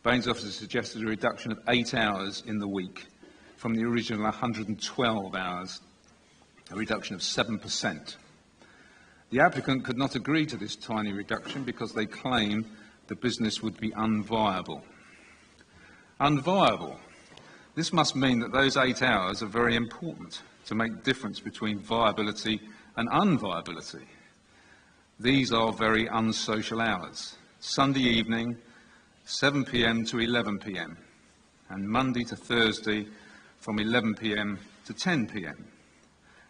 Baines' officer suggested a reduction of 8 hours in the week from the original 112 hours, a reduction of 7%. The applicant could not agree to this tiny reduction because they claim the business would be unviable. Unviable. This must mean that those 8 hours are very important to make the difference between viability and unviability. These are very unsocial hours. Sunday evening, 7 p.m. to 11 p.m. and Monday to Thursday from 11 p.m. to 10 p.m.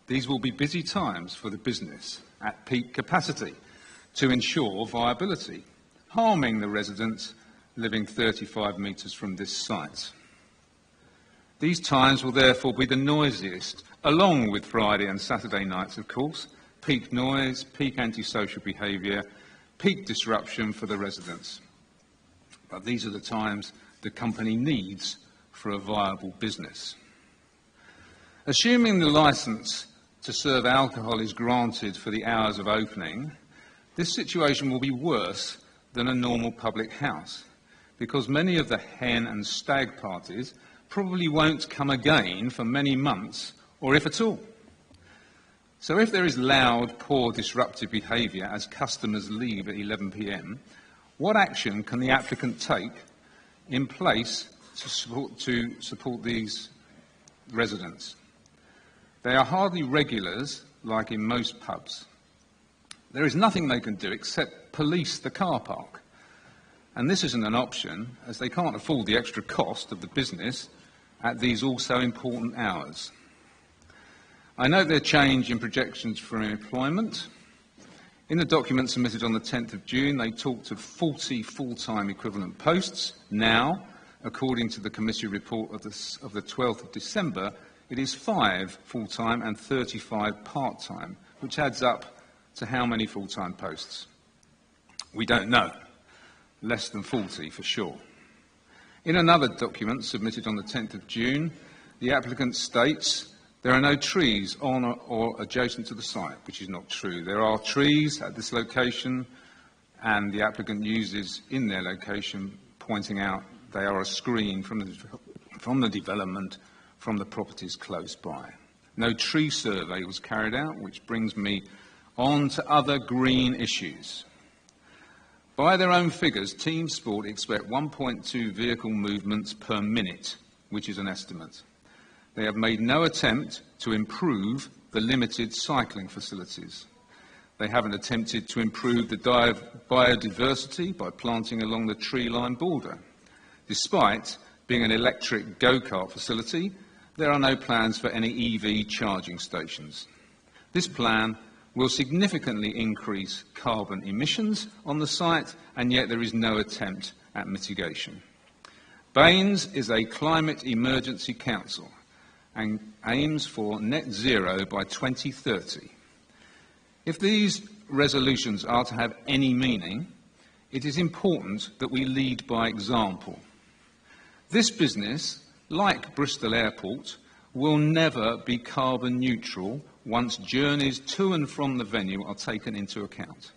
These will be busy times for the business at peak capacity to ensure viability, harming the residents living 35 metres from this site. These times will therefore be the noisiest, along with Friday and Saturday nights, of course, peak noise, peak antisocial behaviour, peak disruption for the residents. But these are the times the company needs for a viable business. Assuming the licence to serve alcohol is granted for the hours of opening, this situation will be worse than a normal public house, because many of the hen and stag parties probably won't come again for many months, or if at all. So if there is loud, poor, disruptive behaviour as customers leave at 11 p.m, what action can the applicant take in place to support these residents? They are hardly regulars like in most pubs. There is nothing they can do except police the car park. And this isn't an option, as they can't afford the extra cost of the business at these also important hours. I note their change in projections for employment. In the document submitted on the 10th of June, they talked of 40 full-time equivalent posts. Now, according to the committee report of the 12th of December, it is 5 full-time and 35 part-time, which adds up to how many full-time posts? We don't know. Less than 40 for sure. In another document submitted on the 10th of June, the applicant states there are no trees on or adjacent to the site, which is not true. There are trees at this location, and the applicant uses in their location, pointing out they are a screen from the development from the properties close by. No tree survey was carried out, which brings me on to other green issues. By their own figures, Team Sport expect 1.2 vehicle movements per minute, which is an estimate. They have made no attempt to improve the limited cycling facilities. They haven't attempted to improve the biodiversity by planting along the tree-line border. Despite being an electric go-kart facility, there are no plans for any EV charging stations. This plan will significantly increase carbon emissions on the site, and yet there is no attempt at mitigation. Baines is a climate emergency council and aims for net zero by 2030. If these resolutions are to have any meaning, it is important that we lead by example. This business, like Bristol Airport, will never be carbon neutral once journeys to and from the venue are taken into account.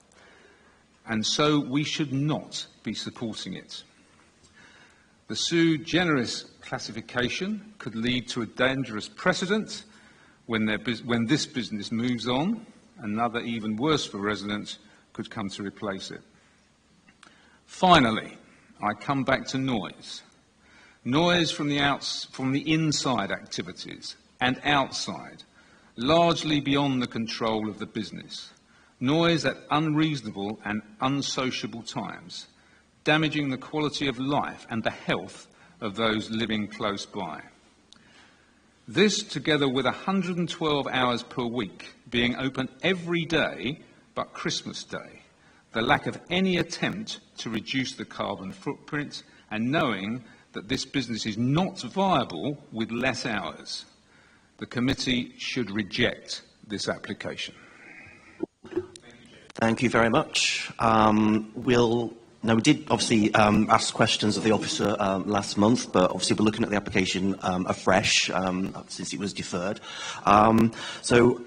And so we should not be supporting it. The sui generis classification could lead to a dangerous precedent when this business moves on. Another, even worse for residents, could come to replace it. Finally, I come back to noise. Noise from the inside activities and outside, largely beyond the control of the business. Noise at unreasonable and unsociable times, damaging the quality of life and the health of those living close by. This, together with 112 hours per week, being open every day but Christmas Day, the lack of any attempt to reduce the carbon footprint, and knowing that this business is not viable with less hours, the committee should reject this application. Thank you very much. We did obviously ask questions of the officer last month, but obviously we're looking at the application afresh since it was deferred. So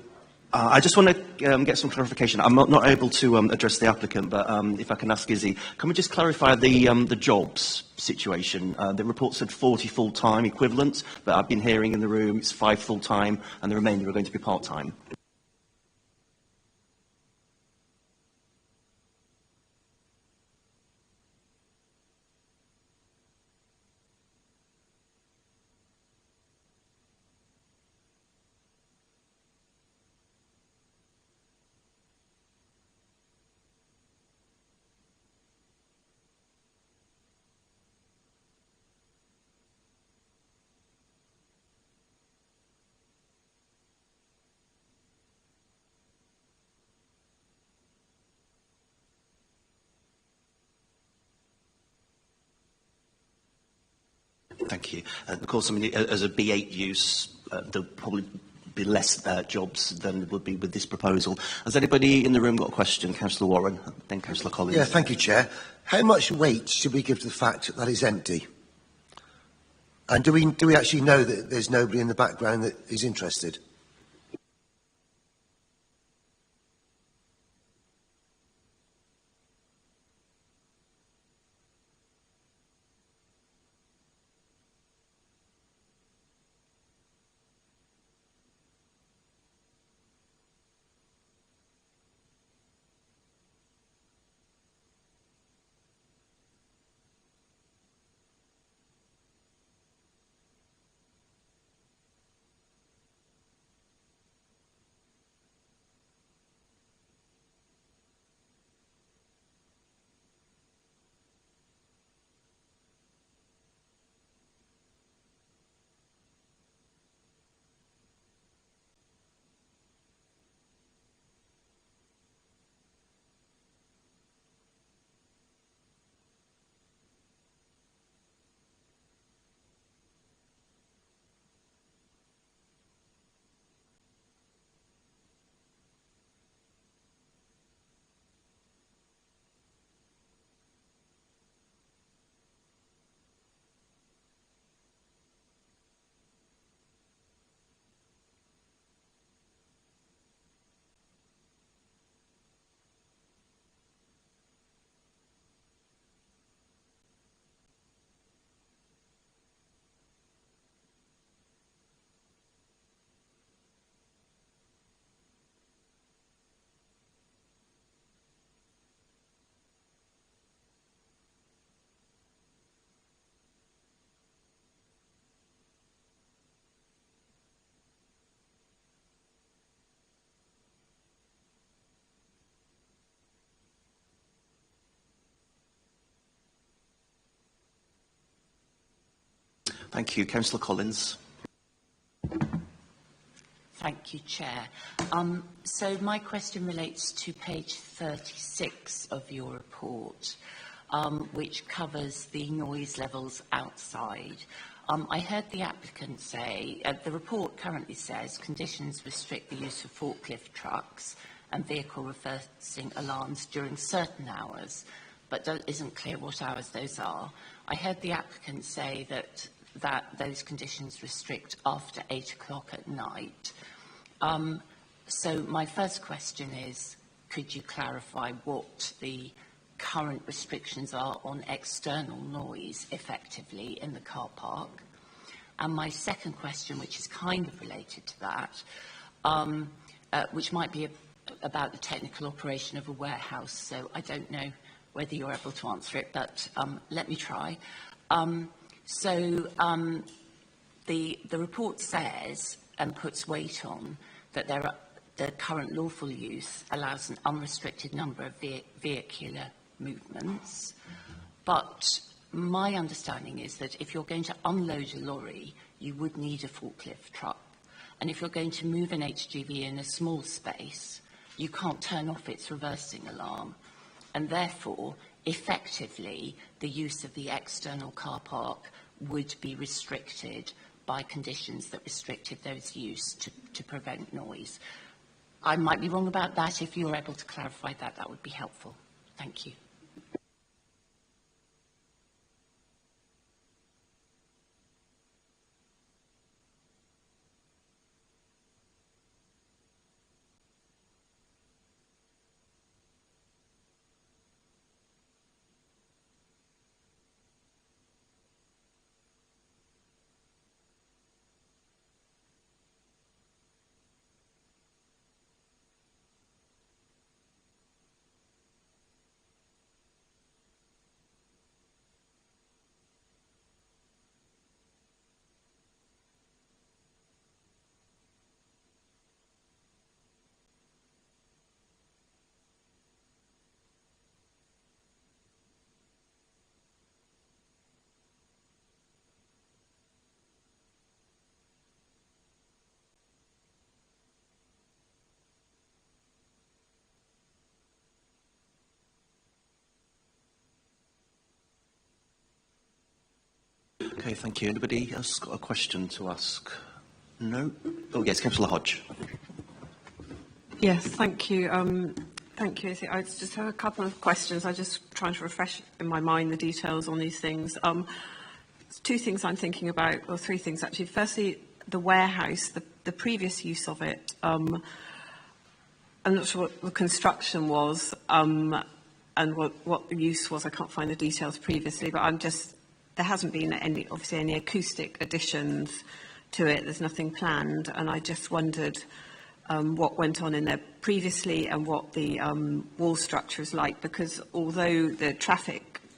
I just want to get some clarification. I'm not able to address the applicant, but if I can ask Izzy, can we just clarify the jobs situation? The report said 40 full-time equivalents, but I've been hearing in the room it's 5 full-time and the remainder are going to be part-time. Thank you. Of course, I mean, as a B8 use, there'll probably be less jobs than would be with this proposal. Has anybody in the room got a question? Councillor Warren, then Councillor Collins. Yeah, thank you, Chair. How much weight should we give to the fact that it's empty? And do we actually know that there's nobody in the background that is interested? Thank you. Councillor Collins. Thank you, Chair. So my question relates to page 36 of your report, which covers the noise levels outside. I heard the applicant say, the report currently says conditions restrict the use of forklift trucks and vehicle reversing alarms during certain hours, but isn't clear what hours those are. I heard the applicant say that those conditions restrict after 8 o'clock at night. So my first question is, could you clarify what the current restrictions are on external noise effectively in the car park? And my second question, which is kind of related to that, which might be about the technical operation of a warehouse, so I don't know whether you're able to answer it, but let me try. The report says and puts weight on that the current lawful use allows an unrestricted number of vehicular movements, but my understanding is that if you're going to unload a lorry, you would need a forklift truck, and if you're going to move an HGV in a small space, you can't turn off its reversing alarm, and therefore, effectively, the use of the external car park would be restricted by conditions that restricted those use to prevent noise. I might be wrong about that. If you're able to clarify that, that would be helpful. Thank you. Okay, thank you. Anybody else got a question to ask? No? Oh, yes, Councillor Hodge. Yes, thank you. Thank you. I just have a couple of questions. I'm just trying to refresh in my mind the details on these things. Two things I'm thinking about, or three things actually. Firstly, the warehouse, the previous use of it. I'm not sure what the construction was and what the use was. I can't find the details previously, but there hasn't been obviously any acoustic additions to it. There's nothing planned, and I just wondered what went on in there previously and what the wall structure is like, because although the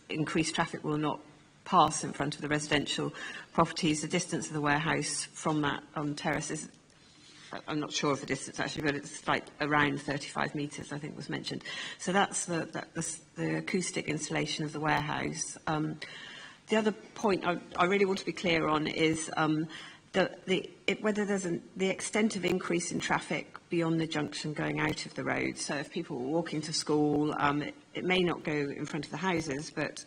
increased traffic will not pass in front of the residential properties, the distance of the warehouse from that terrace is, I'm not sure of the distance actually, but it's like around 35 metres, I think was mentioned. So that's the acoustic insulation of the warehouse. The other point I really want to be clear on is whether there's the extent of increase in traffic beyond the junction going out of the road. So if people were walking to school, it may not go in front of the houses, but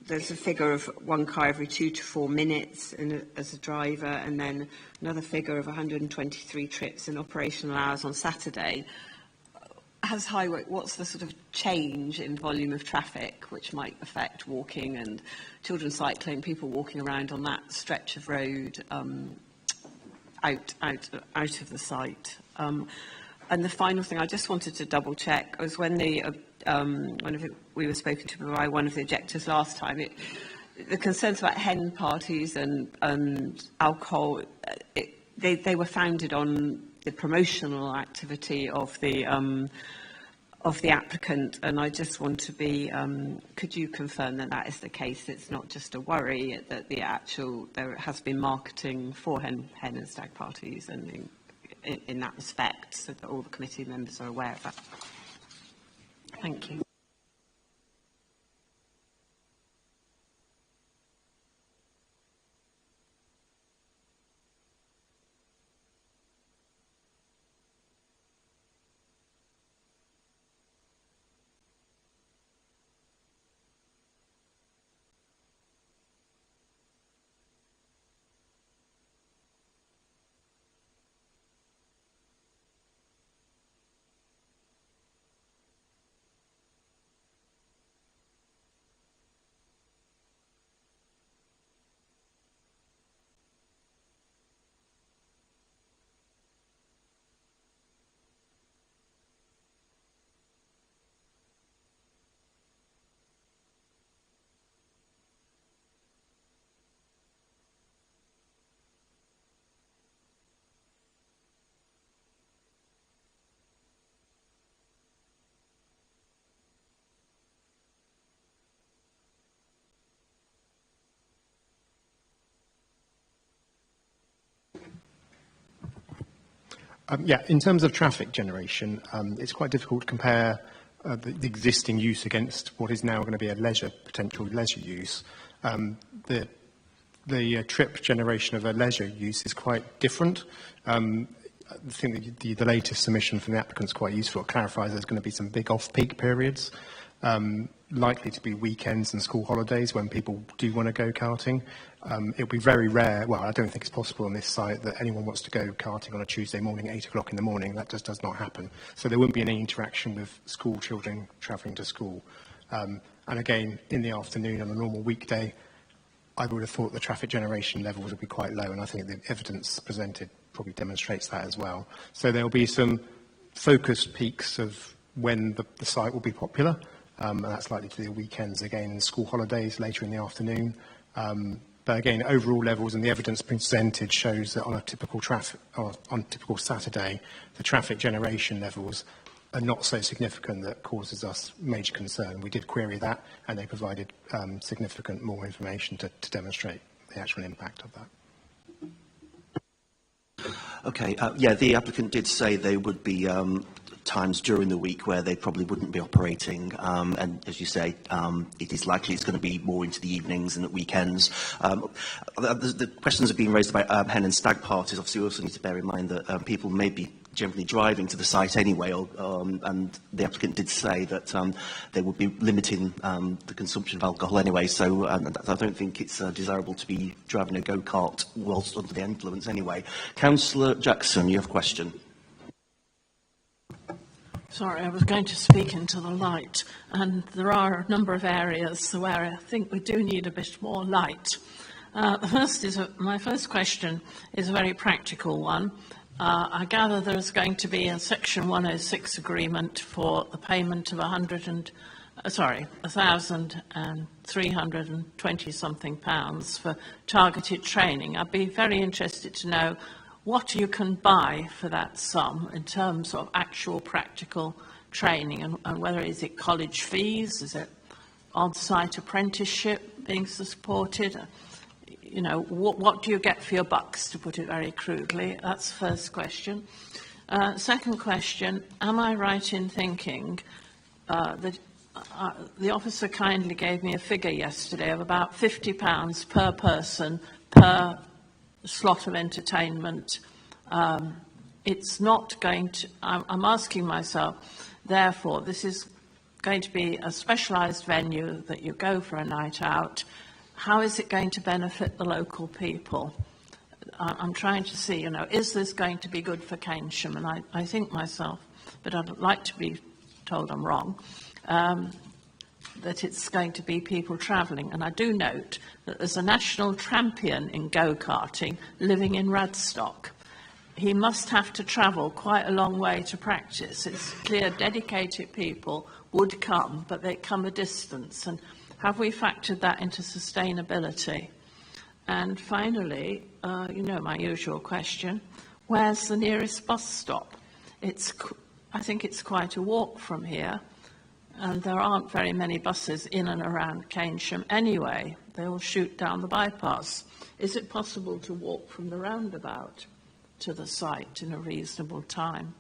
there's a figure of one car every 2 to 4 minutes as a driver, and then another figure of 123 trips in operational hours on Saturday. What's the sort of change in volume of traffic which might affect walking and children cycling, people walking around on that stretch of road out of the site? And the final thing I just wanted to double check was when we were spoken to by one of the objectors last time, the concerns about hen parties and alcohol, they were founded on the promotional activity of the applicant, and I just want to be, could you confirm that that is the case? It's not just a worry that there has been marketing for hen and stag parties, and in that respect, so that all the committee members are aware of that. Thank you. In terms of traffic generation, it's quite difficult to compare the existing use against what is now going to be a potential leisure use. The trip generation of a leisure use is quite different. I think the latest submission from the applicant is quite useful. It clarifies there's going to be some big off-peak periods, likely to be weekends and school holidays when people do want to go karting. It'll be very rare, well, I don't think it's possible on this site that anyone wants to go karting on a Tuesday morning, 8 o'clock in the morning. That just does not happen. So there won't be any interaction with school children travelling to school. And again, in the afternoon on a normal weekday, I would have thought the traffic generation levels would be quite low, and I think the evidence presented probably demonstrates that as well. So there'll be some focused peaks of when the site will be popular, and that's likely to be the weekends again and school holidays later in the afternoon. But again, overall levels and the evidence presented shows that on a typical Saturday, the traffic generation levels are not so significant that causes us major concern. We did query that, and they provided significant more information to demonstrate the actual impact of that. Okay, the applicant did say there would be times during the week where they probably wouldn't be operating, and as you say, it is likely it's going to be more into the evenings and at weekends. The questions have been raised about hen and stag parties. Obviously, we also need to bear in mind that people may be generally driving to the site anyway, and the applicant did say that they would be limiting the consumption of alcohol anyway, so I don't think it's desirable to be driving a go-kart whilst under the influence anyway. Councillor Jackson, you have a question. Sorry, I was going to speak into the light, and there are a number of areas where I think we do need a bit more light. My first question is a very practical one. I gather there is going to be a Section 106 agreement for the payment of £1,320-something for targeted training. I'd be very interested to know what you can buy for that sum in terms of actual practical training, and whether is it college fees, is it on-site apprenticeship being supported? You know, what do you get for your bucks, to put it very crudely? That's the first question. Second question, am I right in thinking that the officer kindly gave me a figure yesterday of about £50 per person per slot of entertainment? It's not going to, I'm asking myself, therefore, this is going to be a specialised venue that you go for a night out. How is it going to benefit the local people? I'm trying to see, you know, is this going to be good for Keynsham? And I think myself, but I'd like to be told I'm wrong, that it's going to be people travelling. And I do note that there's a national champion in go-karting living in Radstock. He must have to travel quite a long way to practice. It's clear dedicated people would come, but they come a distance. And have we factored that into sustainability? And finally, you know my usual question, where's the nearest bus stop? I think it's quite a walk from here, and there aren't very many buses in and around Keynsham anyway. They all shoot down the bypass. Is it possible to walk from the roundabout to the site in a reasonable time?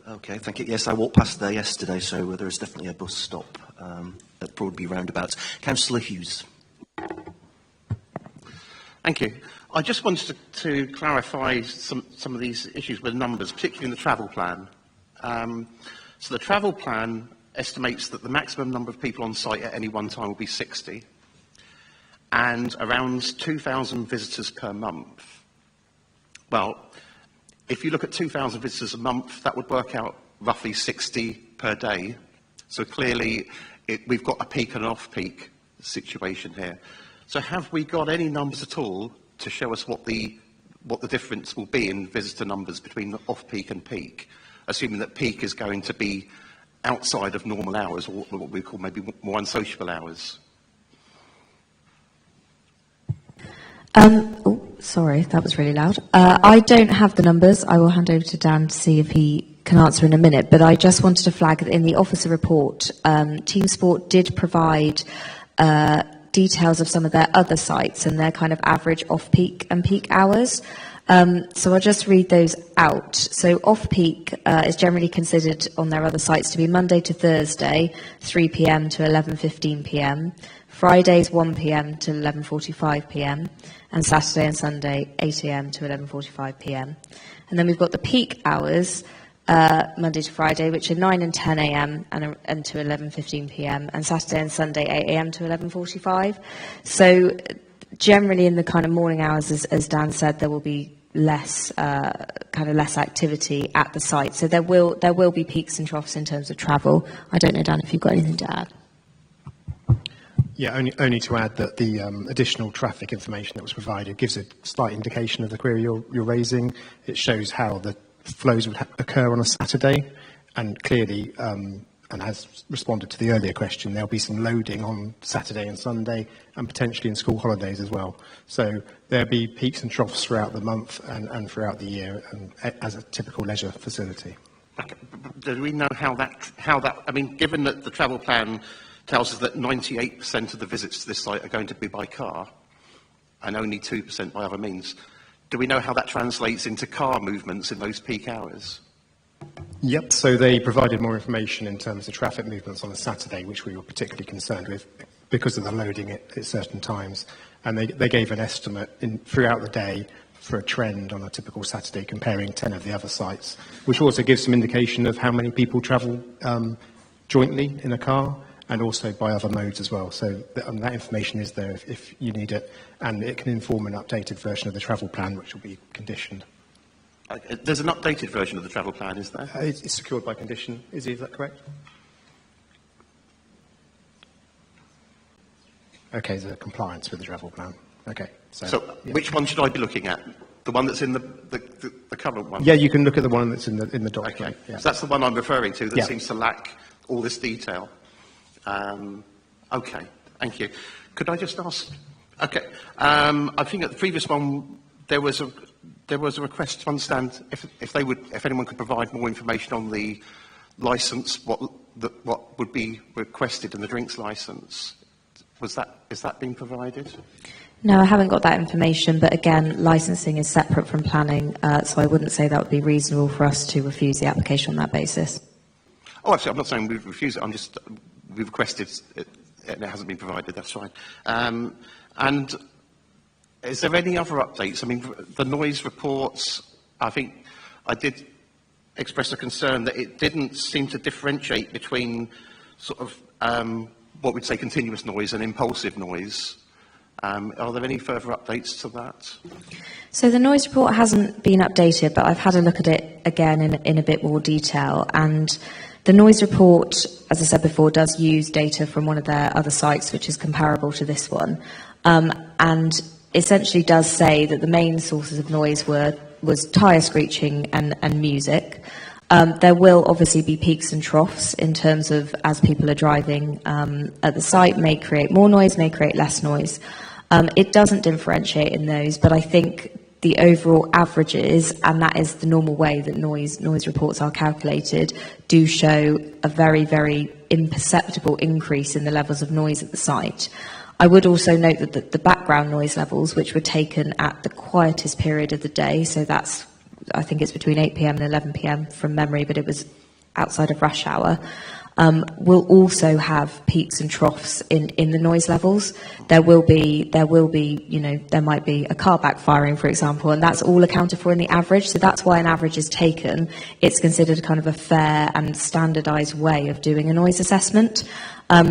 Okay, thank you. Yes, I walked past there yesterday, so there is definitely a bus stop at Broadby roundabout. Councillor Hughes. Thank you. I just wanted to clarify some of these issues with numbers, particularly in the travel plan. So the travel plan estimates that the maximum number of people on site at any one time will be 60, and around 2,000 visitors per month. Well, if you look at 2,000 visitors a month, that would work out roughly 60 per day. So clearly, we've got a peak and an off-peak situation here. So have we got any numbers at all to show us what the difference will be in visitor numbers between the off-peak and peak, assuming that peak is going to be outside of normal hours, or what we call maybe more unsociable hours? Oh, sorry, that was really loud. I don't have the numbers. I will hand over to Dan to see if he can answer in a minute, but I just wanted to flag that in the officer report, Team Sport did provide details of some of their other sites and their kind of average off-peak and peak hours. So I'll just read those out. So off-peak is generally considered on their other sites to be Monday to Thursday, 3 p.m. to 11:15 p.m, Fridays 1 p.m. to 11:45 p.m, and Saturday and Sunday 8 a.m. to 11:45 p.m. And then we've got the peak hours, Monday to Friday, which are 9 and 10 a.m. and to 11:15 p.m, and Saturday and Sunday 8 a.m. to 11:45. So generally in the kind of morning hours, as Dan said, there will be less activity at the site. So there will be peaks and troughs in terms of travel. I don't know, Dan, if you've got anything to add. Yeah, only to add that the additional traffic information that was provided gives a slight indication of the query you're raising. It shows how the flows would occur on a Saturday, and clearly, and has responded to the earlier question, there'll be some loading on Saturday and Sunday, and potentially in school holidays as well. So there'll be peaks and troughs throughout the month and throughout the year, and as a typical leisure facility. Okay. Do we know how that, I mean, given that the travel plan tells us that 98% of the visits to this site are going to be by car, and only 2% by other means, do we know how that translates into car movements in those peak hours? Yep, so they provided more information in terms of traffic movements on a Saturday, which we were particularly concerned with because of the loading at certain times. And they gave an estimate throughout the day for a trend on a typical Saturday, comparing 10 of the other sites, which also gives some indication of how many people travel jointly in a car, and also by other modes as well. So that information is there if you need it, and it can inform an updated version of the travel plan, which will be conditioned. There's an updated version of the travel plan, is there? It's secured by condition. Is that correct? Okay, the compliance with the travel plan. Okay. So yeah. Which one should I be looking at? The one that's in the current one? Yeah, you can look at the one that's in the document. Okay. Yeah. So that's the one I'm referring to that yeah. seems to lack all this detail. Okay, thank you. Could I just ask? Okay, I think at the previous one there was a request to understand if anyone could provide more information on the licence, what would be requested in the drinks licence. Is that being provided? No, I haven't got that information, but again, licensing is separate from planning, so I wouldn't say that would be reasonable for us to refuse the application on that basis. Oh, actually, I'm not saying we've refused it. We've requested it, and it hasn't been provided. That's fine. And is there any other updates? I mean, the noise reports, I think I did express a concern that it didn't seem to differentiate between sort of what we'd say continuous noise and impulsive noise. Are there any further updates to that? So the noise report hasn't been updated, but I've had a look at it again in a bit more detail. And the noise report, as I said before, does use data from one of their other sites, which is comparable to this one. And essentially does say that the main sources of noise was tyre screeching and music. There will obviously be peaks and troughs in terms of as people are driving at the site, may create more noise, may create less noise. It doesn't differentiate in those, but I think the overall averages, and that is the normal way that noise reports are calculated, do show a very, very imperceptible increase in the levels of noise at the site. I would also note that the background noise levels, which were taken at the quietest period of the day, so that's, I think it's between 8 p.m. and 11 p.m. from memory, but it was outside of rush hour, will also have peaks and troughs in the noise levels. There will be, there might be a car backfiring, for example, and that's all accounted for in the average. So that's why an average is taken. It's considered kind of a fair and standardised way of doing a noise assessment.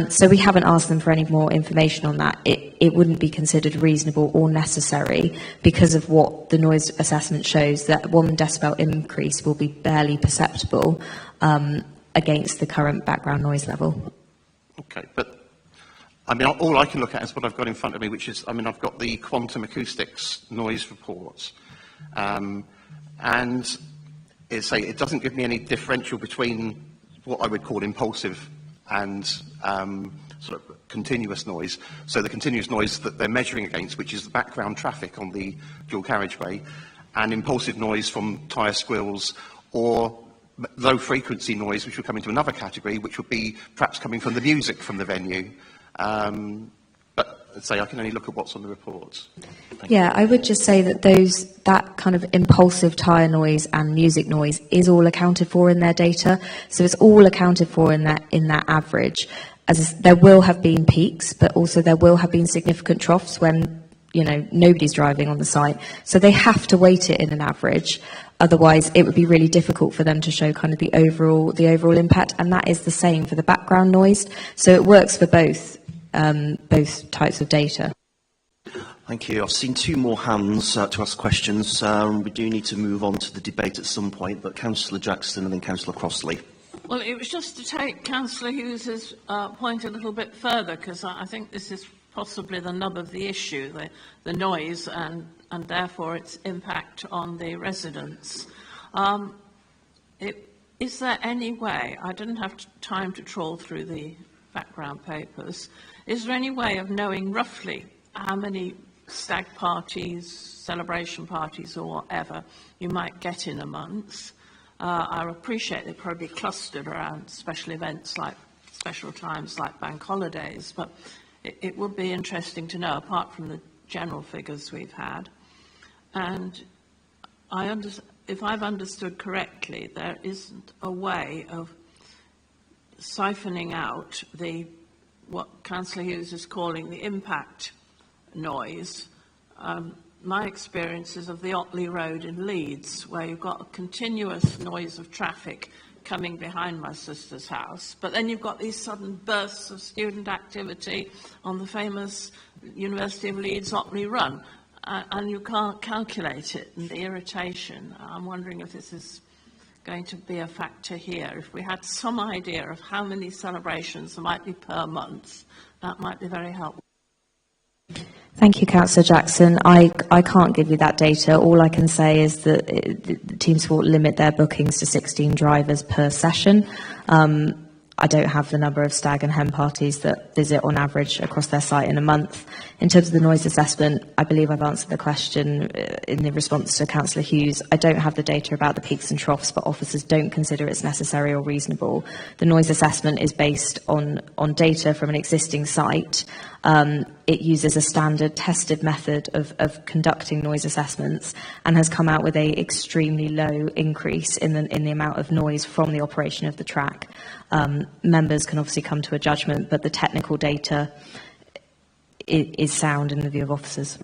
So we haven't asked them for any more information on that. It wouldn't be considered reasonable or necessary because of what the noise assessment shows, that 1 decibel increase will be barely perceptible against the current background noise level. Okay, but I mean, all I can look at is what I've got in front of me, which is, I mean, I've got the quantum acoustics noise reports, and it doesn't give me any differential between what I would call impulsive and sort of continuous noise. So the continuous noise that they're measuring against, which is the background traffic on the dual carriageway, and impulsive noise from tyre squills, or low frequency noise, which would come into another category, which would be perhaps coming from the music from the venue. But I can only look at what's on the reports. Yeah, I would just say that that kind of impulsive tyre noise and music noise is all accounted for in their data. So it's all accounted for in that average. As there will have been peaks, but also there will have been significant troughs when nobody's driving on the site. So they have to weight it in an average. Otherwise, it would be really difficult for them to show kind of the overall impact, and that is the same for the background noise. So it works for both types of data. Thank you. I've seen 2 more hands to ask questions. We do need to move on to the debate at some point, but Councillor Jackson and then Councillor Crossley. Well, it was just to take Councillor Hughes's point a little bit further, because I think this is possibly the nub of the issue, the noise and therefore its impact on the residents. Is there any way, I didn't have time to trawl through the background papers, is there any way of knowing roughly how many stag parties, celebration parties or whatever you might get in a month? I appreciate they're probably clustered around special events like special times like bank holidays, but it would be interesting to know, apart from the general figures we've had. And if I've understood correctly, there isn't a way of siphoning out what Councillor Hughes is calling the impact noise. My experience is of the Otley Road in Leeds, where you've got a continuous noise of traffic coming behind my sister's house, but then you've got these sudden bursts of student activity on the famous University of Leeds Otley Run, and you can't calculate it, and the irritation. I'm wondering if this is going to be a factor here. If we had some idea of how many celebrations there might be per month, that might be very helpful. Thank you, Councillor Jackson. I can't give you that data. All I can say is that Team Sport limit their bookings to 16 drivers per session. I don't have the number of stag and hen parties that visit on average across their site in a month. In terms of the noise assessment, I believe I've answered the question in the response to Councillor Hughes. I don't have the data about the peaks and troughs, but officers don't consider it's necessary or reasonable. The noise assessment is based on data from an existing site. It uses a standard tested method of conducting noise assessments and has come out with a extremely low increase in the amount of noise from the operation of the track. Members can obviously come to a judgment, but the technical data is sound in the view of officers.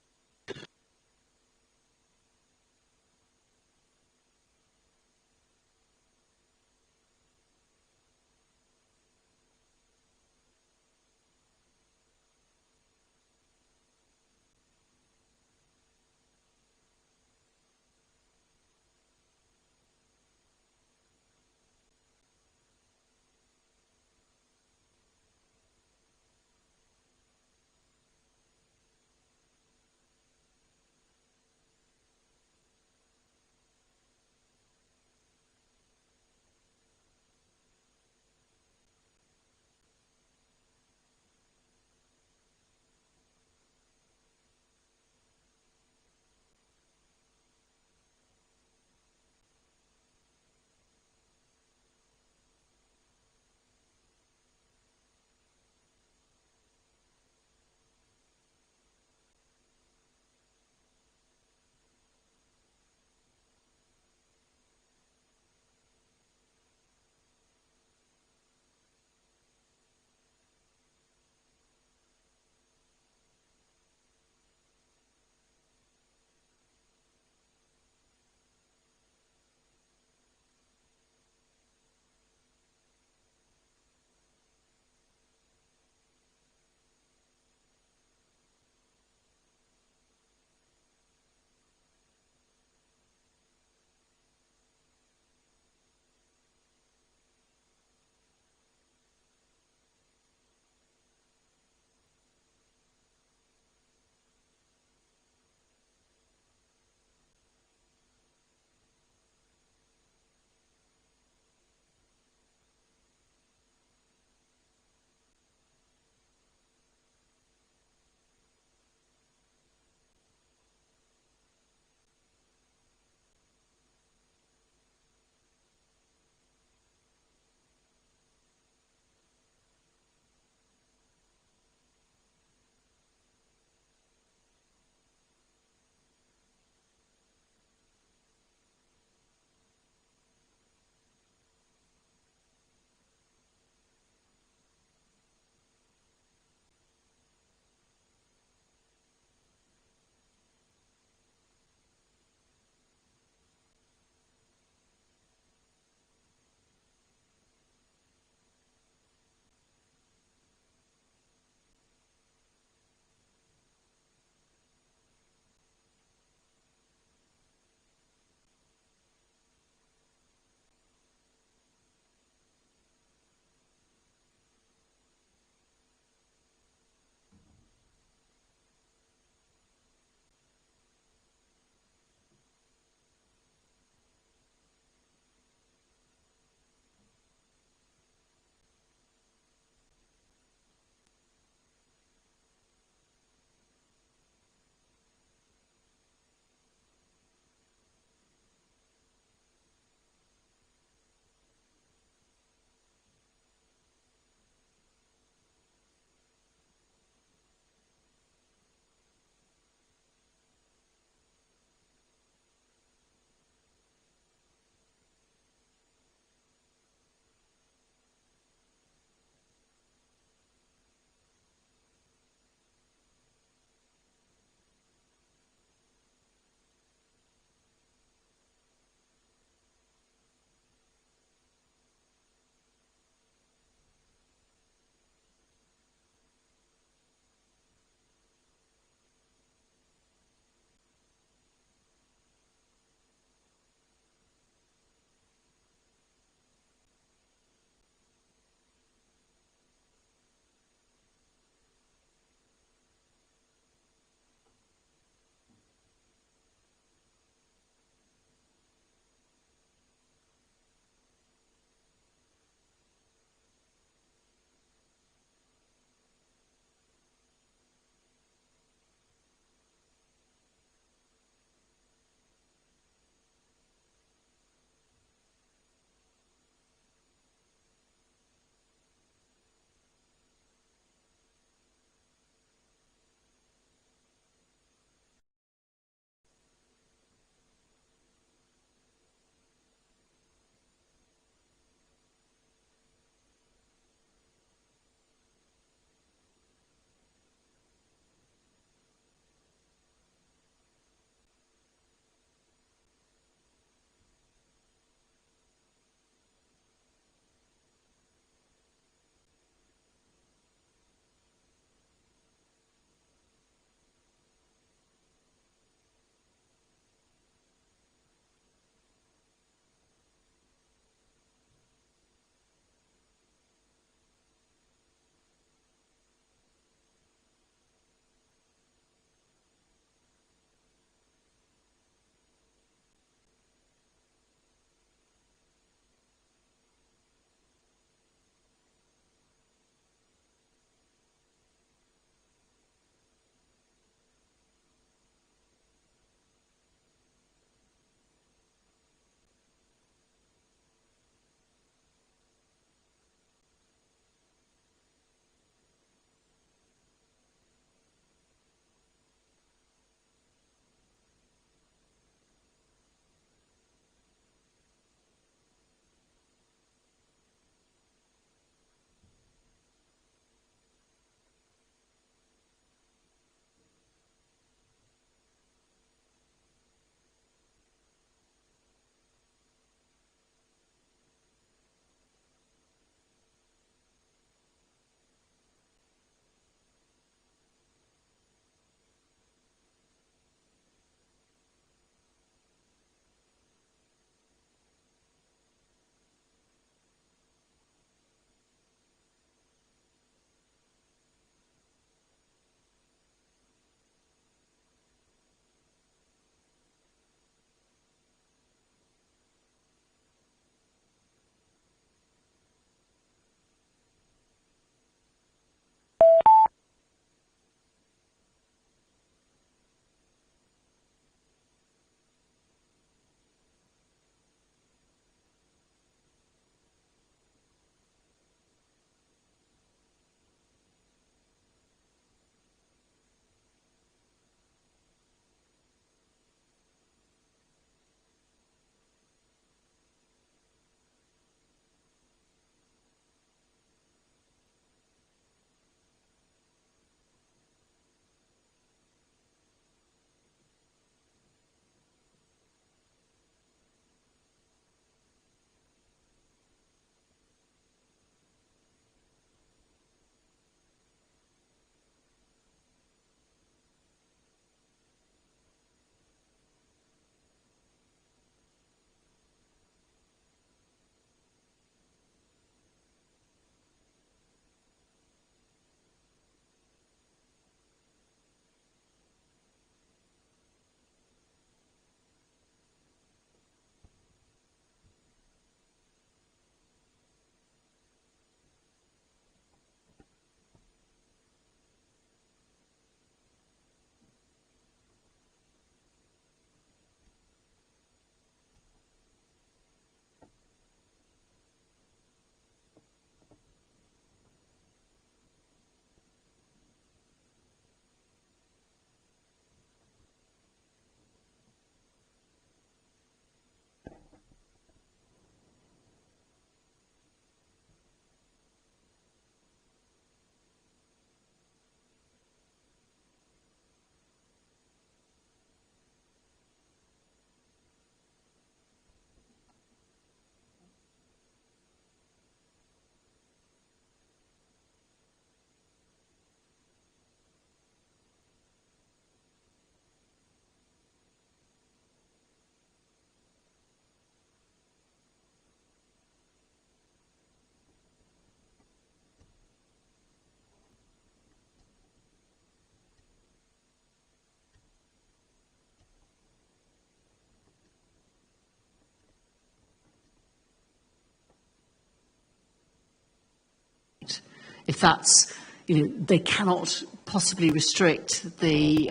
if that's, they cannot possibly restrict the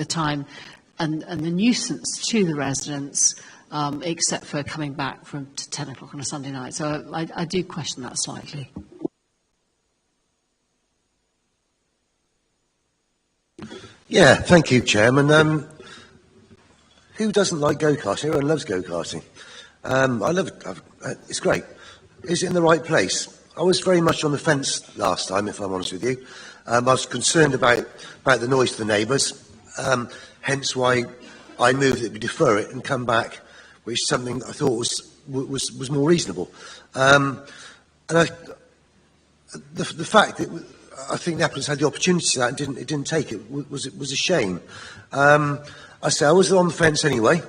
time and the nuisance to the residents, except for coming back from to 10 o'clock on a Sunday night. So I do question that slightly. Yeah, thank you, Chairman. Who doesn't like go-karting? Everyone loves go-karting. It's great. Is it in the right place? I was very much on the fence last time, if I'm honest with you. I was concerned about the noise to the neighbours, hence why I moved that we defer it and come back, which is something I thought was more reasonable. The fact that I think the applicants had the opportunity to that and didn't take it was a shame. I say I was on the fence anyway.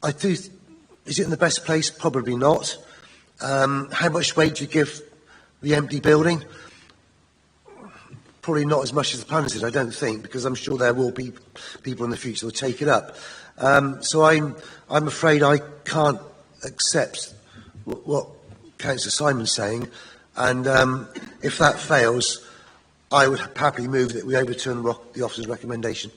Is it in the best place? Probably not. How much weight do you give the empty building? Probably not as much as the planners did, I don't think, because I'm sure there will be people in the future who will take it up. So I'm afraid I can't accept what Councillor Simon's saying, and if that fails, I would happily move that we overturn the officer's recommendation.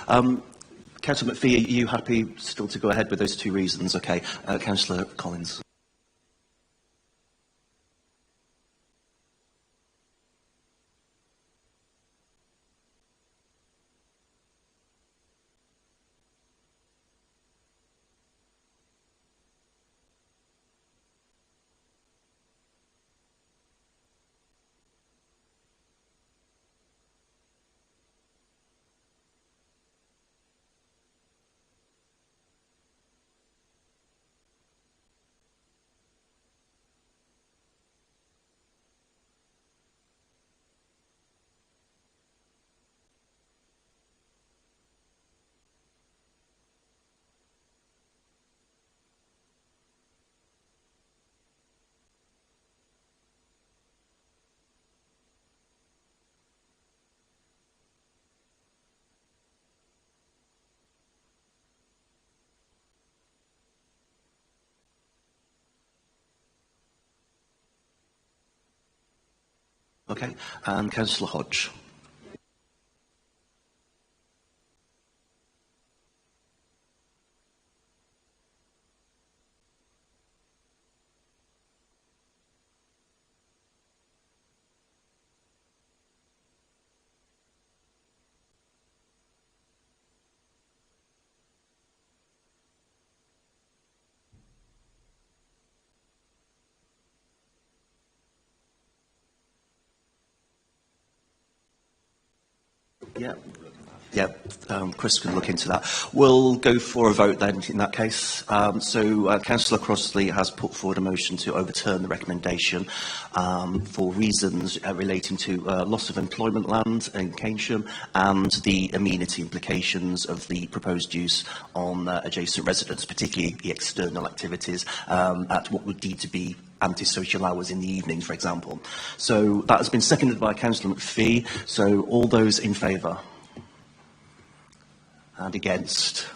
Councillor McPhee, are you happy still to go ahead with those two reasons? Okay. Councillor Collins. Okay. And Councillor Hodge. Yeah. Yeah, Chris can look into that. We'll go for a vote then in that case. Councillor Crossley has put forward a motion to overturn the recommendation for reasons relating to loss of employment land in Keynsham and the amenity implications of the proposed use on adjacent residents, particularly the external activities at what would need to be antisocial hours in the evening, for example. So that has been seconded by Councillor McPhee. So all those in favour? And against?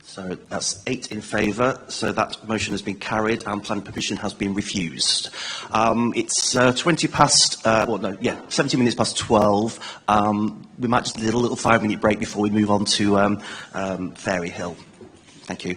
So that's 8 in favour. So that motion has been carried and planning permission has been refused. It's 17 minutes past 12. We might just do a little 5-minute break before we move on to Fairy Hill. Thank you.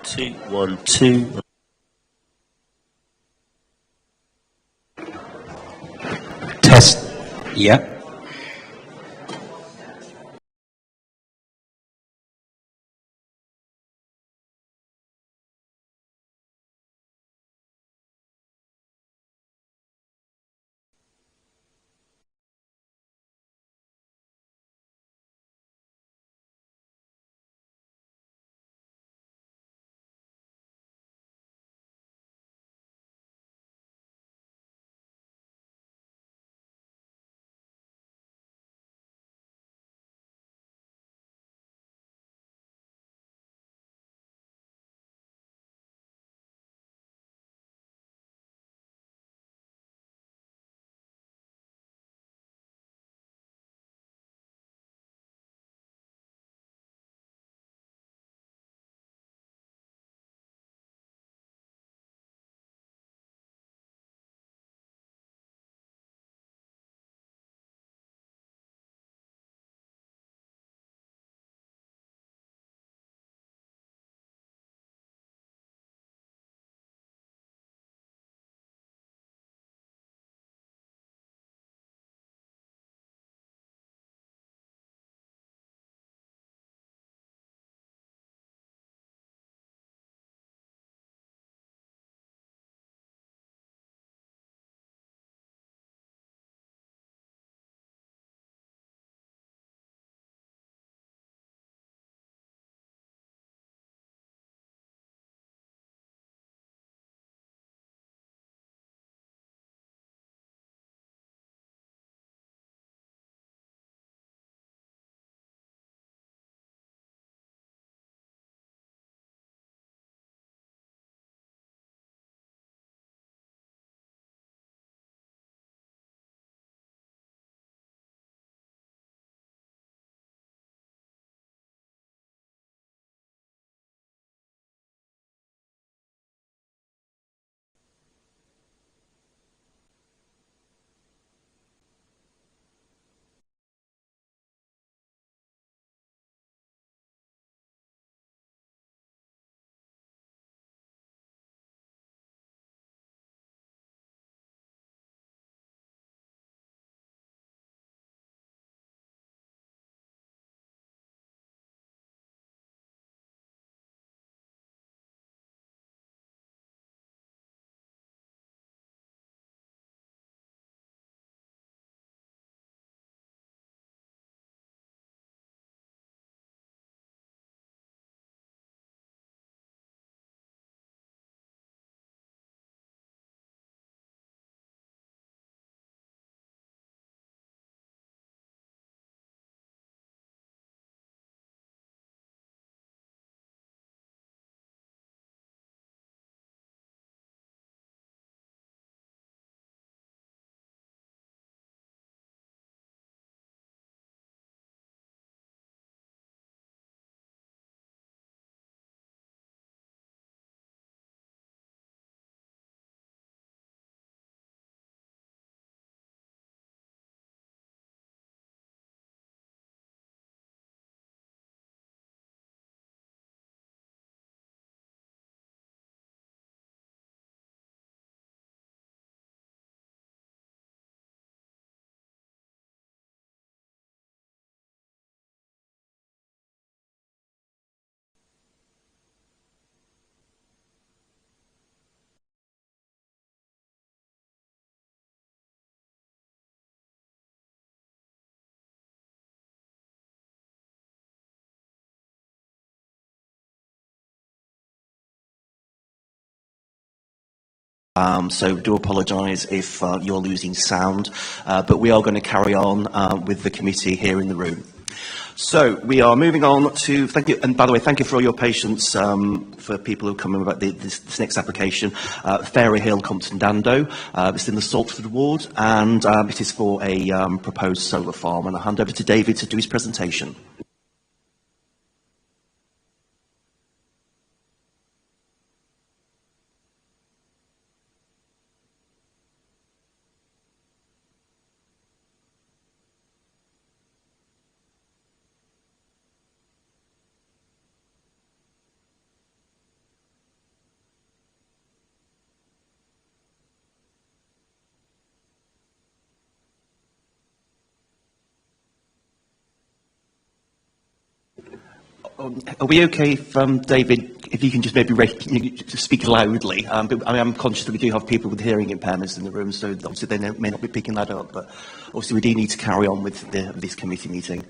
2, 1, 2. Test. Yeah. So do apologise if you're losing sound, but we are going to carry on with the committee here in the room. So we are moving on to, thank you, and by the way, thank you for all your patience for people who come in about this next application. Fairy Hill, Compton Dando, it's in the Saltford ward, and it is for a proposed solar farm, and I'll hand over to David to do his presentation. Are we okay if, David, if you can just maybe speak loudly? But I'm conscious that we do have people with hearing impairments in the room, so obviously they may not be picking that up. But obviously we do need to carry on with this committee meeting.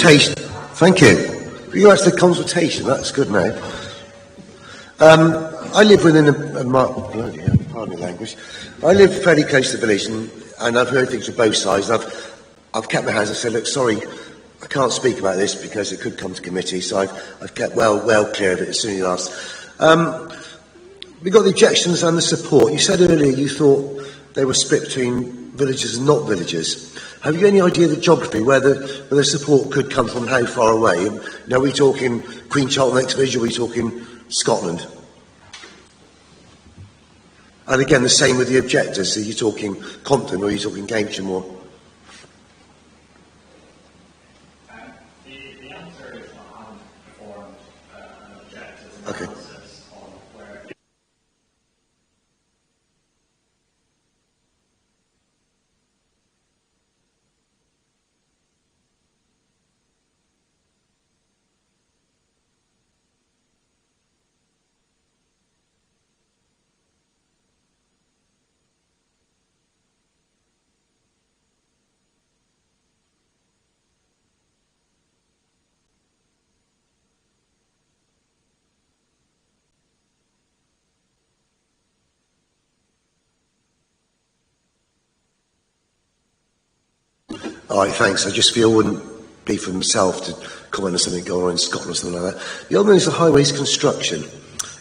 consultation. Thank you. You asked the consultation. That's good now. I live within pardon the language. I live fairly close to the village, and I've heard things from both sides. And I've kept my hands. I said, look, sorry, I can't speak about this because it could come to committee. So I've kept well clear of it as soon as you asked. We got the objections and the support. You said earlier you thought they were split between villages and not villages. Have you any idea of the geography, where the support could come from, how far away? You know, are we talking Queen Charlton next village, or are we talking Scotland? And again, the same with the objectors. Are you talking Compton, or are you talking Cambridgeshire more? The answer is not informed objectors. Okay. All right, thanks. I just feel it wouldn't be for myself to comment on something going on in Scotland or something like that. The other one is the highways construction.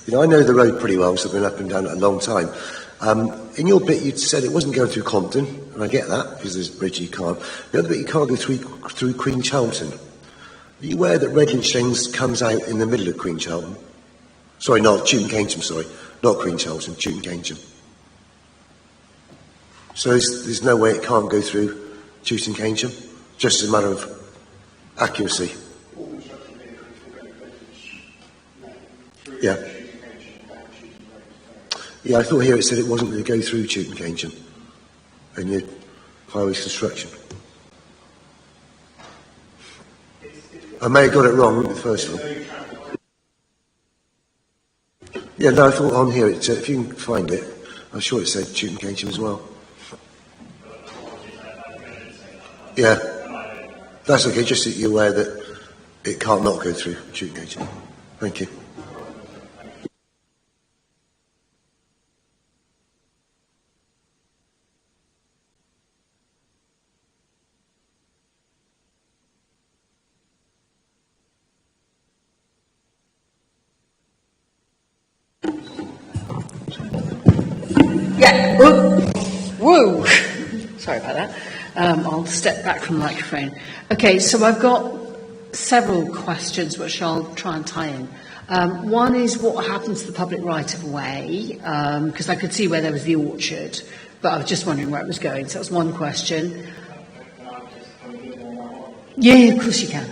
You know, I know the road pretty well, so I've been up and down it a long time. In your bit, you said it wasn't going through Compton, and I get that, because there's a bridge you can't. The other bit, you can't go through Queen Charlton. Are you aware that Redlinchings comes out in the middle of Queen Charlton? Sorry, not Chewton Cangem, sorry. Not Queen Charlton, Chewton Cangem. So there's no way it can't go through Chewton Cangem, just as a matter of accuracy. Yeah. Yeah, I thought here it said it wasn't going to go through Chewton Cangem and your highways construction. I may have got it wrong with the first one. Yeah, no, I thought on here, it said, if you can find it, I'm sure it said Chewton Cangem as well. Yeah, that's okay, just that you're aware that it can't not go through Chewton Cangem. Thank you. Yeah. Whoa. Sorry about that. I'll step back from the microphone. Okay, so I've got several questions which I'll try and tie in. One is what happens to the public right-of-way, because I could see where there was the orchard, but I was just wondering where it was going. So that's one question. Yeah, of course you can.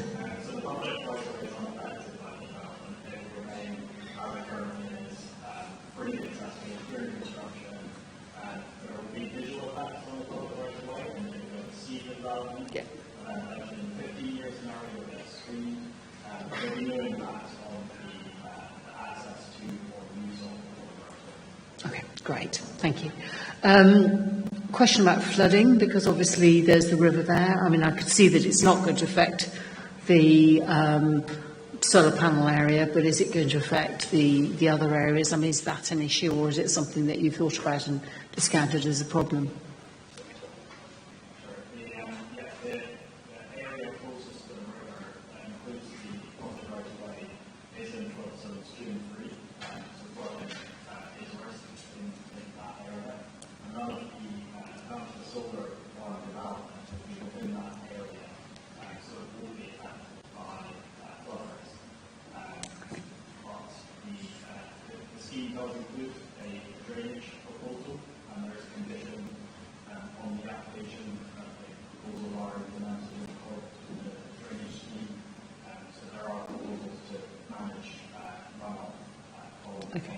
Okay, great. Thank you. Question about flooding, because obviously there's the river there. I mean, I could see that it's not going to affect the solar panel area, but is it going to affect the other areas? I mean, is that an issue, or is it something that you thought about and discounted as a problem? Okay.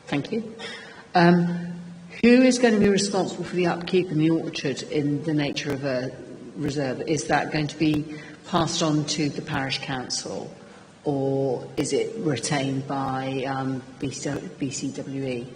Thank you. Who is going to be responsible for the upkeep in the orchard in the nature of a reserve? Is that going to be passed on to the parish council, or is it retained by BCWE?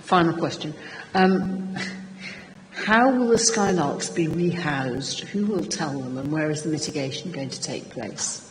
Final question. How will the Skylarks be rehoused? Who will tell them, and where is the mitigation going to take place?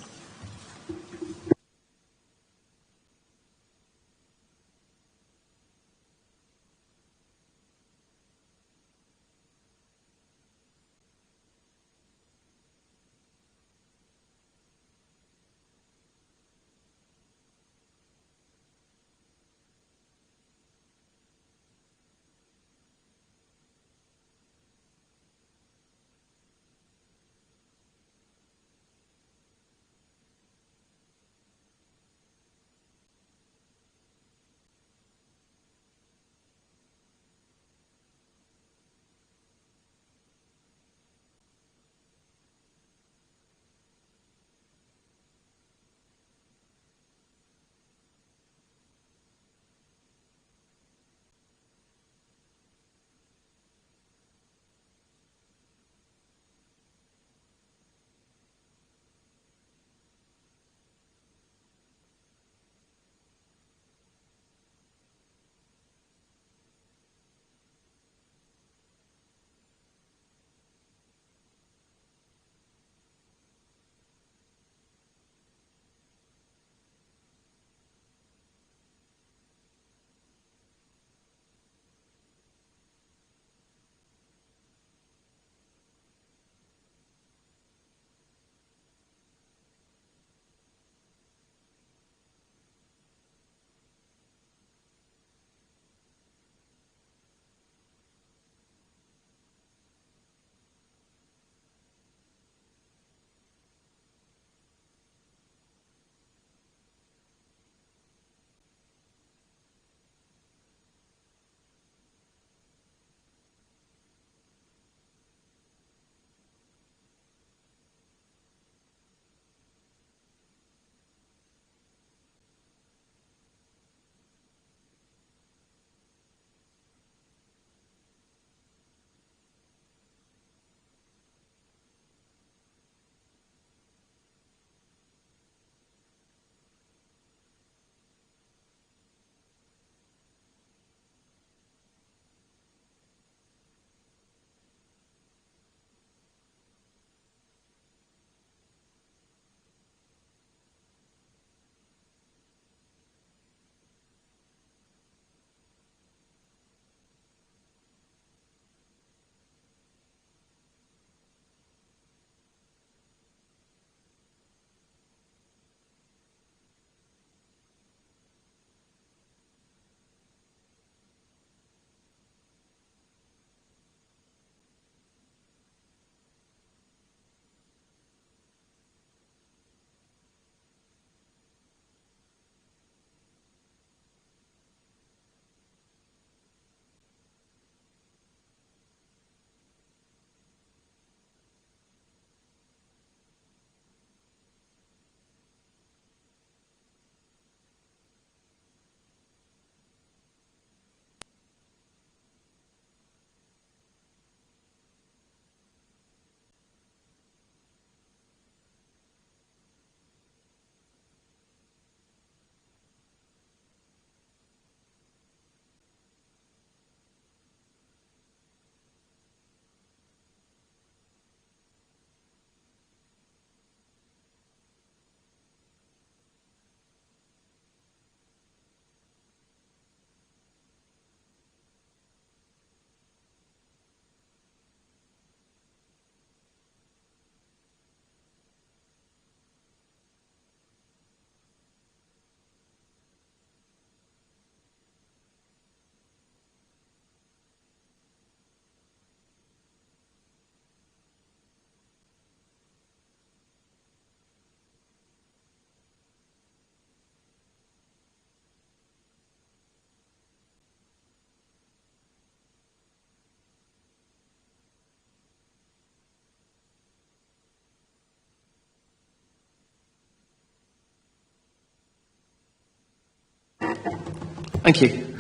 Thank you.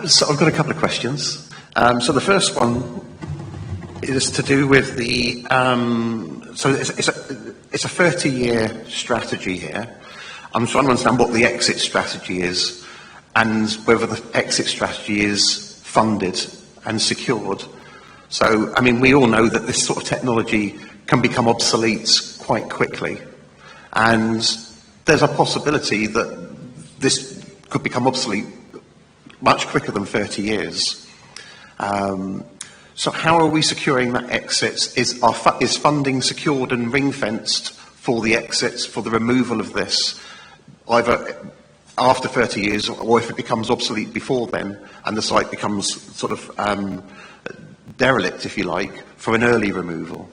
So I've got a couple of questions. So the first one is to do with the, so it's a 30-year strategy here. I'm trying to understand what the exit strategy is and whether the exit strategy is funded and secured. So, I mean, we all know that this sort of technology can become obsolete quite quickly, and there's a possibility that this could become obsolete much quicker than 30 years. So how are we securing that exit? Is funding secured and ring-fenced for the exits, for the removal of this, either after 30 years or if it becomes obsolete before then and the site becomes sort of derelict, if you like, for an early removal?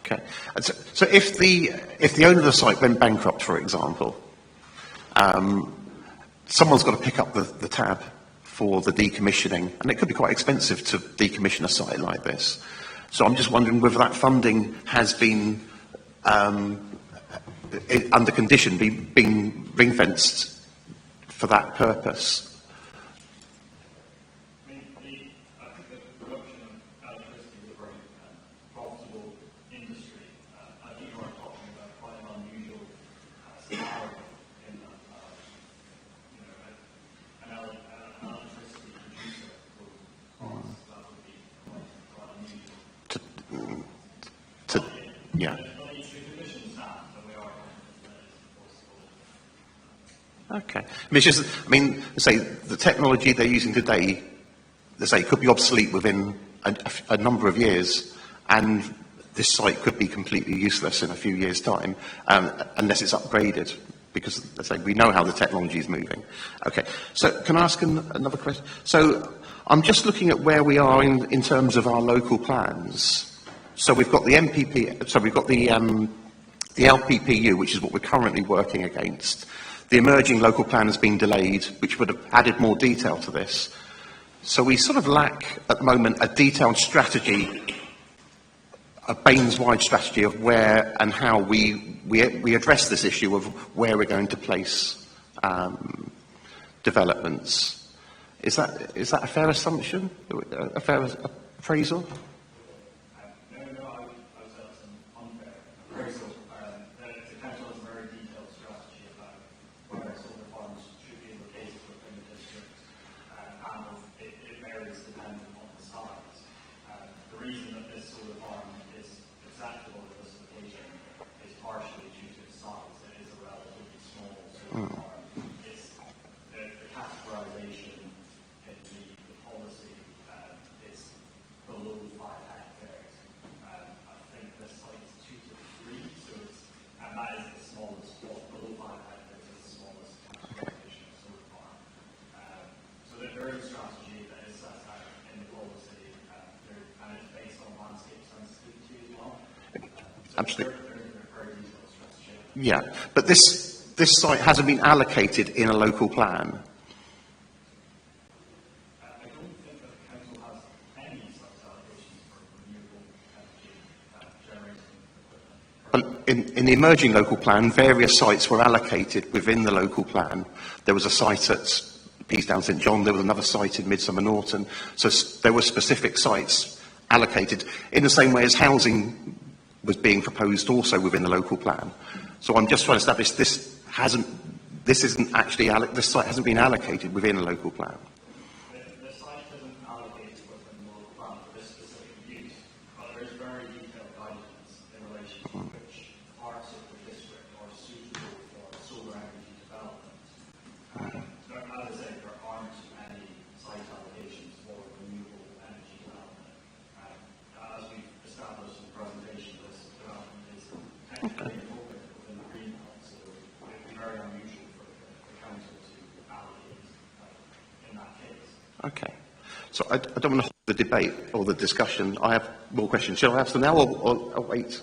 Okay. So if the owner of the site went bankrupt, for example, someone's got to pick up the tab for the decommissioning, and it could be quite expensive to decommission a site like this. So I'm just wondering whether that funding has been under condition, being ring-fenced for that purpose. Yeah. Okay. I mean, say the technology they're using today, they say, could be obsolete within a number of years, and this site could be completely useless in a few years' time, unless it's upgraded, because, let's say, we know how the technology is moving. Okay. So, can I ask another question? So, I'm just looking at where we are in terms of our local plans. So we've got the MPP, so we've got the LPPU, which is what we're currently working against. The emerging local plan has been delayed, which would have added more detail to this. So we sort of lack, at the moment, a detailed strategy, a Baines-wide strategy of where and how we address this issue of where we're going to place developments. Is that a fair assumption? A fair appraisal? Absolutely. Yeah, but this site hasn't been allocated in a local plan. I don't think that the council has any such allocations for renewable energy generating equipment. But in the emerging local plan, various sites were allocated within the local plan. There was a site at Peasdown St John, there was another site in Midsummer Norton. So there were specific sites allocated in the same way as housing was being proposed also within the local plan. So I'm just trying to establish this site hasn't been allocated within a local plan. The site isn't allocated within the local plan for this specific use, but there is very detailed guidance in relation to which parts of the district are suitable for solar energy development. As I say, there aren't any site allocations for renewable energy development. As we Okay. Okay. So I don't want to hold the debate or the discussion. I have more questions. Shall I ask them now or wait?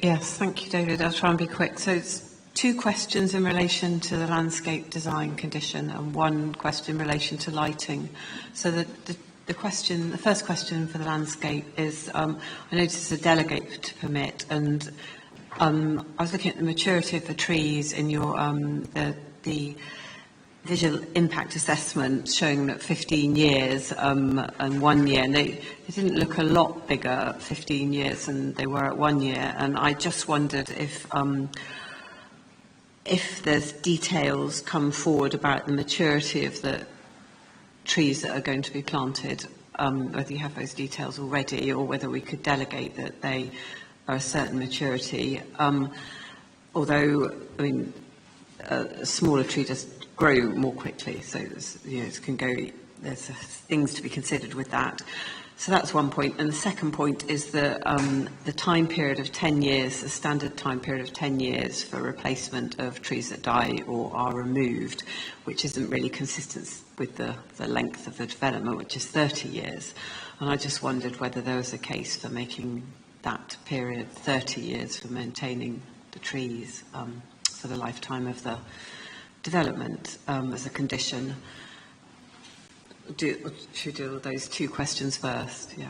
Yes, thank you, David. I'll try and be quick. So it's 2 questions in relation to the landscape design condition and 1 question in relation to lighting. So the first question for the landscape is, I noticed a delegate to permit, and I was looking at the maturity of the trees in your the visual impact assessment showing that 15 years and 1 year, and they didn't look a lot bigger at 15 years than they were at 1 year, and I just wondered if there's details come forward about the maturity of the trees that are going to be planted, whether you have those details already or whether we could delegate that they are a certain maturity. Although, I mean, a smaller tree does grow more quickly, so there's things to be considered with that. So that's one point. And the second point is the time period of 10 years, the standard time period of 10 years for replacement of trees that die or are removed, which isn't really consistent with the length of the development, which is 30 years. And I just wondered whether there was a case for making that period 30 years for maintaining the trees for the lifetime of the development as a condition. Should we do those 2 questions first? Yeah.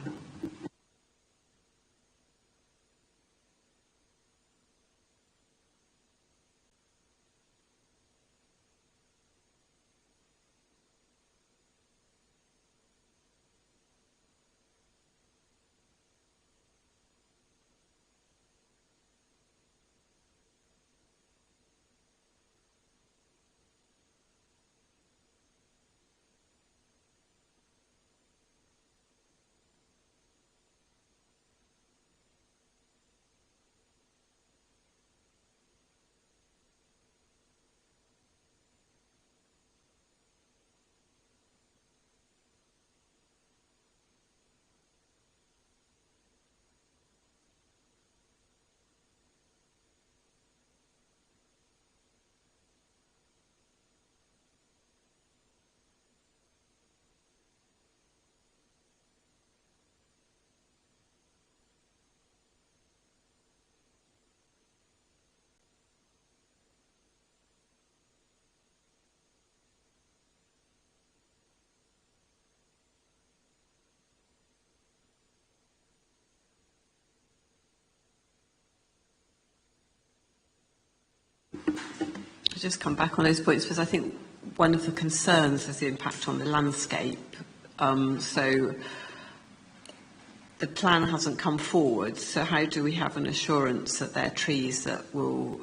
I'll just come back on those points because I think one of the concerns is the impact on the landscape. So the plan hasn't come forward, so how do we have an assurance that there are trees that will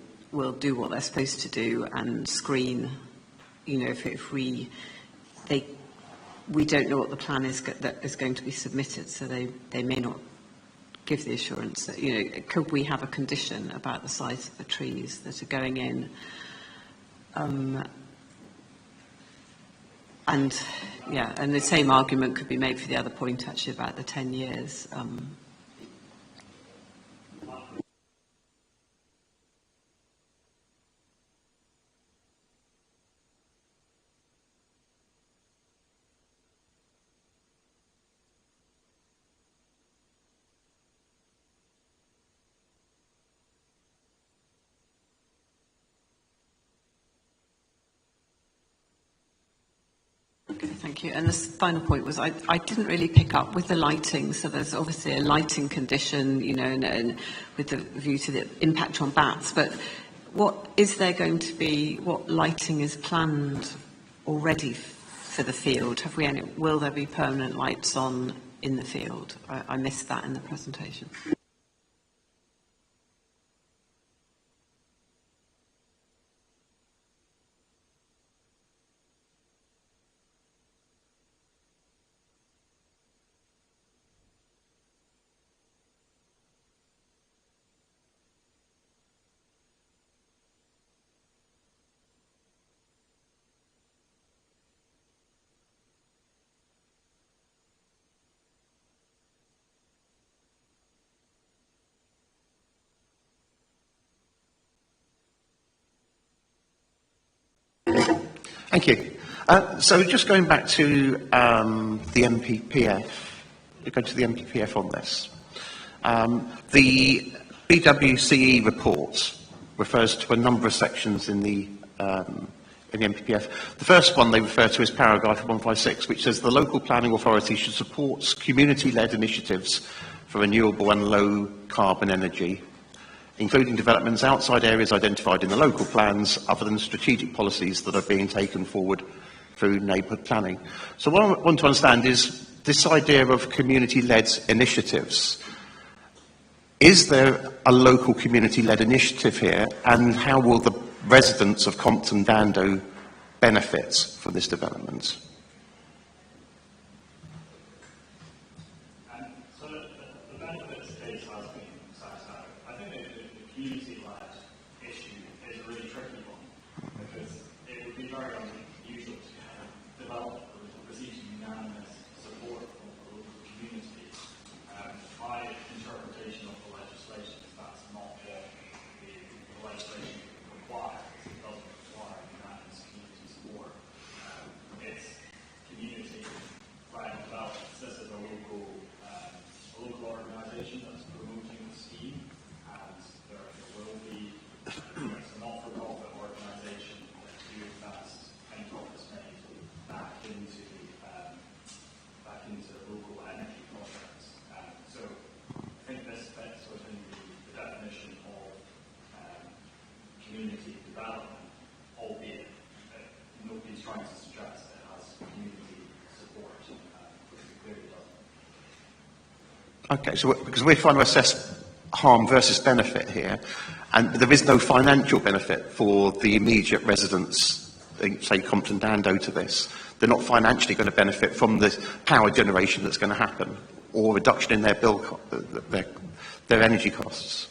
do what they're supposed to do and screen, if we don't know what the plan is that is going to be submitted, so they may not give the assurance that, could we have a condition about the size of the trees that are going in? And the same argument could be made for the other point actually about the 10 years. Thank you. And the final point was I didn't really pick up with the lighting. So there's obviously a lighting condition, and with the view to the impact on bats. But what lighting is planned already for the field? Will there be permanent lights on in the field? I missed that in the presentation. Thank you. So just going back to the MPPF, go to the MPPF on this. The BWCE report refers to a number of sections in the MPPF. The first one they refer to is paragraph 156, which says the local planning authority should support community-led initiatives for renewable and low-carbon energy, including developments outside areas identified in the local plans other than strategic policies that are being taken forward through neighbourhood planning. So what I want to understand is this idea of community-led initiatives. Is there a local community-led initiative here, and how will the residents of Compton Dando benefit from this development? So the benefits case has been satisfied. I think the community-led issue is a really tricky one, because it would be very unusual to develop receive unanimous support from the local community. My interpretation of the legislation is that's not what the legislation requires. It doesn't require unanimous community support. It's community-led development. This is a local organisation that's promoting the scheme, and there will be it's a not-for-profit organisation that do invest any profits made back into local energy projects. So I think this fits within the definition of community development, albeit nobody's trying to suggest it has community support, which it clearly doesn't. Okay, so because we're trying to assess harm versus benefit here, and there is no financial benefit for the immediate residents, say Compton Dando, to this. They're not financially going to benefit from the power generation that's going to happen, or reduction in their their energy costs.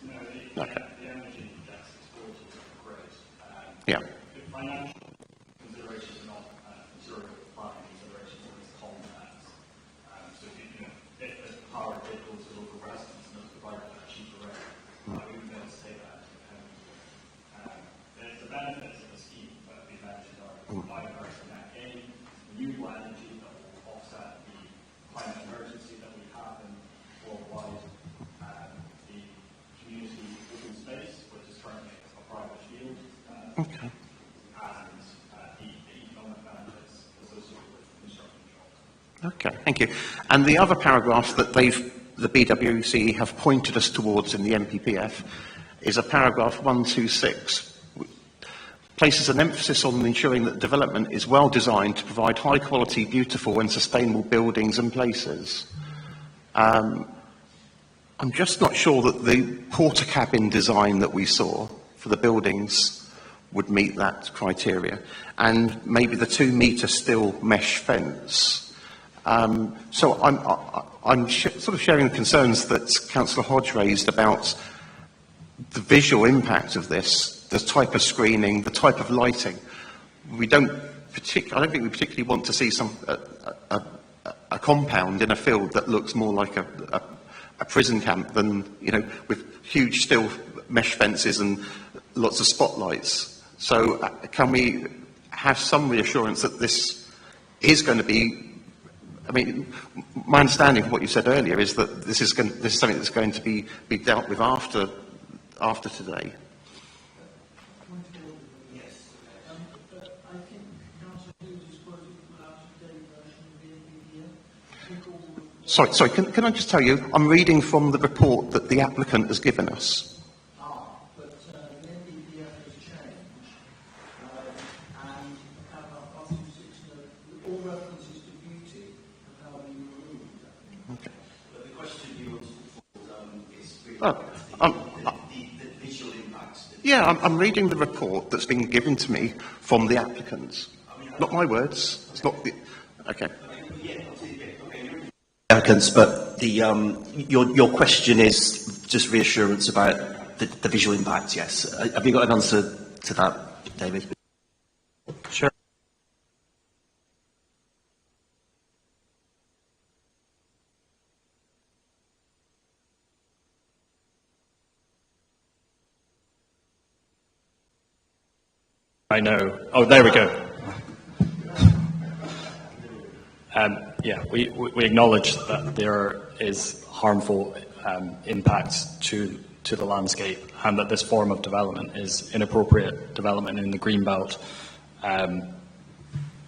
No, Okay. the energy deficit is great. Yeah. The financial considerations are not material planning considerations of this context. So if the power grid goes to local residents and it's provided at a cheaper rate, we wouldn't be able to say that. There's the benefits of the scheme that we mentioned are biodiversity net gain, renewable energy that will offset the climate emergency that we have in worldwide, the community open space, which is currently a private field, Okay. and the economic benefits associated with construction jobs. Okay, thank you. And the other paragraph that the BWC have pointed us towards in the MPPF is a paragraph 126, which places an emphasis on ensuring that development is well designed to provide high quality, beautiful and sustainable buildings and places. I'm just not sure that the porter cabin design that we saw for the buildings would meet that criteria, and maybe the 2-metre steel mesh fence. So I'm sort of sharing the concerns that Councillor Hodge raised about the visual impact of this, the type of screening, the type of lighting. I don't think we particularly want to see a compound in a field that looks more like a prison camp than, with huge steel mesh fences and lots of spotlights. So can we have some reassurance that this is going to be, I mean, my understanding of what you said earlier is that this is something that's going to be dealt with after today. Sorry, can I just tell you, I'm reading from the report that the applicant has given us. I'm reading the report that's been given to me from the applicants. Not my words. It's not the... Okay. Applicants, but your question is just reassurance about the visual impact, yes. Have you got an answer to that, David? Sure. I know. Oh, there we go. we acknowledge that there is harmful impacts to the landscape, and that this form of development is inappropriate development in the greenbelt.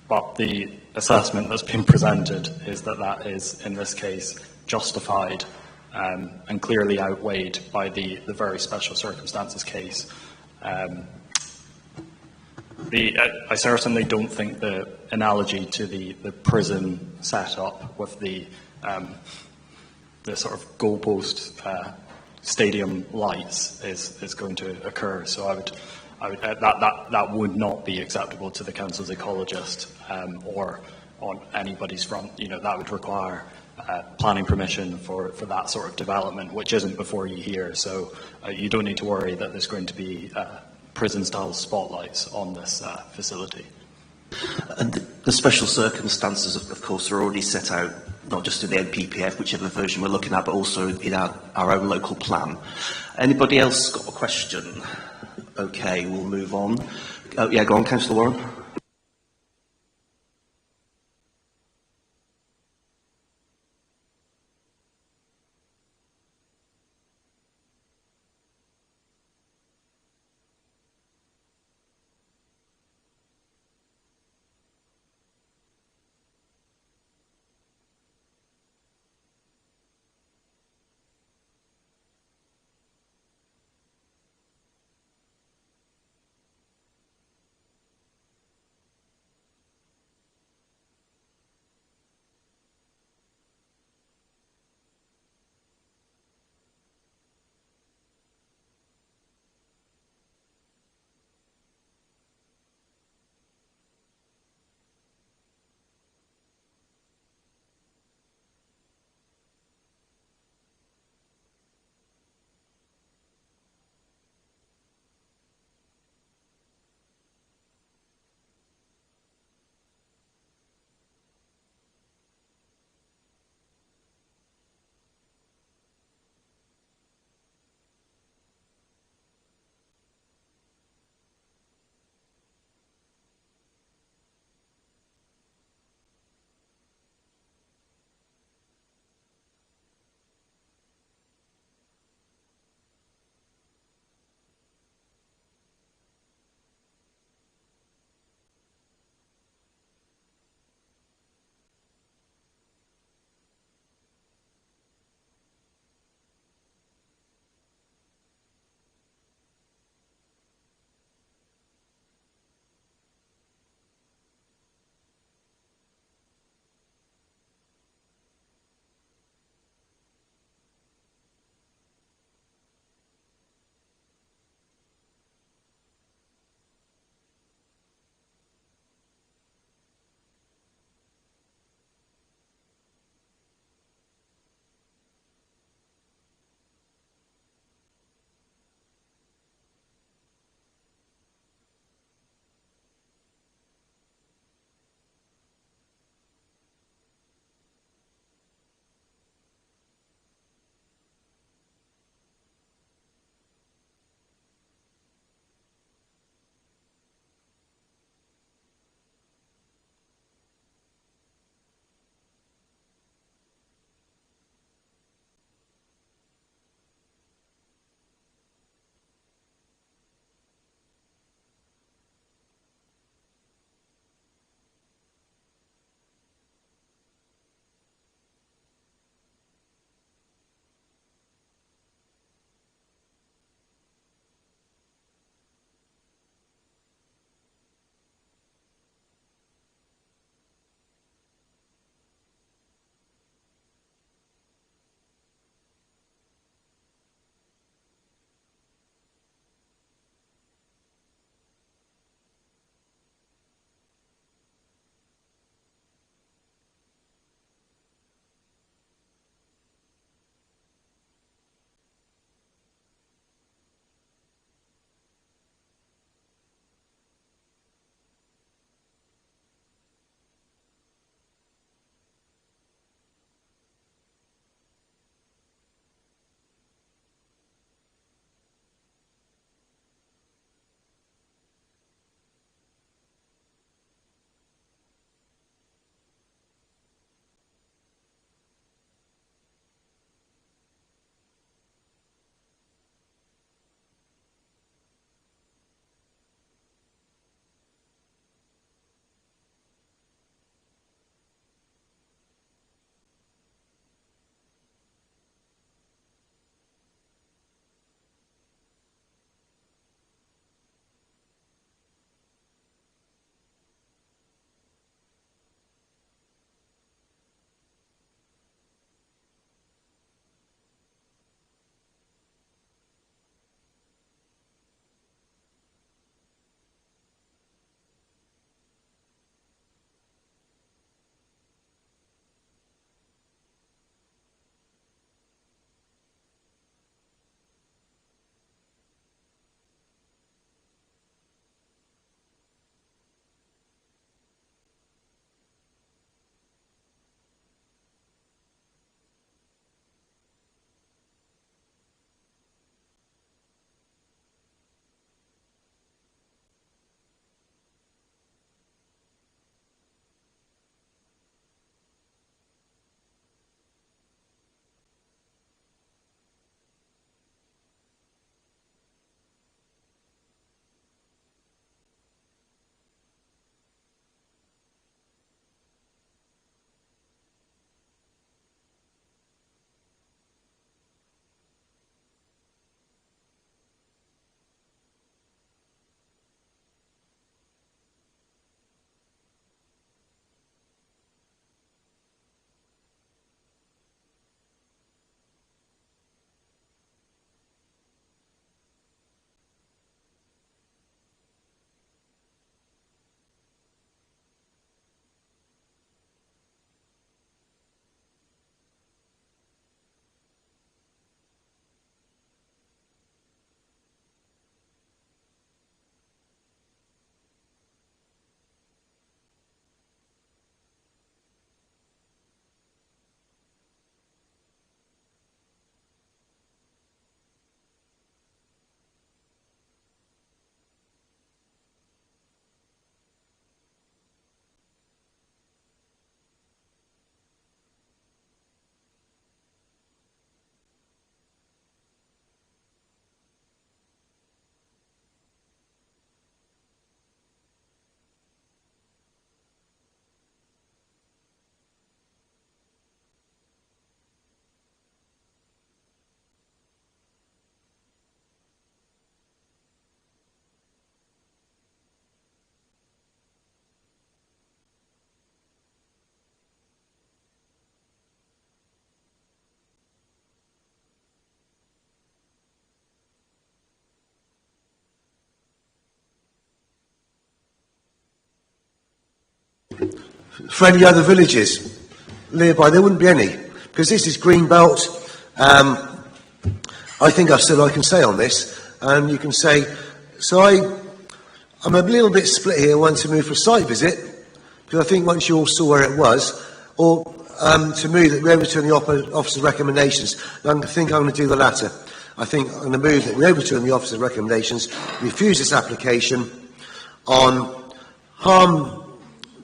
But the assessment that's been presented is that that is, in this case, justified and clearly outweighed by the very special circumstances case. I certainly don't think the analogy to the prison setup with the sort of goalpost stadium lights is going to occur. So that would not be acceptable to the council's ecologist or on anybody's front. That would require planning permission for that sort of development, which isn't before you here. So you don't need to worry that there's going to be prison-style spotlights on this facility. And the special circumstances, of course, are already set out, not just in the NPPF, whichever version we're looking at, but also in our own local plan. Anybody else got a question? Okay, we'll move on. Yeah, go on, Councillor Warren. for any other villages nearby. There wouldn't be any, because this is Greenbelt. I think I've said all I can say on this, and you can say, so I'm a little bit split here, one to move for a site visit, because I think once you all saw where it was, or to move that we overturn the officer's recommendations. I think I'm going to do the latter. I think I'm going to move that we overturn the officer's recommendations, refuse this application on harm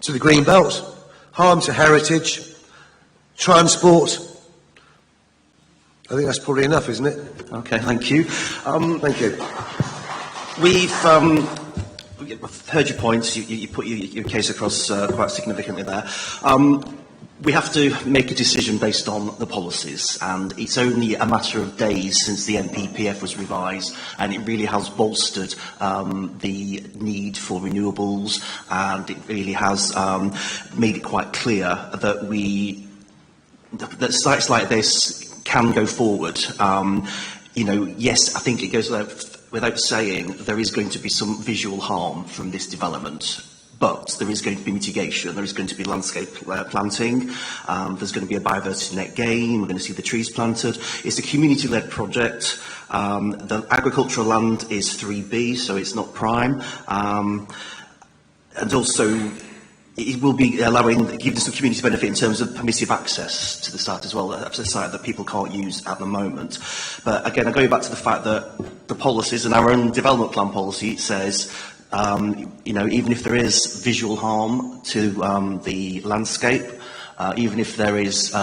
to the Greenbelt, harm to heritage, transport. I think that's probably enough, isn't it? Okay, thank you. Thank you. We've heard your points. You put your case across quite significantly there. We have to make a decision based on the policies, and it's only a matter of days since the NPPF was revised, and it really has bolstered the need for renewables, and it really has made it quite clear that that sites like this can go forward. Yes, I think it goes without saying there is going to be some visual harm from this development. But there is going to be mitigation, there is going to be landscape planting, there's going to be a biodiversity net gain, we're going to see the trees planted. It's a community-led project. The agricultural land is 3B, so it's not prime. And also, it will be giving some community benefit in terms of permissive access to the site as well. That's a site that people can't use at the moment. But again, I'm going back to the fact that the policies and our own development plan policy says even if there is visual harm to the landscape, even if there is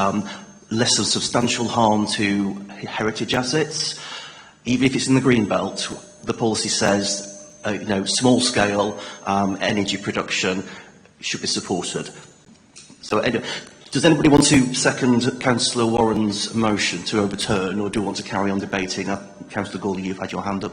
less of substantial harm to heritage assets, even if it's in the green belt, the policy says, small scale energy production should be supported. So, does anybody want to second Councillor Warren's motion to overturn, or do you want to carry on debating? Councillor Gawley, you've had your hand up.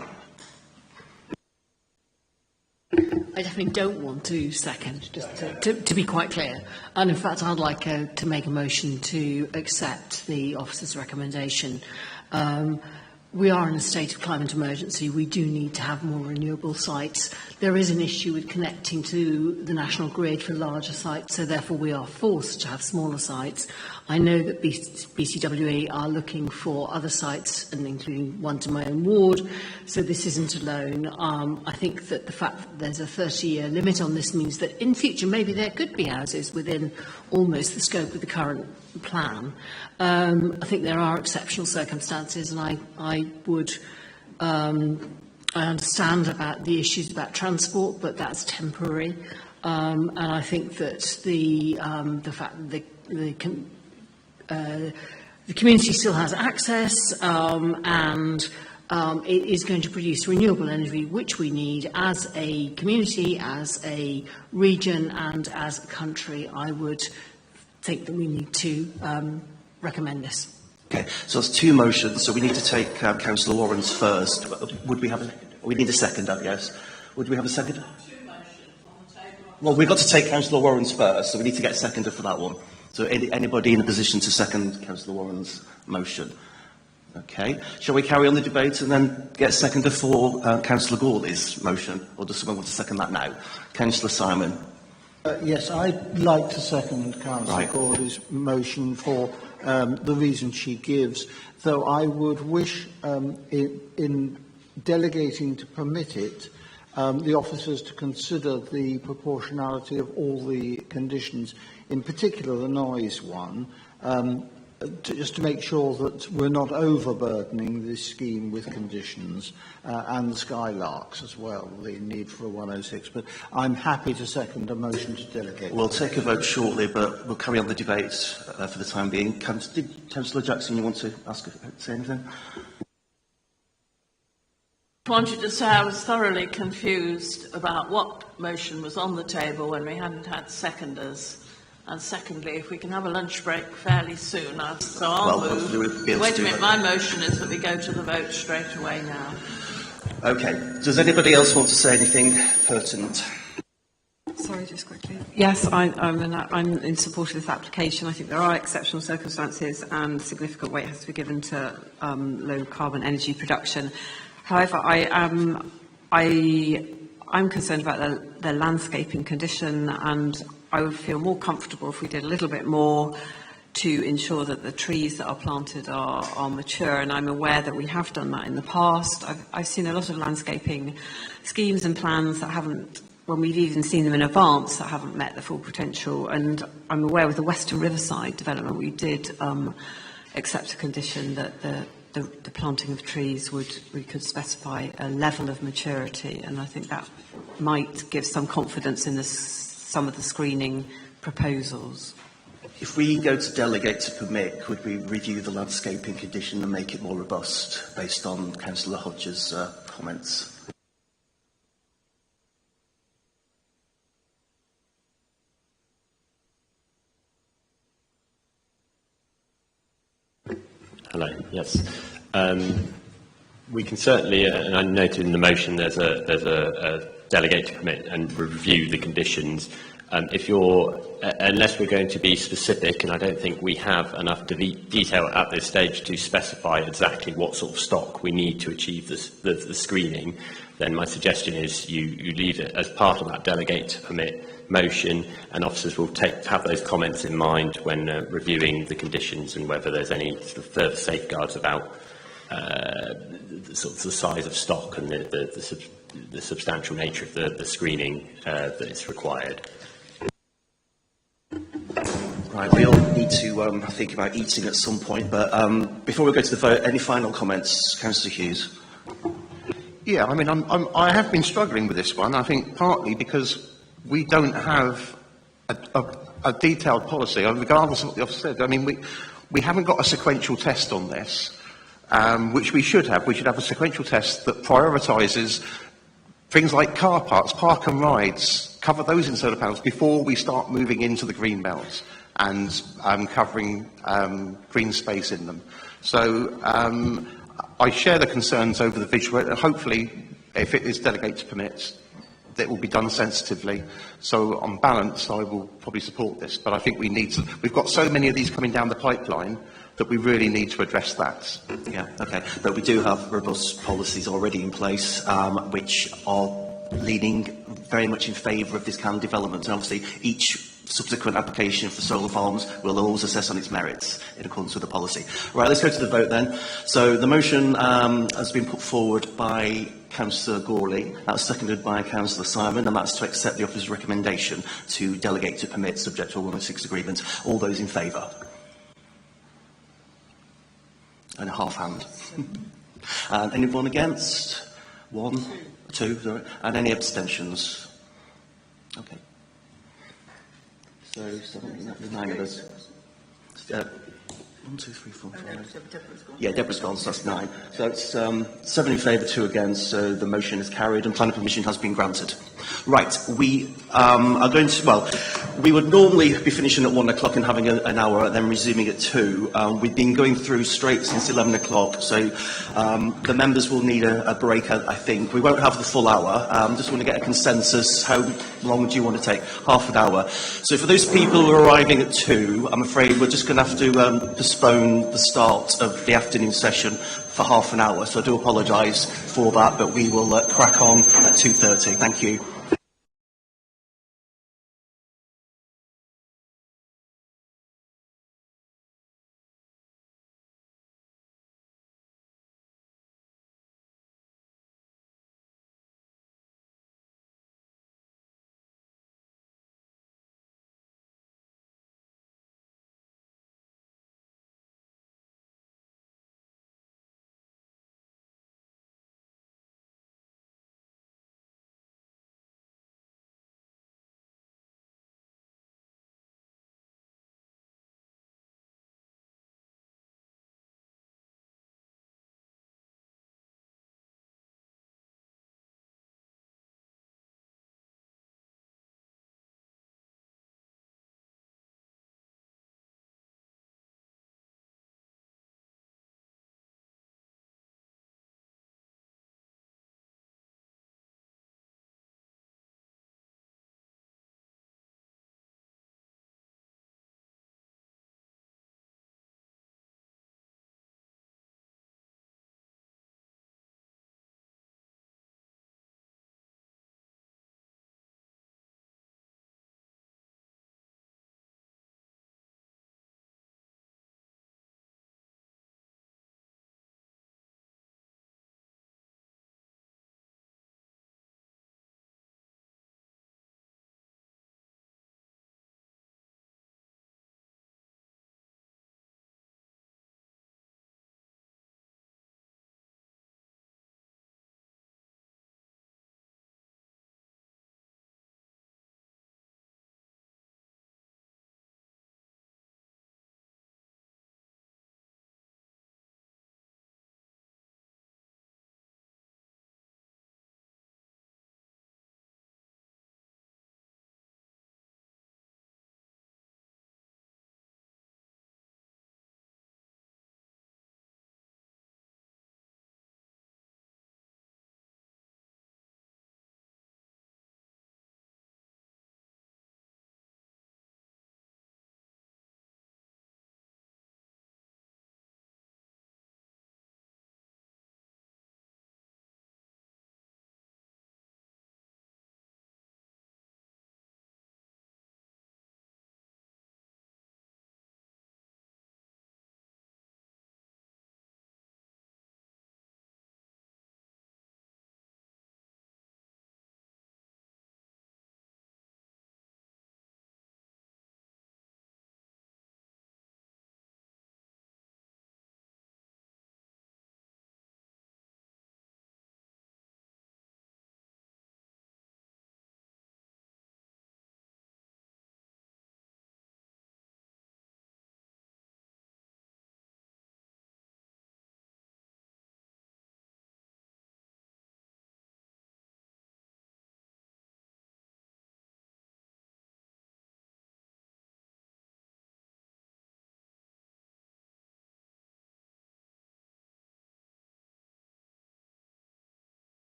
I definitely don't want to second, just to be quite clear. And in fact, I'd like to make a motion to accept the officer's recommendation. We are in a state of climate emergency. We do need to have more renewable sites. There is an issue with connecting to the national grid for larger sites, so therefore we are forced to have smaller sites. I know that BCWE are looking for other sites, and including one to my own ward, so this isn't alone. I think that the fact that there's a 30-year limit on this means that in future maybe there could be houses within almost the scope of the current plan. I think there are exceptional circumstances, and I understand about the issues about transport, but that's temporary. And I think that the fact that the community still has access and it is going to produce renewable energy, which we need as a community, as a region, and as a country. I would think that we need to recommend this. Okay, so it's two motions, so we need to take Councillor Warren's first. We need a second, I guess. Would we have a second? Well, we've got to take Councillor Warren's first, so we need to get a seconder for that one. So anybody in a position to second Councillor Warren's motion? Okay. Shall we carry on the debate and then get a seconder for Councillor Gawley's motion? Or does someone want to second that now? Councillor Simon. Yes, I'd like to second Councillor Gawley's motion for the reason she gives, though I would wish in delegating to permit it, the officers to consider the proportionality of all the conditions, in particular the noise one, just to make sure that we're not overburdening this scheme with conditions, and skylarks as well, the need for a 106. But I'm happy to second a motion to delegate. We'll take a vote shortly, but we'll carry on the debate for the time being. Did Councillor Jackson, you want to say anything? I wanted to say I was thoroughly confused about what motion was on the table when we hadn't had seconders. And secondly, if we can have a lunch break fairly soon, I'll move. Wait a minute, my motion is that we go to the vote straight away now. Okay. Does anybody else want to say anything pertinent? Sorry, just quickly. Yes, I'm in support of this application. I think there are exceptional circumstances and significant weight has to be given to low carbon energy production. However, I'm concerned about the landscaping condition, and I would feel more comfortable if we did a little bit more to ensure that the trees that are planted are mature, and I'm aware that we have done that in the past. I've seen a lot of landscaping schemes and plans that haven't, when we've even seen them in advance, that haven't met the full potential, and I'm aware with the Western Riverside development we did accept a condition that the planting of trees we could specify a level of maturity, and I think that might give some confidence in some of the screening proposals. If we go to delegate to permit, could we review the landscaping condition and make it more robust based on Councillor Hodges' comments? Hello, yes. We can certainly, and I noted in the motion there's a delegate to permit and review the conditions. Unless we're going to be specific, and I don't think we have enough detail at this stage to specify exactly what sort of stock we need to achieve the screening, then my suggestion is you leave it as part of that delegate to permit motion, and officers will have those comments in mind when reviewing the conditions and whether there's any sort of further safeguards about the size of stock and the substantial nature of the screening that is required. Right, we all need to think about eating at some point, but before we go to the vote, any final comments? Councillor Hughes. Yeah, I mean, I have been struggling with this one, I think partly because we don't have a detailed policy, regardless of what the officer said. I mean, we haven't got a sequential test on this, which we should have. We should have a sequential test that prioritises things like car parks, park and rides, cover those in solar panels before we start moving into the green belts and covering green space in them. So I share the concerns over the visual. Hopefully, if it is delegate to permit, that will be done sensitively. So on balance, I will probably support this. But I think we've got so many of these coming down the pipeline that we really need to address that. Yeah, okay. But we do have robust policies already in place, which are leaning very much in favour of this kind of development. And obviously, each subsequent application for solar farms will always assess on its merits in accordance with the policy. Right, let's go to the vote then. So the motion has been put forward by Councillor Gourley. That's seconded by Councillor Simon, and that's to accept the officer's recommendation to delegate to permit subject to a 106 agreement. All those in favour? And a half hand. And anyone against? One, two, sorry. And any abstentions? Okay. So, 9 of us. 1, 2, 3, 4, 5. Yeah, Deborah's gone, so that's 9. So it's 7 in favour, 2 against, so the motion is carried and planning permission has been granted. Right, we are going to, well, we would normally be finishing at 1 o'clock and having an hour and then resuming at 2. We've been going through straight since 11 o'clock, so the members will need a break, I think. We won't have the full hour. Just want to get a consensus. How long do you want to take? Half an hour. So for those people who are arriving at 2, I'm afraid we're just going to have to postpone the start of the afternoon session for half an hour. So I do apologise for that, but we will crack on at 2:30. Thank you.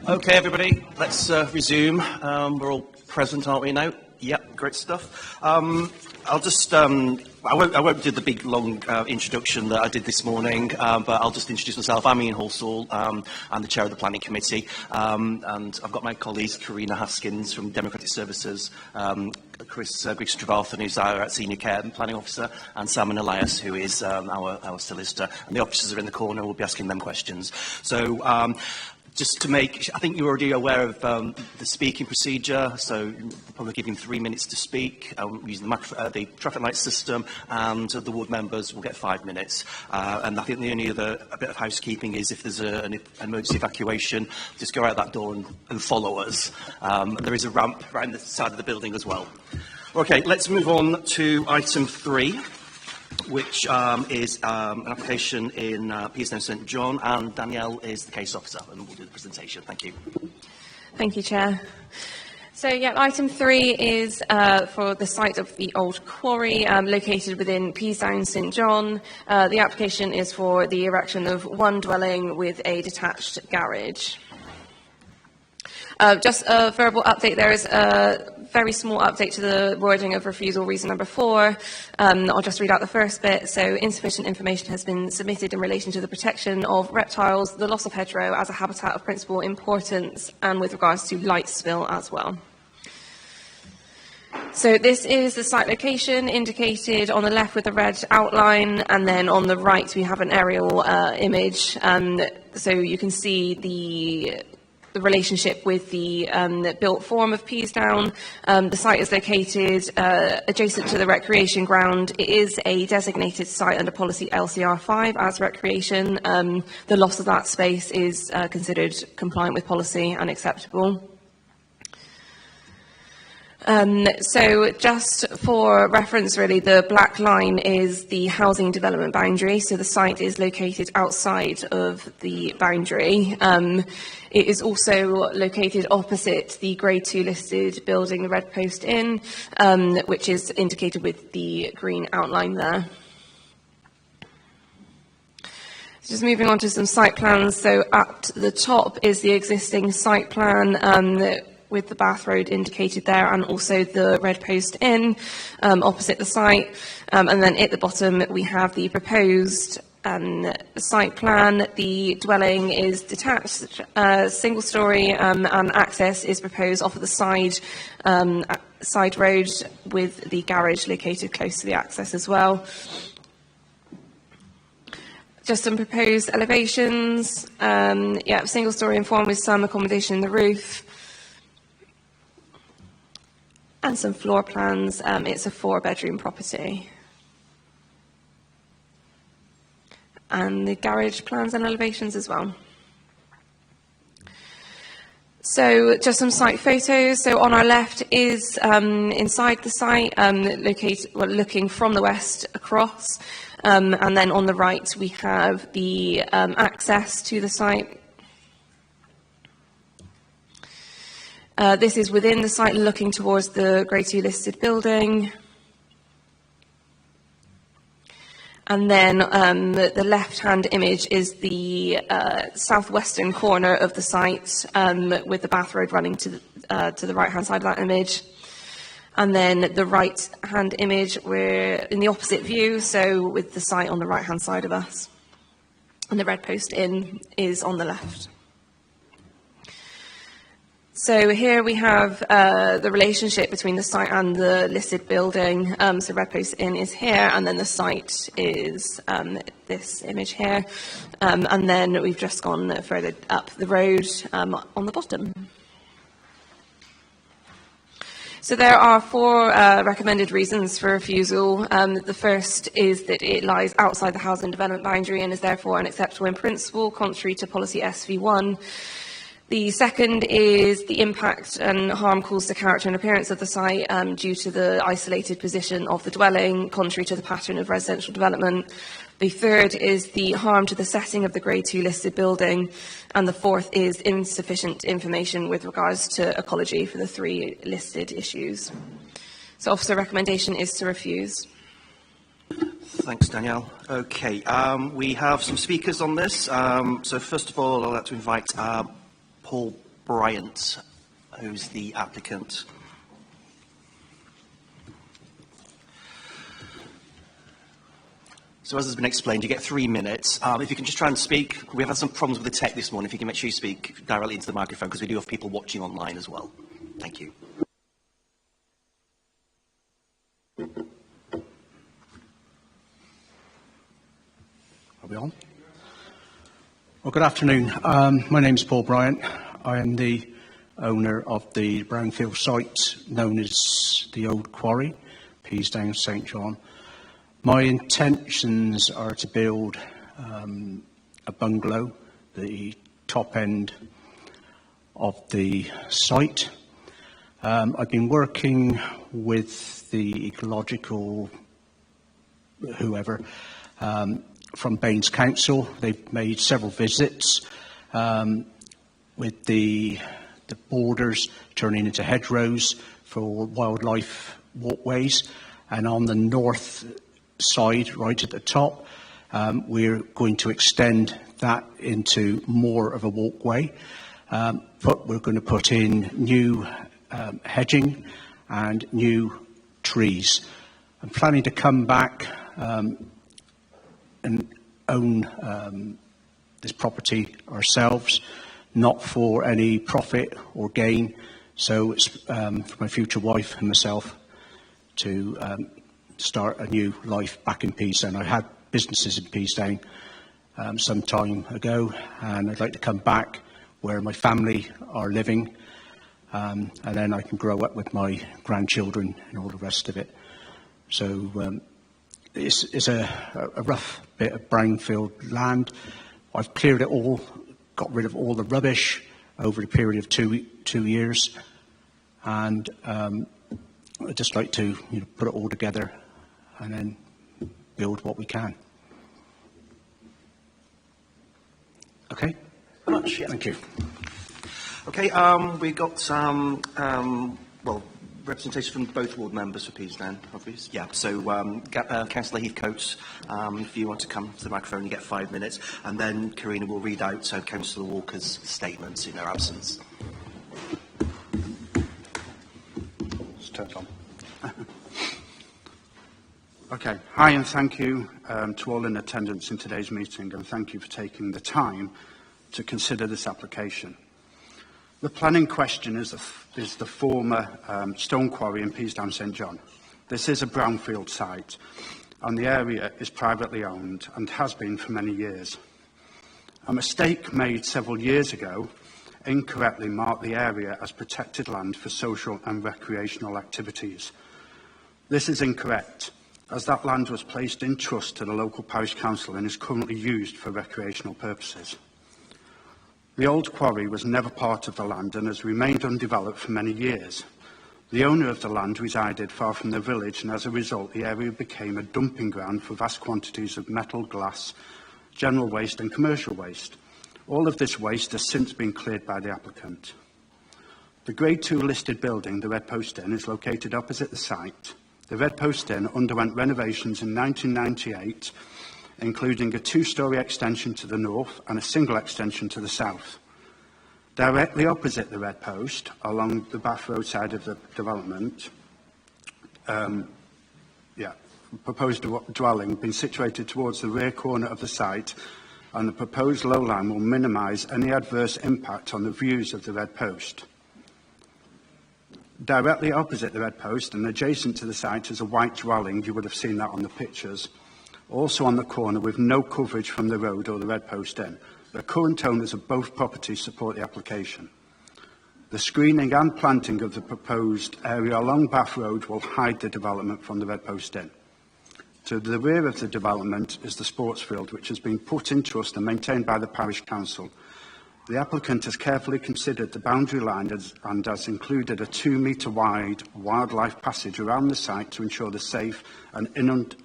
Okay, everybody, let's resume. We're all present, aren't we now? Yep, great stuff. I'll just, I won't do the big, long introduction that I did this morning, but I'll just introduce myself. I'm Ian Halsall. I'm the chair of the Planning Committee, and I've got my colleagues, Karina Haskins from Democratic Services, Chris Griggs-Trevarthen, who's our Senior Care and Planning Officer, and Simon Elias, who is our solicitor. And the officers are in the corner. We'll be asking them questions. So, just to make, I think you're already aware of the speaking procedure, so we'll probably give him 3 minutes to speak, using the traffic light system, and the ward members will get 5 minutes. And I think the only other bit of housekeeping is if there's an emergency evacuation, just go out that door and follow us. There is a ramp around the side of the building as well. Okay, let's move on to item 3. Which is an application in Peasdown St John, and Danielle is the case officer, and we'll do the presentation. Thank you. Thank you, Chair. So, yeah, item 3 is for the site of the old quarry located within Peasdown St John. The application is for the erection of one dwelling with a detached garage. Just a verbal update, there is a very small update to the wording of refusal reason number 4. I'll just read out the first bit. So, insufficient information has been submitted in relation to the protection of reptiles, the loss of hedgerow as a habitat of principal importance, and with regards to light spill as well. So this is the site location indicated on the left with the red outline, and then on the right we have an aerial image. So you can see the relationship with the built form of Peasdown. The site is located adjacent to the recreation ground. It is a designated site under policy LCR 5 as recreation. The loss of that space is considered compliant with policy and acceptable. So just for reference, really, the black line is the housing development boundary. So the site is located outside of the boundary. It is also located opposite the Grade 2 listed building, the Red Post Inn, which is indicated with the green outline there. Just moving on to some site plans. So at the top is the existing site plan with the Bath Road indicated there, and also the Red Post Inn opposite the site. And then at the bottom we have the proposed site plan. The dwelling is detached, single storey, and access is proposed off of the side road, with the garage located close to the access as well. Just some proposed elevations. Single storey in form with some accommodation in the roof. And some floor plans. It's a 4-bedroom property. And the garage plans and elevations as well. So just some site photos. So on our left is inside the site, looking from the west across. And then on the right we have the access to the site. This is within the site looking towards the Grade 2 listed building. And then the left-hand image is the southwestern corner of the site, with the Bath Road running to the right-hand side of that image. And then the right-hand image, we're in the opposite view, so with the site on the right-hand side of us. And the Red Post Inn is on the left. So here we have the relationship between the site and the listed building. So Red Post Inn is here, and then the site is this image here. And then we've just gone further up the road on the bottom. So there are 4 recommended reasons for refusal. The first is that it lies outside the housing development boundary and is therefore unacceptable in principle, contrary to policy SV1. The second is the impact and harm caused to character and appearance of the site due to the isolated position of the dwelling, contrary to the pattern of residential development. The third is the harm to the setting of the Grade 2 listed building. And the fourth is insufficient information with regards to ecology for the 3 listed issues. So officer recommendation is to refuse. Thanks, Danielle. Okay, we have some speakers on this. So first of all, I'd like to invite Paul Bryant, who's the applicant. So as has been explained, you get 3 minutes. If you can just try and speak, we've had some problems with the tech this morning. If you can make sure you speak directly into the microphone, because we do have people watching online as well. Thank you. Are we on? Well, good afternoon. My name is Paul Bryant. I am the owner of the brownfield site known as the Old Quarry, Peasdown, St John. My intentions are to build a bungalow, the top end of the site. I've been working with the ecological whoever from Baines Council. They've made several visits with the borders turning into hedgerows for wildlife walkways, and on the north side, right at the top, we're going to extend that into more of a walkway, but we're going to put in new hedging and new trees. I'm planning to come back and own this property ourselves, not for any profit or gain. So it's for my future wife and myself to start a new life back in Peasdown. I had businesses in Peasdown some time ago, and I'd like to come back where my family are living, and then I can grow up with my grandchildren and all the rest of it. So it's a rough bit of brownfield land. I've cleared it all, got rid of all the rubbish over a period of two years, and I'd just like to put it all together and then build what we can. Okay? Much, yeah. Thank you. Okay, we've got well, representation from both ward members for Peasdown, obviously. Yeah, so Councillor Heathcote, if you want to come to the microphone, you get 5 minutes, and then Karina will read out Councillor Walker's statements in her absence. Just turn it on. Okay. Hi, and thank you to all in attendance in today's meeting, and thank you for taking the time to consider this application. The planning question is the former stone quarry in Peasdown, St John. This is a brownfield site, and the area is privately owned and has been for many years. A mistake made several years ago incorrectly marked the area as protected land for social and recreational activities. This is incorrect, as that land was placed in trust to the local parish council and is currently used for recreational purposes. The old quarry was never part of the land and has remained undeveloped for many years. The owner of the land resided far from the village, and as a result the area became a dumping ground for vast quantities of metal, glass, general waste and commercial waste. All of this waste has since been cleared by the applicant. The Grade 2 listed building, the Red Post Inn, is located opposite the site. The Red Post Inn underwent renovations in 1998, including a two-storey extension to the north and a single extension to the south. Directly opposite the Red Post, along the Bath Road side of the development, proposed dwelling been situated towards the rear corner of the site, and the proposed lowline will minimise any adverse impact on the views of the Red Post. Directly opposite the Red Post and adjacent to the site is a white dwelling. You would have seen that on the pictures. Also on the corner with no coverage from the road or the Red Post Inn. The current owners of both properties support the application. The screening and planting of the proposed area along Bath Road will hide the development from the Red Post Inn. To the rear of the development is the sports field, which has been put in trust and maintained by the parish council. The applicant has carefully considered the boundary line and has included a 2-metre wide wildlife passage around the site to ensure the safe and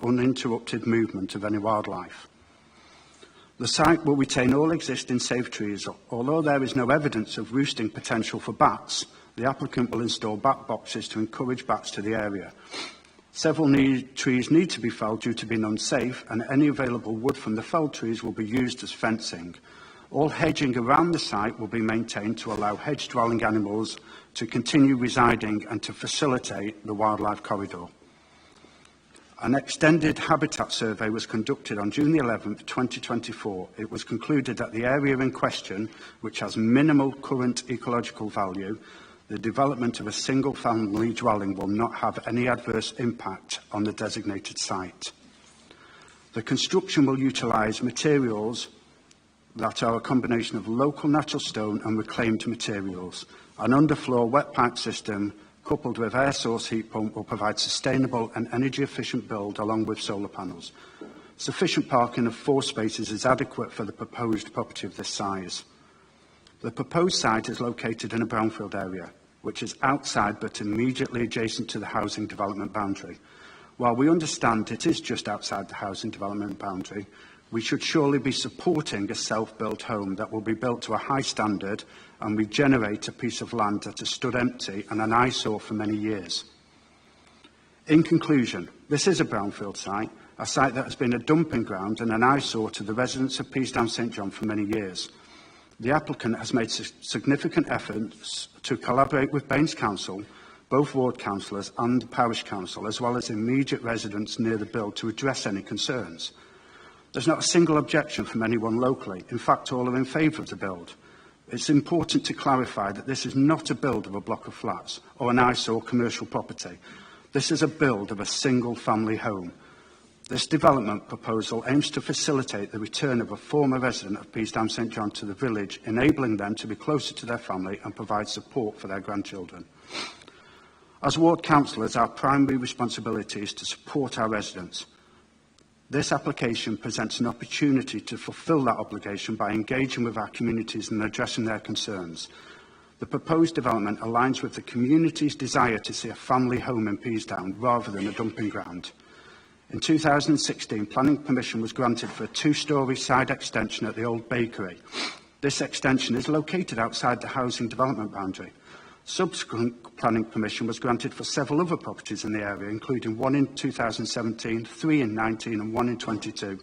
uninterrupted movement of any wildlife. The site will retain all existing safe trees. Although there is no evidence of roosting potential for bats, the applicant will install bat boxes to encourage bats to the area. Several trees need to be felled due to being unsafe, and any available wood from the felled trees will be used as fencing. All hedging around the site will be maintained to allow hedge-dwelling animals to continue residing and to facilitate the wildlife corridor. An extended habitat survey was conducted on June the 11th, 2024. It was concluded that the area in question, which has minimal current ecological value, the development of a single-family dwelling will not have any adverse impact on the designated site. The construction will utilise materials that are a combination of local natural stone and reclaimed materials. An underfloor wet pipe system coupled with air source heat pump will provide sustainable and energy efficient build along with solar panels. Sufficient parking of 4 spaces is adequate for the proposed property of this size. The proposed site is located in a brownfield area, which is outside but immediately adjacent to the housing development boundary. While we understand it is just outside the housing development boundary, we should surely be supporting a self-built home that will be built to a high standard and regenerate a piece of land that has stood empty and an eyesore for many years. In conclusion, this is a brownfield site, a site that has been a dumping ground and an eyesore to the residents of Peasdown St John for many years. The applicant has made significant efforts to collaborate with Baines Council, both ward councillors and the parish council, as well as immediate residents near the build to address any concerns. There's not a single objection from anyone locally. In fact, all are in favour of the build. It's important to clarify that this is not a build of a block of flats or an eyesore commercial property. This is a build of a single family home. This development proposal aims to facilitate the return of a former resident of Peasdown St John to the village, enabling them to be closer to their family and provide support for their grandchildren. As ward councillors, our primary responsibility is to support our residents. This application presents an opportunity to fulfil that obligation by engaging with our communities and addressing their concerns. The proposed development aligns with the community's desire to see a family home in Peasdown rather than a dumping ground. In 2016, planning permission was granted for a 2-storey side extension at the old bakery. This extension is located outside the housing development boundary. Subsequent planning permission was granted for several other properties in the area, including 1 in 2017, 3 in 19 and 1 in 22.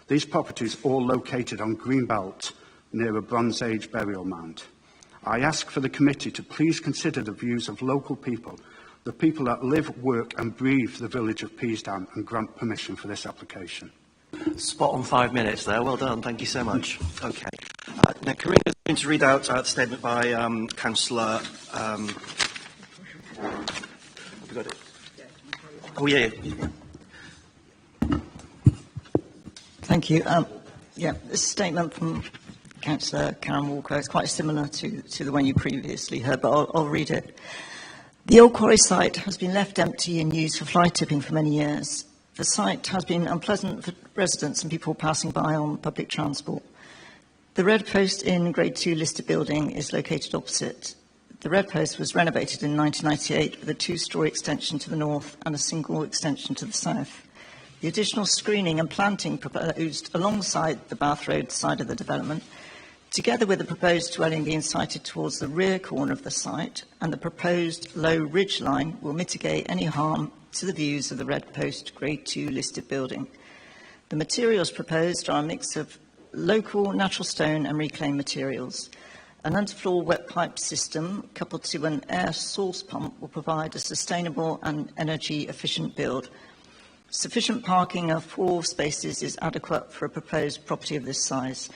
These properties all located on Greenbelt near a Bronze Age burial mound. I ask for the committee to please consider the views of local people, the people that live, work and breathe the village of Peasdown, and grant permission for this application. Spot on 5 minutes there. Well done. Thank you so much. Okay. Now, Karina is going to read out a statement by Councillor... have you got it? Oh, yeah. Thank you. This statement from Councillor Karen Walker is quite similar to the one you previously heard, but I'll read it. The old quarry site has been left empty and used for fly tipping for many years. The site has been unpleasant for residents and people passing by on public transport. The Red Post in Grade 2 listed building is located opposite. The Red Post was renovated in 1998 with a 2-storey extension to the north and a single extension to the south. The additional screening and planting proposed alongside the Bath Road side of the development, together with the proposed dwelling being sited towards the rear corner of the site and the proposed low ridge line, will mitigate any harm to the views of the Red Post Grade 2 listed building. The materials proposed are a mix of local natural stone and reclaimed materials. An underfloor wet pipe system coupled to an air source pump will provide a sustainable and energy efficient build. Sufficient parking of 4 spaces is adequate for a proposed property of this size.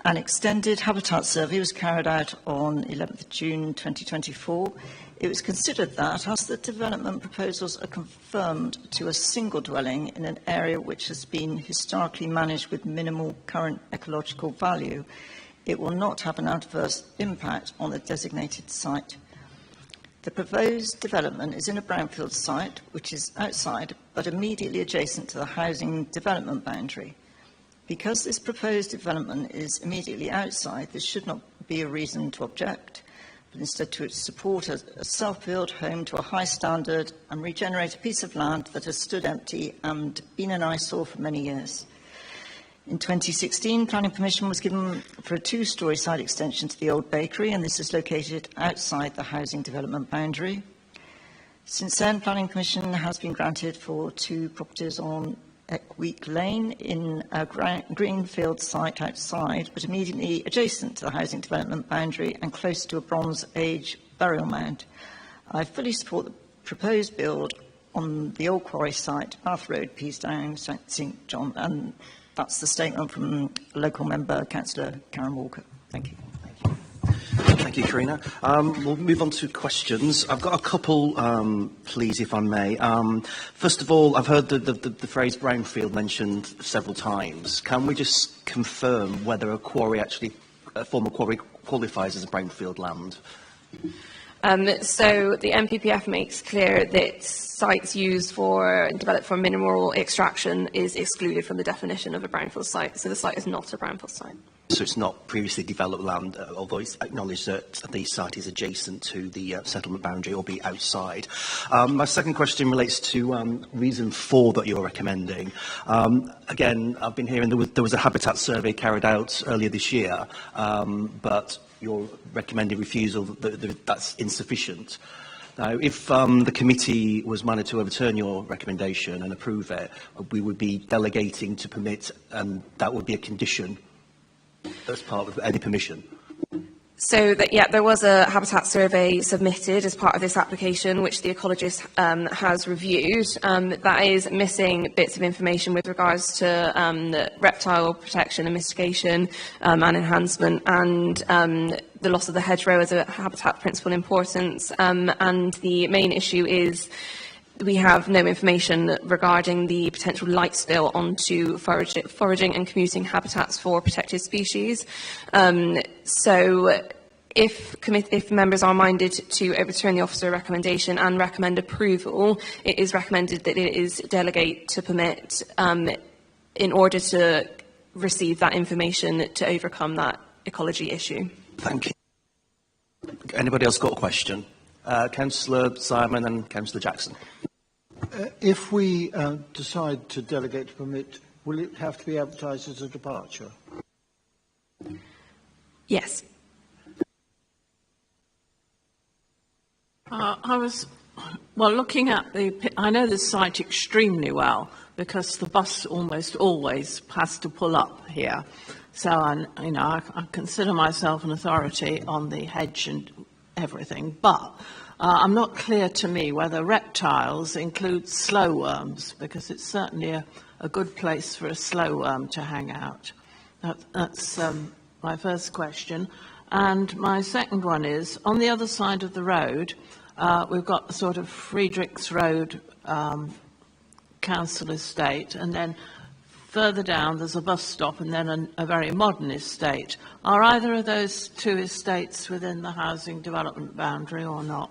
An extended habitat survey was carried out on 11th June 2024. It was considered that, as the development proposals are confirmed to a single dwelling in an area which has been historically managed with minimal current ecological value, it will not have an adverse impact on the designated site. The proposed development is in a brownfield site, which is outside but immediately adjacent to the housing development boundary. Because this proposed development is immediately outside, there should not be a reason to object, but instead to support a self-built home to a high standard and regenerate a piece of land that has stood empty and been an eyesore for many years. In 2016, planning permission was given for a 2-storey side extension to the old bakery, and this is located outside the housing development boundary. Since then, planning permission has been granted for 2 properties on Eckweek Lane in a greenfield site outside, but immediately adjacent to the housing development boundary and close to a Bronze Age burial mound. I fully support the proposed build on the old quarry site, Bath Road, Peasedown, St John, and that's the statement from local member, Councillor Karen Walker. Thank you. Thank you, Karina. We'll move on to questions. I've got a couple, please, if I may. First of all, I've heard the phrase brownfield mentioned several times. Can we just confirm whether a former quarry qualifies as a brownfield land? So the MPPF makes clear that sites used for and developed for mineral extraction is excluded from the definition of a brownfield site. So the site is not a brownfield site. So it's not previously developed land, although it's acknowledged that the site is adjacent to the settlement boundary or be outside. My second question relates to reason 4 that you're recommending. Again, I've been hearing there was a habitat survey carried out earlier this year, but you're recommending refusal, that's insufficient. Now, if the committee was minded to overturn your recommendation and approve it, we would be delegating to permit, and that would be a condition as part of any permission. So, there was a habitat survey submitted as part of this application, which the ecologist has reviewed. That is missing bits of information with regards to the reptile protection and mitigation and enhancement, and the loss of the hedgerow as a habitat of principal importance. And the main issue is we have no information regarding the potential light spill onto foraging and commuting habitats for protected species. So if members are minded to overturn the officer recommendation and recommend approval, it is recommended that it is delegate to permit in order to receive that information to overcome that ecology issue. Thank you. Anybody else got a question? Councillor Simon and Councillor Jackson. If we decide to delegate to permit, will it have to be advertised as a departure? Yes. I was, looking at I know this site extremely well because the bus almost always has to pull up here. So, I consider myself an authority on the hedge and everything, but I'm not clear to me whether reptiles include slow worms, because it's certainly a good place for a slow worm to hang out. That's my first question. And my second one is, on the other side of the road, we've got the sort of Friedrichs Road council estate, and then further down there's a bus stop and then a very modern estate. Are either of those two estates within the housing development boundary or not?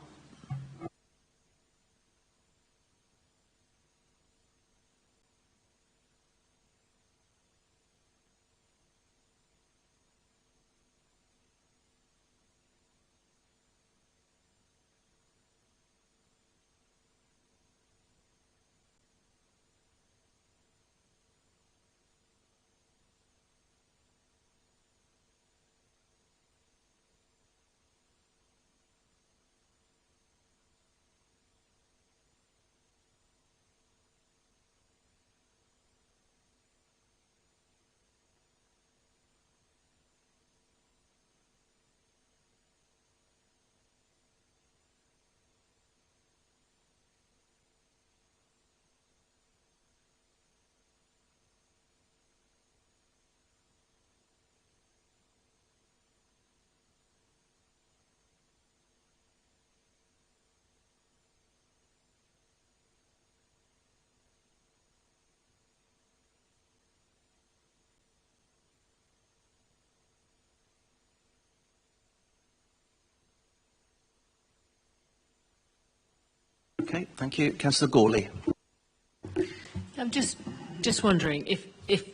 Okay, thank you. Councillor Gawley. I'm just wondering if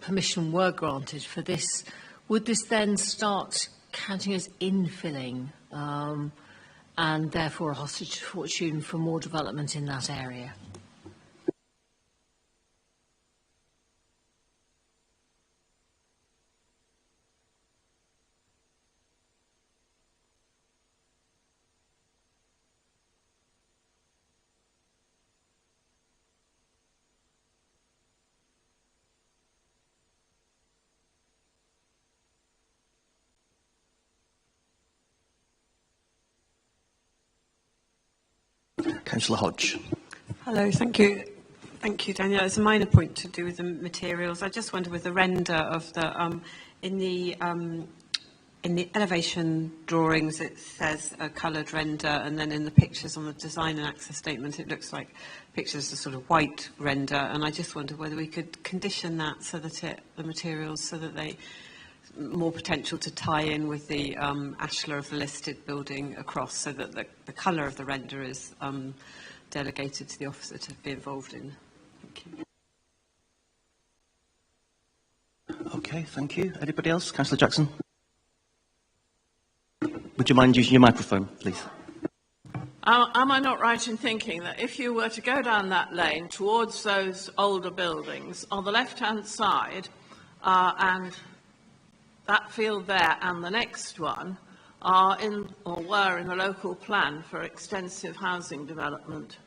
permission were granted for this, would this then start counting as infilling and therefore a hostage to fortune for more development in that area? Councillor Hodge. Hello, thank you. Thank you, Danielle. It's a minor point to do with the materials. I just wonder with the render of the, in the elevation drawings it says a coloured render, and then in the pictures on the design and access statement it looks like pictures of sort of white render, and I just wonder whether we could condition that so that the materials, so that they more potential to tie in with the ashlar of the listed building across, so that the colour of the render is delegated to the officer to be involved in. Thank you. Okay, thank you. Anybody else? Councillor Jackson. Would you mind using your microphone, please? Am I not right in thinking that if you were to go down that lane towards those older buildings, on the left-hand side, and that field there and the next one are in, or were in the local plan for extensive housing development?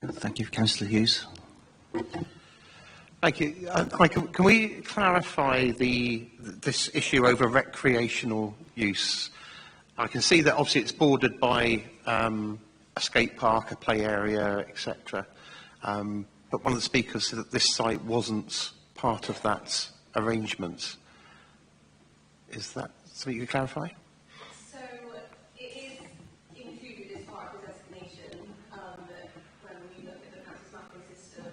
Thank you, Councillor Hughes. Thank you. Can we clarify this issue over recreational use? I can see that obviously it's bordered by a skate park, a play area, etc. But one of the speakers said that this site wasn't part of that arrangement. Is that something you could clarify? So it is included as part of the designation when we look at the council's mapping system,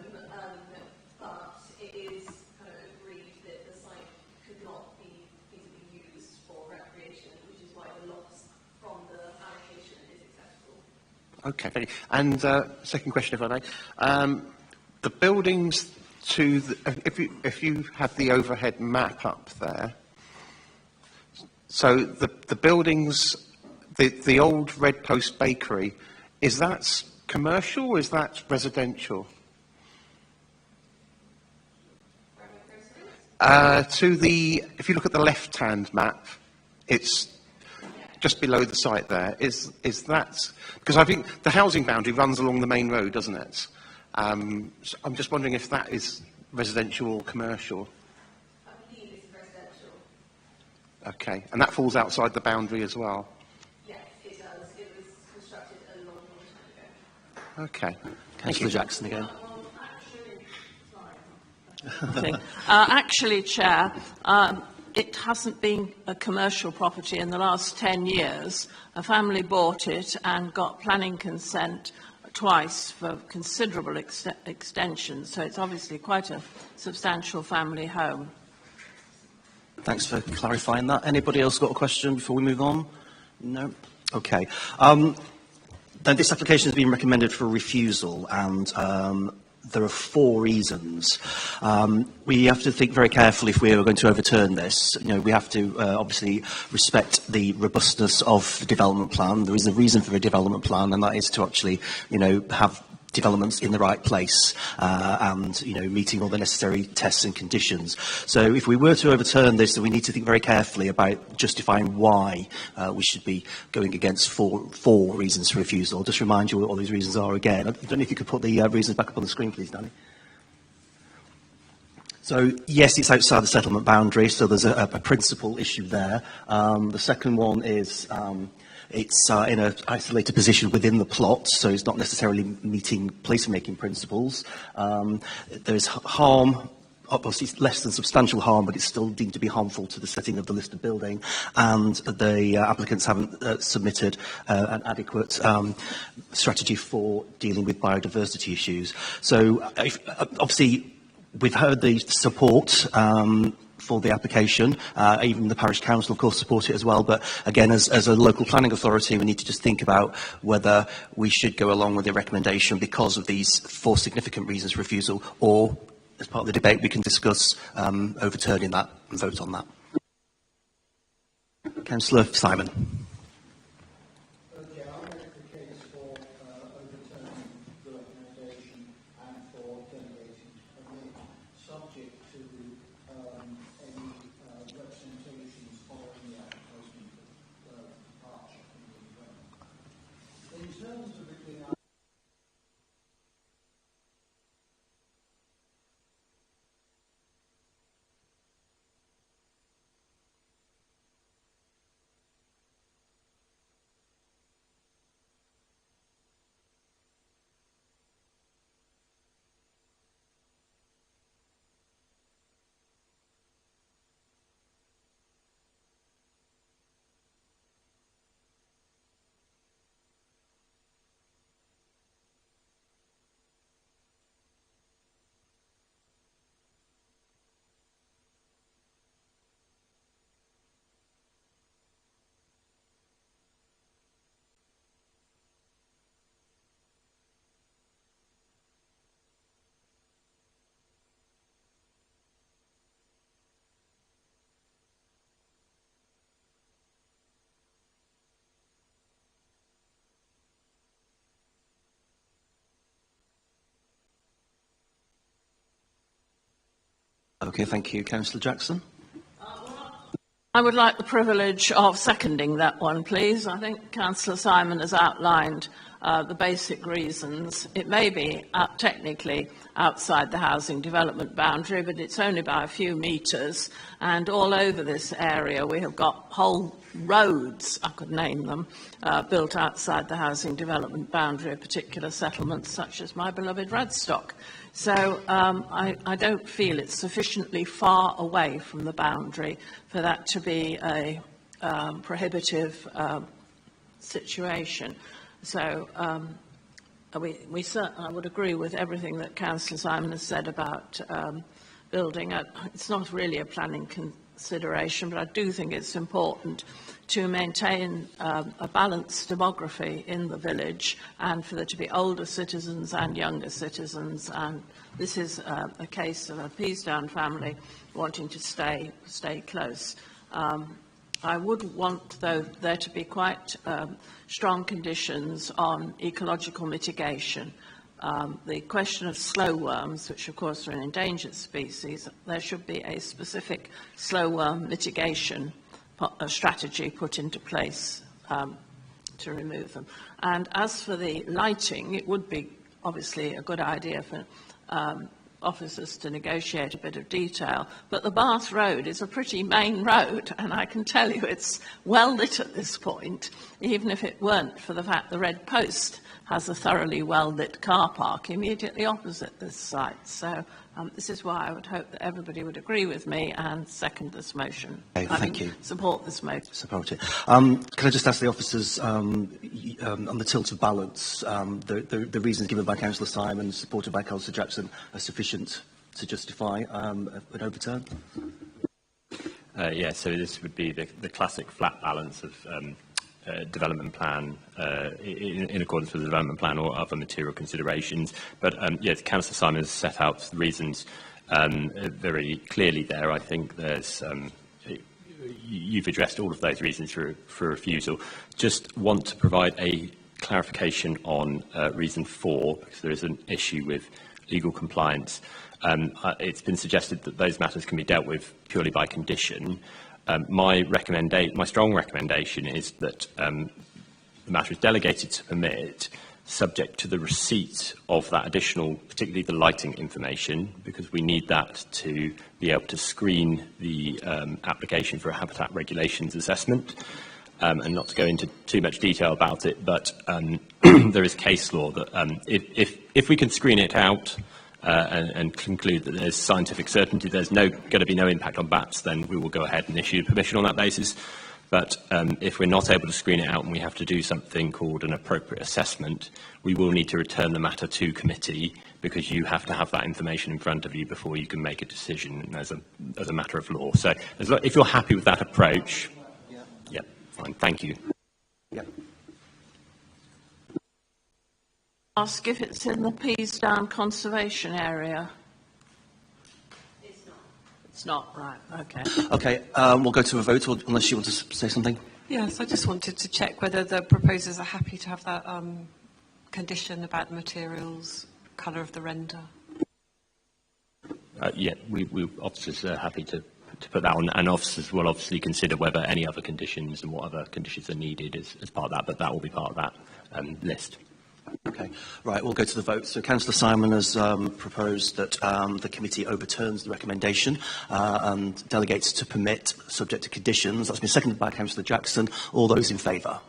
but it is kind of agreed that the site could not be feasibly used for recreation, which is why the loss from the allocation is acceptable. Okay, thank you. And second question, if I may. The buildings to the, if you have the overhead map up there, so the buildings, the old Red Post Bakery, is that commercial or is that residential? If you look at the left-hand map, it's just below the site there. Is that, because I think the housing boundary runs along the main road, doesn't it? So I'm just wondering if that is residential or commercial. I believe it's residential. Okay, and that falls outside the boundary as well? Yes, it does. It was constructed a long, long time ago. Okay. Councillor Jackson again. Actually, Chair, it hasn't been a commercial property in the last 10 years. A family bought it and got planning consent twice for considerable extensions, so it's obviously quite a substantial family home. Thanks for clarifying that. Anybody else got a question before we move on? No? Okay. Then this application has been recommended for refusal, and there are 4 reasons. We have to think very carefully if we are going to overturn this. You know, we have to obviously respect the robustness of the development plan. There is a reason for a development plan, and that is to actually, you know, have developments in the right place and, you know, meeting all the necessary tests and conditions. So if we were to overturn this, then we need to think very carefully about justifying why we should be going against four reasons for refusal. I'll just remind you what all these reasons are again. I don't know if you could put the reasons back up on the screen, please, Danny. So, yes, it's outside the settlement boundary, so there's a principal issue there. The second one is it's in an isolated position within the plot, so it's not necessarily meeting placemaking principles. There's harm, obviously it's less than substantial harm, but it's still deemed to be harmful to the setting of the listed building, and the applicants haven't submitted an adequate strategy for dealing with biodiversity issues. So, obviously, we've heard the support for the application. Even the parish council, of course, support it as well. But again, as a local planning authority, we need to just think about whether we should go along with the recommendation because of these 4 significant reasons for refusal, or as part of the debate, we can discuss overturning that and vote on that. Councillor Simon. In terms of the Okay, thank you. Councillor Jackson? I would like the privilege of seconding that one, please. I think Councillor Simon has outlined the basic reasons. It may be technically outside the housing development boundary, but it's only by a few metres, and all over this area we have got whole roads, I could name them, built outside the housing development boundary of particular settlements such as my beloved Radstock. So I don't feel it's sufficiently far away from the boundary for that to be a prohibitive situation. So I would agree with everything that Councillor Simon has said about building. It's not really a planning consideration, but I do think it's important to maintain a balanced demography in the village and for there to be older citizens and younger citizens. And this is a case of a Peasdown family wanting to stay close. I would want, though, there to be quite strong conditions on ecological mitigation. The question of slow worms, which of course are an endangered species, there should be a specific slow worm mitigation strategy put into place to remove them. And as for the lighting, it would be obviously a good idea for officers to negotiate a bit of detail, but the Bath Road is a pretty main road, and I can tell you it's well lit at this point, even if it weren't for the fact the Red Post has a thoroughly well lit car park immediately opposite this site. So this is why I would hope that everybody would agree with me and second this motion. Okay, thank you. Support this motion. Support it. Can I just ask the officers on the tilt of balance, the reasons given by Councillor Simon, supported by Councillor Jackson, are sufficient to justify an overturn? Yeah, so this would be the classic flat balance of development plan in accordance with the development plan or other material considerations. But yes, Councillor Simon has set out the reasons very clearly there. I think there's you've addressed all of those reasons for refusal. Just want to provide a clarification on reason 4, because there is an issue with legal compliance. It's been suggested that those matters can be dealt with purely by condition. My strong recommendation is that the matter is delegated to permit, subject to the receipt of that additional, particularly the lighting information, because we need that to be able to screen the application for a habitat regulations assessment. And not to go into too much detail about it, but there is case law that if we can screen it out and conclude that there's scientific certainty there's going to be no impact on bats, then we will go ahead and issue permission on that basis. But if we're not able to screen it out and we have to do something called an appropriate assessment, we will need to return the matter to committee, because you have to have that information in front of you before you can make a decision as a matter of law. So if you're happy with that approach, yeah, fine, thank you. Yeah. Ask if it's in the Peasdown conservation area. It's not, right, okay. Okay, we'll go to a vote, unless you want to say something. Yes, I just wanted to check whether the proposers are happy to have that condition about the materials, colour of the render. Yeah, we officers are happy to put that on, and officers will obviously consider whether any other conditions and what other conditions are needed as part of that, but that will be part of that list. Okay, right, we'll go to the vote. So Councillor Simon has proposed that the committee overturns the recommendation and delegates to permit, subject to conditions. That's been seconded by Councillor Jackson. All those in favour?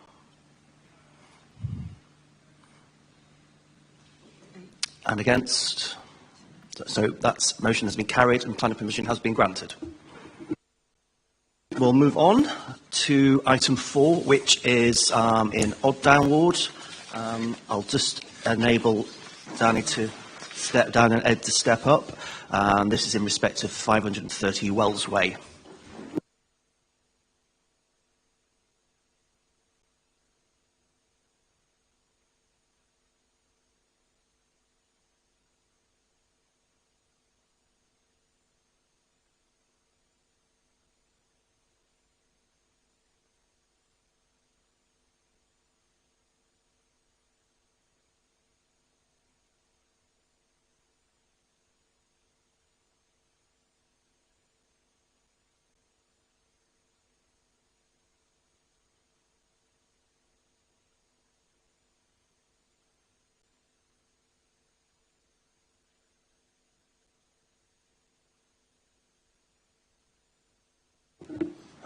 And against? So that motion has been carried and planning permission has been granted. We'll move on to item 4, which is in Odddown Ward. I'll just enable Danny to step down and Ed to step up. This is in respect of 530 Wells Way.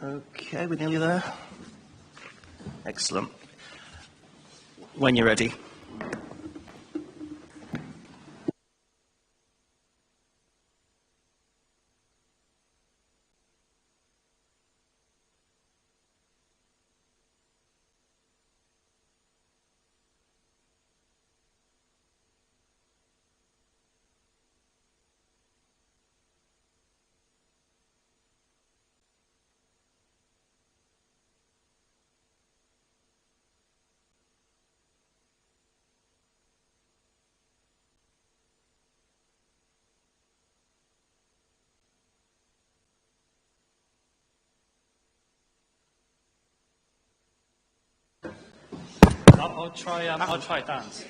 Okay, we're nearly there. Excellent. When you're ready. I'll try dance.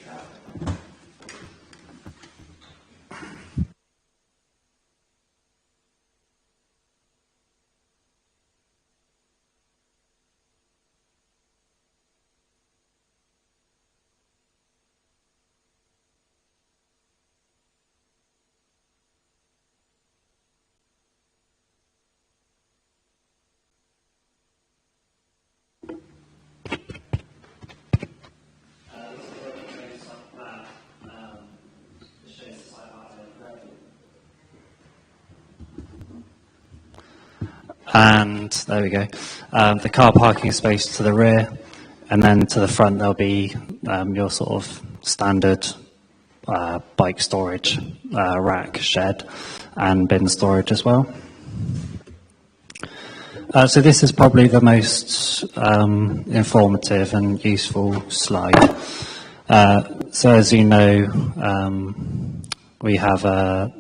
And there we go. The car parking space to the rear, and then to the front there'll be your sort of standard bike storage rack, shed, and bin storage as well. So this is probably the most informative and useful slide. So as you know, we have a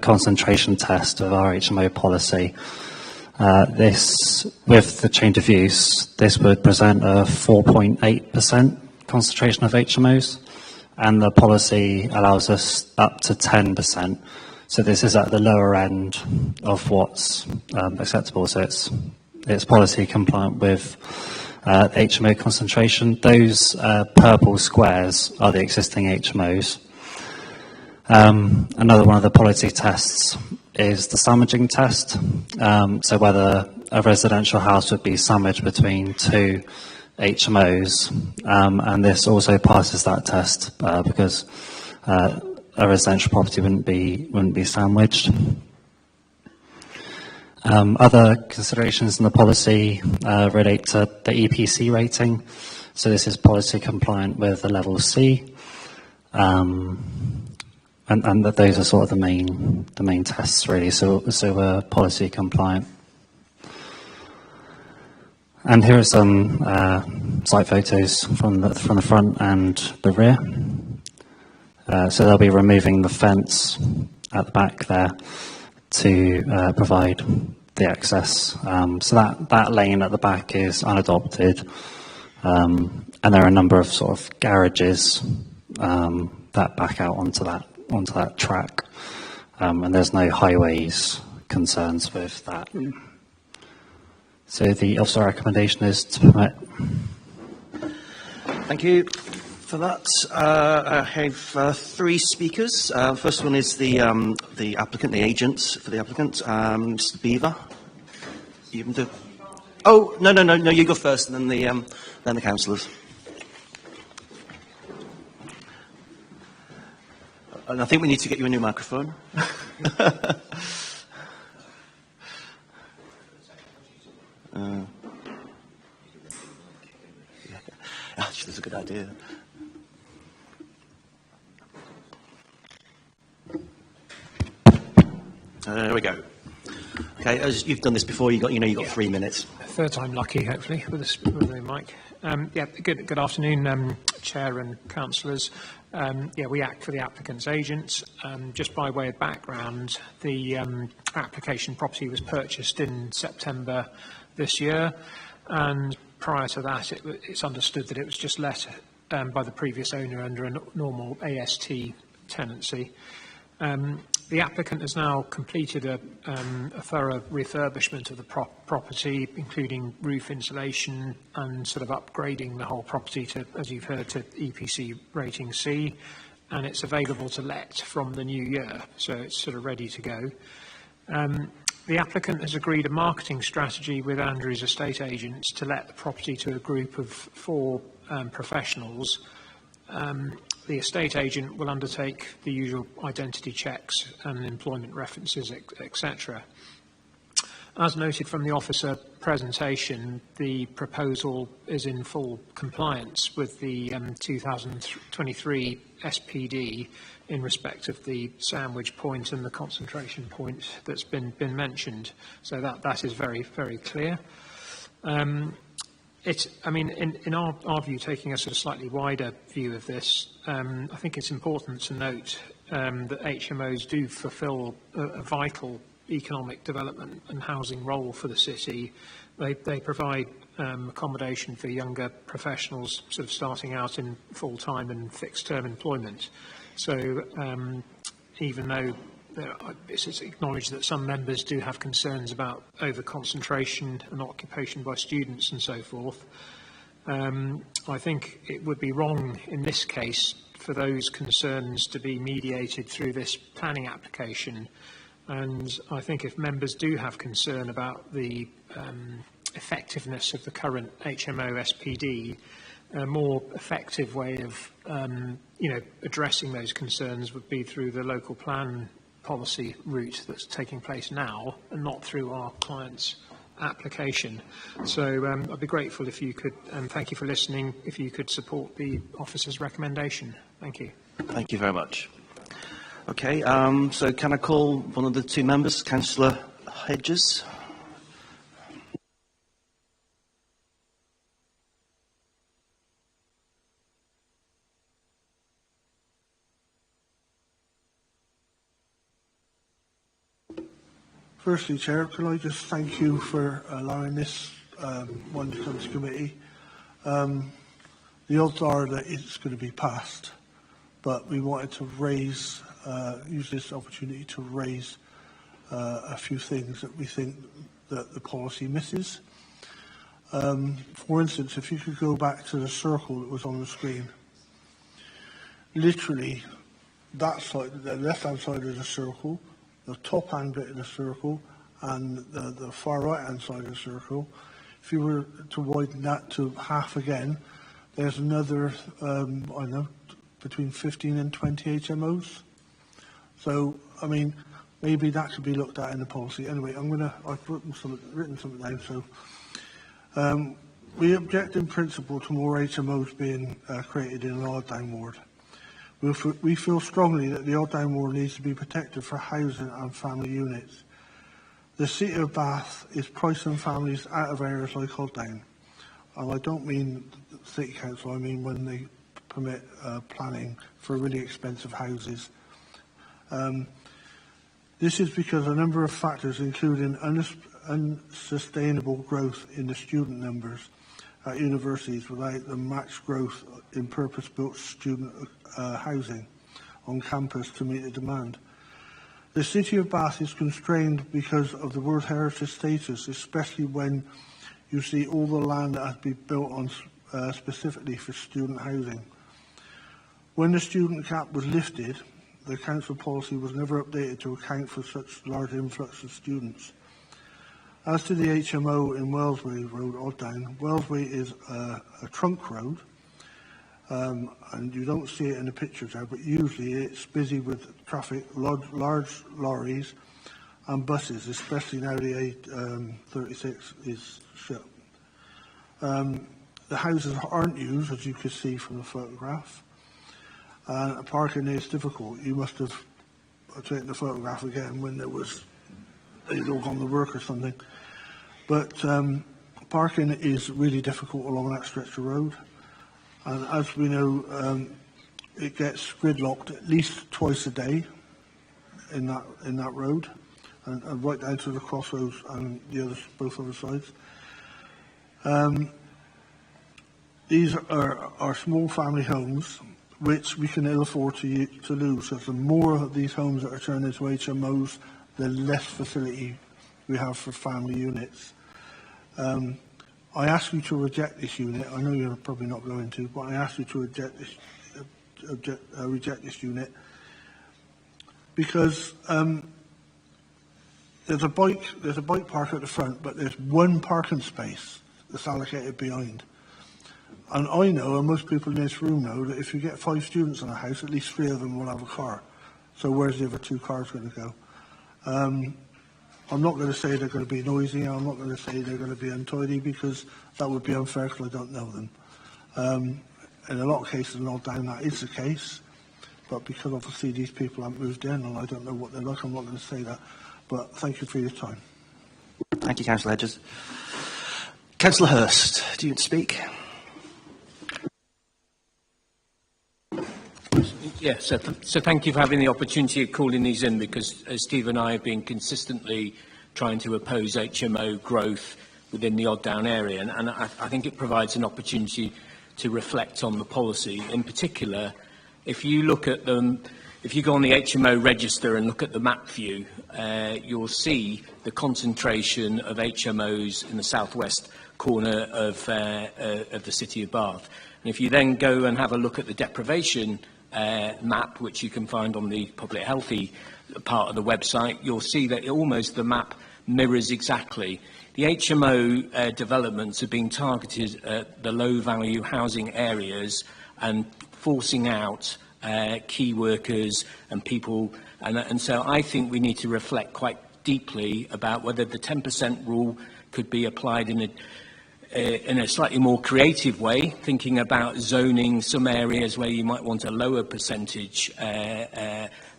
concentration test of our HMO policy. This, with the change of use, this would present a 4.8% concentration of HMOs, and the policy allows us up to 10%. So this is at the lower end of what's acceptable. So it's policy compliant with the HMO concentration. Those purple squares are the existing HMOs. Another one of the policy tests is the sandwiching test. So whether a residential house would be sandwiched between two HMOs, and this also passes that test because a residential property wouldn't be sandwiched. Other considerations in the policy relate to the EPC rating. So this is policy compliant with the level C. And that those are sort of the main tests really. So we're policy compliant. And here are some site photos from the front and the rear. So they'll be removing the fence at the back there to provide the access. So that lane at the back is unadopted, and there are a number of sort of garages that back out onto that track, and there's no highways concerns with that. So the officer recommendation is to permit. Thank you for that. I have three speakers. First one is the applicant, the agent for the applicant, Mr. Beaver. You can do. Oh no, you go first, and then the councillors. And I think we need to get you a new microphone. Actually, that's a good idea. There we go. Okay, as you've done this before, you got 3 minutes. Third time lucky, hopefully, with the mic. Good afternoon, Chair and councillors. We act for the applicant's agents. Just by way of background, the application property was purchased in September this year, and prior to that, it's understood that it was just let by the previous owner under a normal AST tenancy. The applicant has now completed a thorough refurbishment of the property, including roof insulation and sort of upgrading the whole property to, as you've heard, to EPC rating C, and it's available to let from the new year, so it's sort of ready to go. The applicant has agreed a marketing strategy with Andrews Estate Agents to let the property to a group of 4 professionals. The estate agent will undertake the usual identity checks and employment references, etc. As noted from the officer presentation, the proposal is in full compliance with the 2023 SPD in respect of the sandwich point and the concentration point that's been mentioned. So that is very, very clear. In our view, taking a sort of slightly wider view of this, I think it's important to note that HMOs do fulfil a vital economic development and housing role for the city. They provide accommodation for younger professionals sort of starting out in full-time and fixed-term employment. So even though it's acknowledged that some members do have concerns about over-concentration and occupation by students and so forth, I think it would be wrong in this case for those concerns to be mediated through this planning application. And I think if members do have concern about the effectiveness of the current HMO SPD, a more effective way of addressing those concerns would be through the local plan policy route that's taking place now and not through our client's application. So I'd be grateful if you could, and thank you for listening, if you could support the officer's recommendation. Thank you. Thank you very much. Okay, so can I call one of the 2 members, Councillor Hedges? Firstly, Chair, can I just thank you for allowing this one to come to committee. The odds are that it's going to be passed, but we wanted to use this opportunity to raise a few things that we think that the policy misses. For instance, if you could go back to the circle that was on the screen, literally that side, the left-hand side of the circle, the top-hand bit of the circle, and the far right-hand side of the circle, if you were to widen that to half again, there's another, between 15 and 20 HMOs. So, I mean, maybe that could be looked at in the policy. Anyway, I've written something down. So, we object in principle to more HMOs being created in an Odd Down ward. We feel strongly that the Odd Down ward needs to be protected for housing and family units. The City of Bath is pricing families out of areas like Odd Down. And I don't mean City Council, I mean when they permit planning for really expensive houses. This is because a number of factors, including unsustainable growth in the student numbers at universities without the matched growth in purpose-built student housing on campus to meet the demand. The City of Bath is constrained because of the World Heritage status, especially when you see all the land that has been built on specifically for student housing. When the student cap was lifted, the council policy was never updated to account for such large influx of students. As to the HMO in Wellsway Road, Odd Down, Wellsway is a trunk road, and you don't see it in the pictures there, but usually it's busy with traffic, large lorries and buses, especially now the A36 is shut. The houses aren't used, as you can see from the photograph, and parking is difficult. You must have taken the photograph again when they'd all gone to work or something. But parking is really difficult along that stretch of road. And as we know, it gets gridlocked at least twice a day in that road, and right down to the crossroads and both other sides. These are small family homes which we can ill afford to lose. So the more of these homes that are turned into HMOs, the less facility we have for family units. I ask you to reject this unit. I know you're probably not going to, but I ask you to reject this unit because there's a bike park at the front, but there's one parking space that's allocated behind. And I know, and most people in this room know, that if you get 5 students in a house, at least 3 of them will have a car. So where's the other 2 cars going to go? I'm not going to say they're going to be noisy, and I'm not going to say they're going to be untidy, because that would be unfair because I don't know them. In a lot of cases, no doubt that is the case, but because obviously these people haven't moved in and I don't know what they're like, I'm not going to say that. But thank you for your time. Thank you, Councillor Hedges. Councillor Hurst, do you want to speak? Yes, so thank you for having the opportunity of calling these in, because Steve and I have been consistently trying to oppose HMO growth within the Odd Down area, and I think it provides an opportunity to reflect on the policy. In particular, if you look at them, if you go on the HMO register and look at the map view, you'll see the concentration of HMOs in the southwest corner of the city of Bath. And if you then go and have a look at the deprivation map, which you can find on the public healthy part of the website, you'll see that almost the map mirrors exactly. The HMO developments are being targeted at the low-value housing areas and forcing out key workers and people. And so I think we need to reflect quite deeply about whether the 10% rule could be applied in a slightly more creative way, thinking about zoning some areas where you might want a lower percentage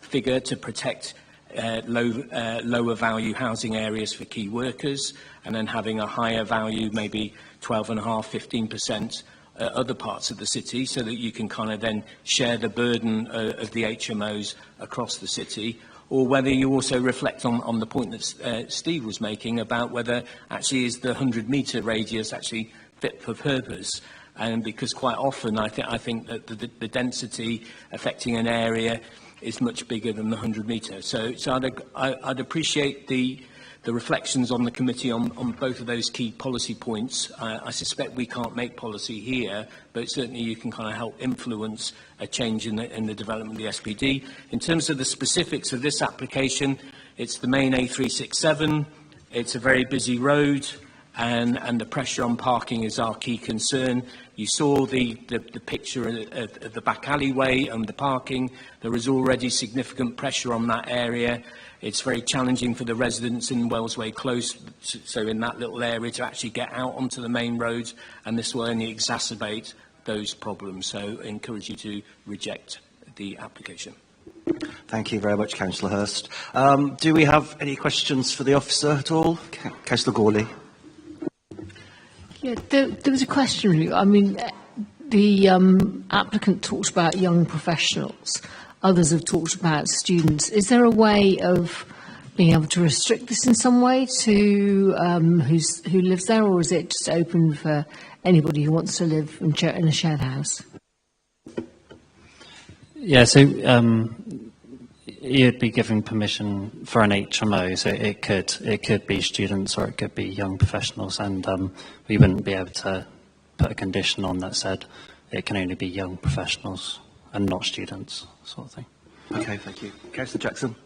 figure to protect lower value housing areas for key workers, and then having a higher value, maybe 12.5%, 15% other parts of the city, so that you can kind of then share the burden of the HMOs across the city. Or whether you also reflect on the point that Steve was making about whether actually is the 100-metre radius actually fit for purpose. And because quite often I think that the density affecting an area is much bigger than the 100 metre. So I'd appreciate the reflections on the committee on both of those key policy points. I suspect we can't make policy here, but certainly you can kind of help influence a change in the development of the SPD. In terms of the specifics of this application, it's the main A367, it's a very busy road, and the pressure on parking is our key concern. You saw the picture of the back alleyway and the parking. There is already significant pressure on that area. It's very challenging for the residents in Wellsway Close, so in that little area, to actually get out onto the main roads, and this will only exacerbate those problems. So I encourage you to reject the application. Thank you very much, Councillor Hurst. Do we have any questions for the officer at all? Councillor Gawley. Yeah, there was a question really. I mean, the applicant talked about young professionals. Others have talked about students. Is there a way of being able to restrict this in some way to who lives there, or is it just open for anybody who wants to live in a shared house? Yeah, so you'd be giving permission for an HMO, so it could be students or it could be young professionals, and we wouldn't be able to put a condition on that said it can only be young professionals and not students, sort of thing. Okay, thank you. Councillor Jackson.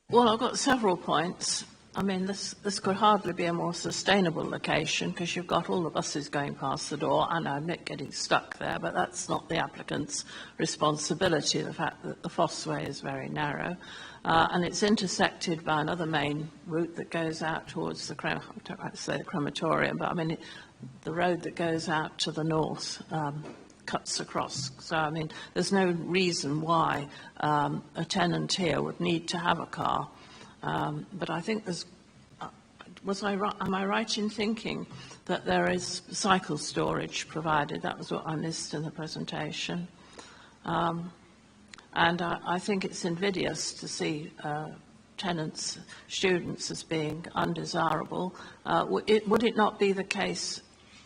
Well, I've got several points. I mean, this could hardly be a more sustainable location, because you've got all the buses going past the door, and I admit getting stuck there, but that's not the applicant's responsibility, the fact that the Fossway is very narrow. And it's intersected by another main route that goes out towards the crematorium, but I mean, the road that goes out to the north cuts across. So, I mean, there's no reason why a tenant here would need to have a car. But I think there's, am I right in thinking that there is cycle storage provided? That was what I missed in the presentation. And I think it's invidious to see tenants, students as being undesirable. Would it not be the case,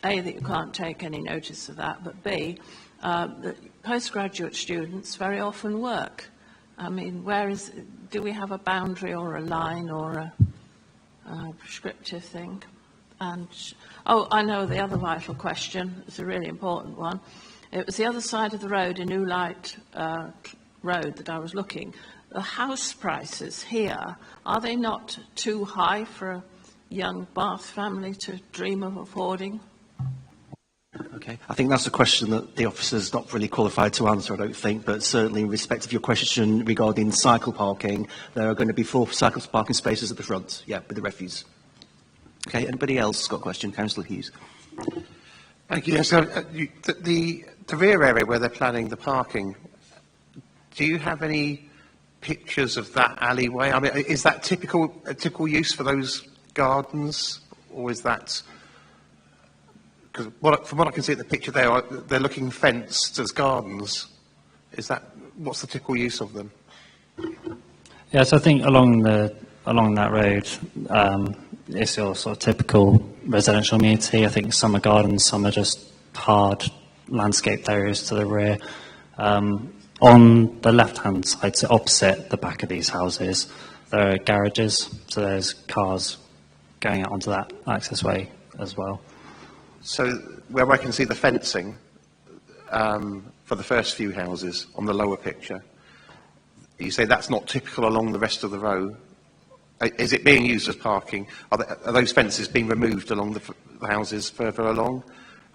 A, that you can't take any notice of that, but B, that postgraduate students very often work? I mean, do we have a boundary or a line or a prescriptive thing? And, I know the other vital question. It's a really important one. It was the other side of the road in Oolite road that I was looking, the house prices here, are they not too high for a young Bath family to dream of affording? Okay, I think that's a question that the officer's not really qualified to answer, I don't think, but certainly in respect of your question regarding cycle parking, there are going to be 4 cycle parking spaces at the front, yeah, with the refuse. Okay, anybody else got a question? Councillor Hughes. Thank you. So, the rear area where they're planning the parking, do you have any pictures of that alleyway? I mean, is that a typical use for those gardens, or is that... Because from what I can see at the picture there, they're looking fenced as gardens. What's the typical use of them? Yes, I think along that road, it's your sort of typical residential amenity. I think some are gardens, some are just hard landscaped areas to the rear. On the left-hand side, so opposite the back of these houses, there are garages, so there's cars going out onto that access way as well. So where I can see the fencing for the first few houses on the lower picture, you say that's not typical along the rest of the row. Is it being used as parking? Are those fences being removed along the houses further along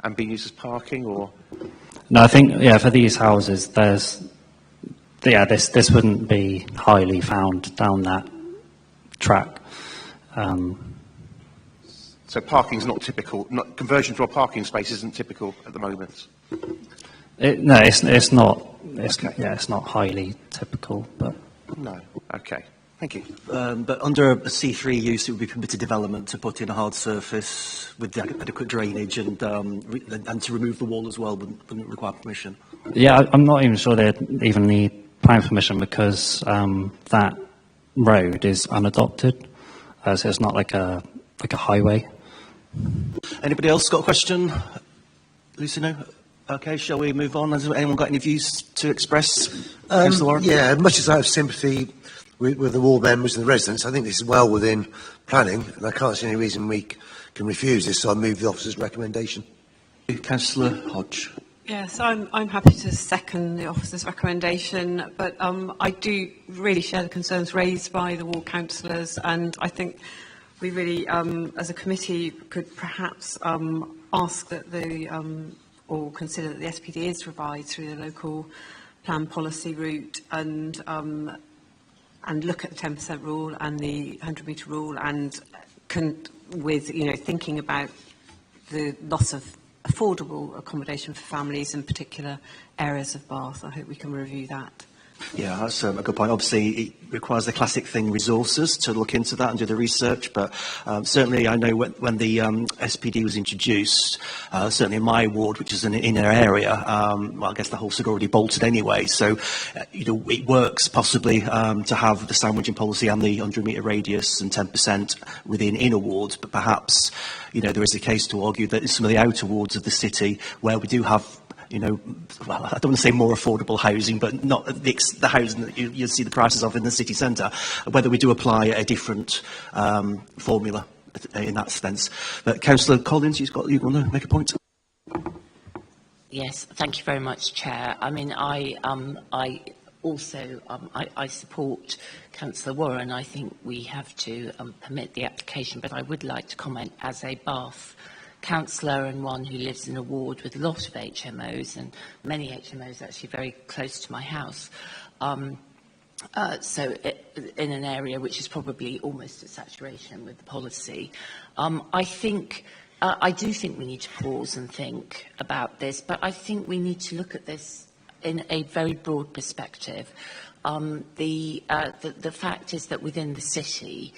and being used as parking, or? No, I think, yeah, for these houses, this wouldn't be highly found down that track. So parking's not typical. Conversion to a parking space isn't typical at the moment. No, it's not. It's not highly typical, but no. Okay, thank you. But under a C3 use, it would be permitted development to put in a hard surface with adequate drainage and to remove the wall as well wouldn't require permission. Yeah, I'm not even sure they'd even need planning permission because that road is unadopted, so it's not like a highway. Anybody else got a question? Lucy, no? Okay, shall we move on? Has anyone got any views to express? Yeah, much as I have sympathy with the ward members and the residents, I think this is well within planning, and I can't see any reason we can refuse this, so I move the officer's recommendation. Councillor Hodge. Yes, I'm happy to second the officer's recommendation, but I do really share the concerns raised by the ward councillors, and I think we really, as a committee, could perhaps ask that or consider that the SPD is revised through the local plan policy route and look at the 10% rule and the 100-metre rule and thinking about the loss of affordable accommodation for families in particular areas of Bath. I hope we can review that. Yeah, that's a good point. Obviously, it requires the classic thing, resources, to look into that and do the research. But certainly, I know when the SPD was introduced, certainly in my ward, which is an inner area, well, I guess the horse had already bolted anyway. So, it works possibly to have the sandwiching policy and the 100-metre radius and 10% within inner wards. But perhaps, there is a case to argue that in some of the outer wards of the city, where we do have well, I don't want to say more affordable housing, but not the housing that you see the prices of in the city centre, whether we do apply a different formula in that sense. But Councillor Collins, you want to make a point? Yes, thank you very much, Chair. I mean, I support Councillor Warren. I think we have to permit the application, but I would like to comment as a Bath councillor and one who lives in a ward with a lot of HMOs, and many HMOs actually very close to my house. So in an area which is probably almost at saturation with the policy. I do think we need to pause and think about this, but I think we need to look at this in a very broad perspective. The fact is that within the city,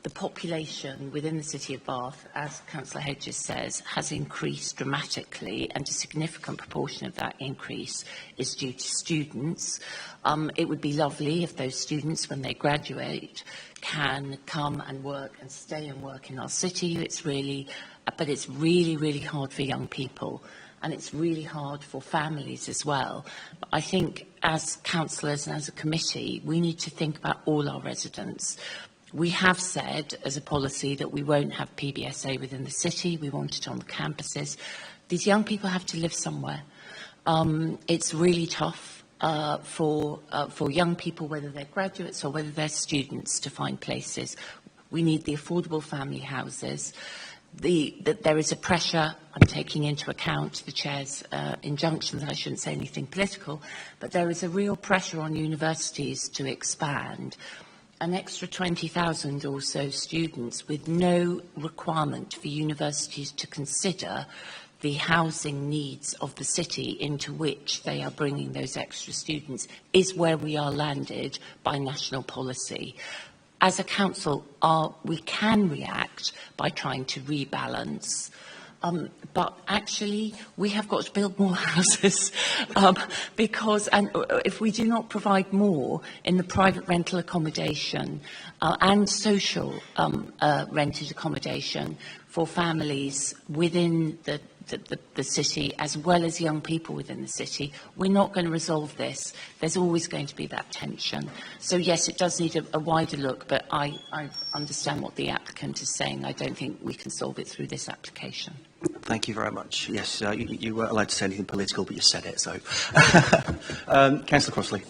the population within the City of Bath, as Councillor Hedges says, has increased dramatically, and a significant proportion of that increase is due to students. It would be lovely if those students, when they graduate, can come and work and stay and work in our city. But it's really, really hard for young people, and it's really hard for families as well. But I think as councillors and as a committee, we need to think about all our residents. We have said as a policy that we won't have PBSA within the city. We want it on the campuses. These young people have to live somewhere. It's really tough for young people, whether they're graduates or whether they're students, to find places. We need the affordable family houses. That there is a pressure, I'm taking into account the Chair's injunction that I shouldn't say anything political, but there is a real pressure on universities to expand. An extra 20,000 or so students with no requirement for universities to consider the housing needs of the city into which they are bringing those extra students is where we are landed by national policy. As a council, we can react by trying to rebalance. But actually, we have got to build more houses because if we do not provide more in the private rental accommodation and social rented accommodation for families within the city, as well as young people within the city, we're not going to resolve this. There's always going to be that tension. So yes, it does need a wider look, but I understand what the applicant is saying. I don't think we can solve it through this application. Thank you very much. Yes, you weren't allowed to say anything political, but you said it, so. Councillor Crossley.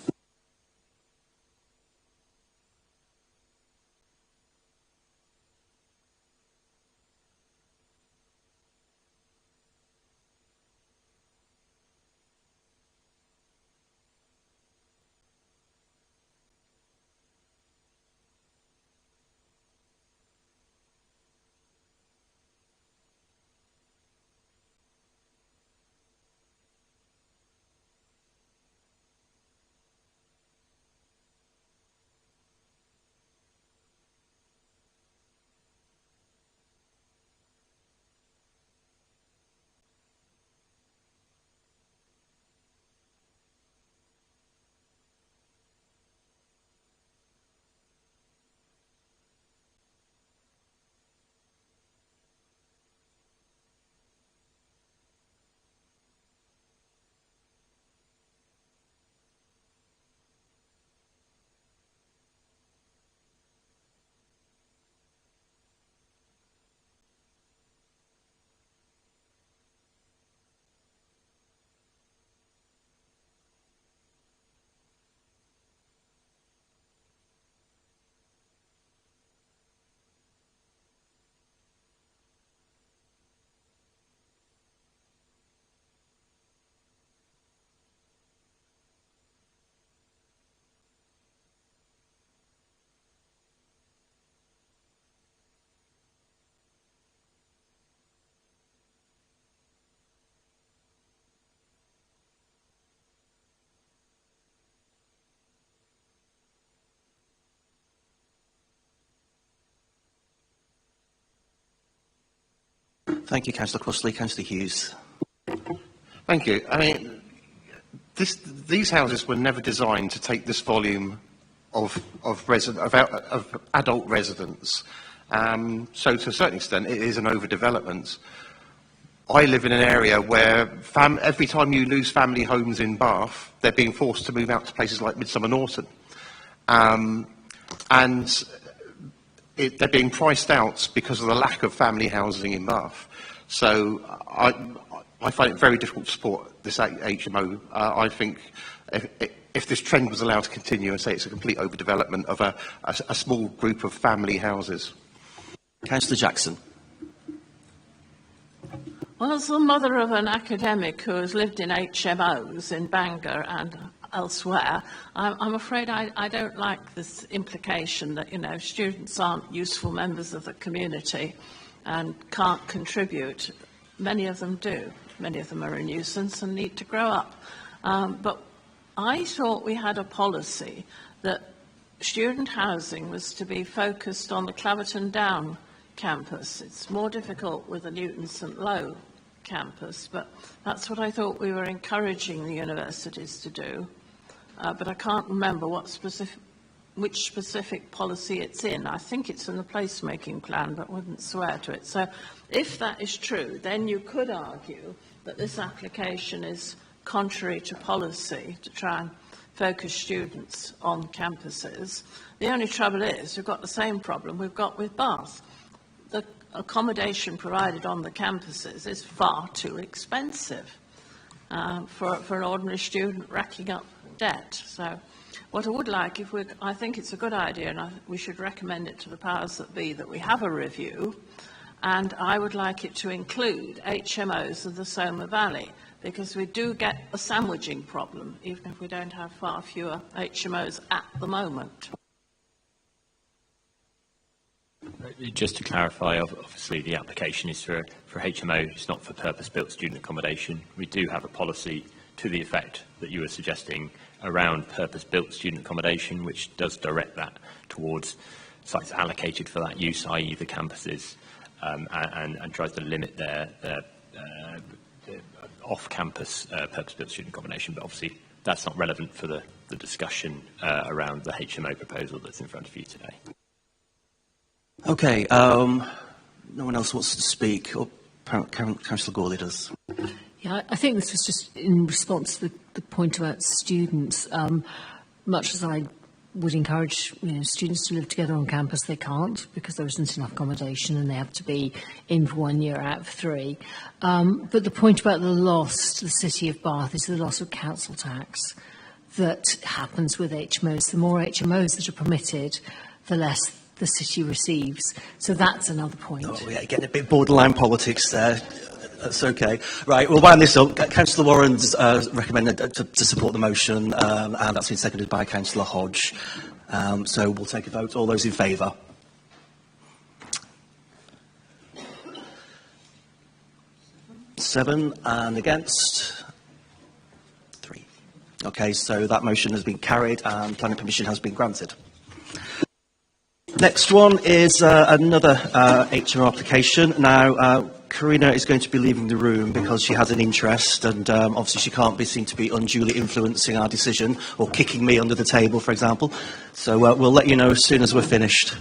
Thank you, Councillor Crossley. Councillor Hughes. Thank you. I mean, these houses were never designed to take this volume of adult residents. So to a certain extent, it is an overdevelopment. I live in an area where every time you lose family homes in Bath, they're being forced to move out to places like Midsummer Norton. And they're being priced out because of the lack of family housing in Bath. So I find it very difficult to support this HMO. I think if this trend was allowed to continue, I'd say it's a complete overdevelopment of a small group of family houses. Councillor Jackson. Well, as the mother of an academic who has lived in HMOs in Bangor and elsewhere, I'm afraid I don't like this implication that, students aren't useful members of the community and can't contribute. Many of them do. Many of them are a nuisance and need to grow up. But I thought we had a policy that student housing was to be focused on the Claverton Down campus. It's more difficult with the Newton St Low campus, but that's what I thought we were encouraging the universities to do. But I can't remember which specific policy it's in. I think it's in the placemaking plan, but wouldn't swear to it. So if that is true, then you could argue that this application is contrary to policy to try and focus students on campuses. The only trouble is we've got the same problem we've got with Bath. The accommodation provided on the campuses is far too expensive. for an ordinary student racking up debt. So what I would like, I think it's a good idea, and we should recommend it to the powers that be, that we have a review, and I would like it to include HMOs of the Soma Valley, because we do get a sandwiching problem, even if we don't have far fewer HMOs at the moment. Just to clarify, obviously the application is for HMO, it's not for purpose-built student accommodation. We do have a policy to the effect that you were suggesting around purpose-built student accommodation, which does direct that towards sites allocated for that use, i.e. the campuses, and tries to limit their off-campus purpose-built student accommodation. But obviously that's not relevant for the discussion around the HMO proposal that's in front of you today. Okay, no one else wants to speak. Or Councillor Gawley does. Yeah, I think this was just in response to the point about students. Much as I would encourage students to live together on campus, they can't because there isn't enough accommodation and they have to be in for 1 year, out for 3. But the point about the loss to the City of Bath is the loss of council tax that happens with HMOs. The more HMOs that are permitted, the less the city receives. So that's another point. Oh, yeah, getting a bit borderline politics there. That's okay. Right, we'll wind this up. Councillor Warren's recommended to support the motion, and that's been seconded by Councillor Hodge. So we'll take a vote. All those in favour? Seven, and against? 3. Okay, so that motion has been carried and planning permission has been granted. Next one is another HMO application. Now, Karina is going to be leaving the room because she has an interest, and obviously she can't be seen to be unduly influencing our decision or kicking me under the table, for example. So we'll let you know as soon as we're finished.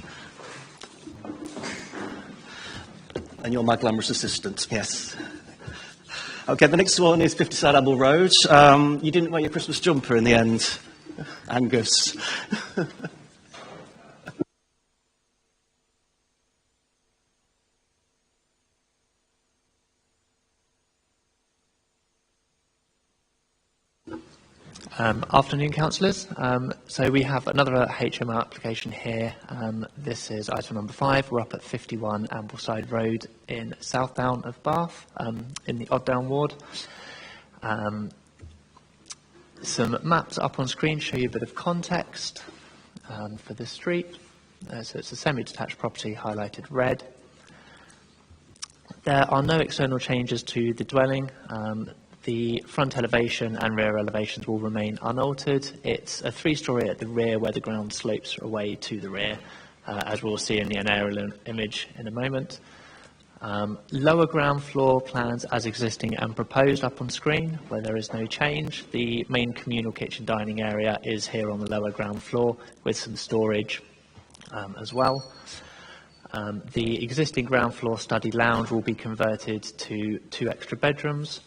And you're my glamorous assistant, yes. Okay, the next one is 50 Side Amble Road. You didn't wear your Christmas jumper in the end, Angus. Afternoon, councillors. So we have another HMO application here. This is item number 5. We're up at 51 Ambleside Road in Southdown of Bath, in the Odddown ward. Some maps up on screen show you a bit of context for this street. So it's a semi-detached property highlighted red. There are no external changes to the dwelling. The front elevation and rear elevations will remain unaltered. It's a 3-storey at the rear where the ground slopes away to the rear, as we'll see in the aerial image in a moment. Lower ground floor plans as existing and proposed up on screen, where there is no change. The main communal kitchen dining area is here on the lower ground floor with some storage as well. The existing ground floor study lounge will be converted to 2 extra bedrooms.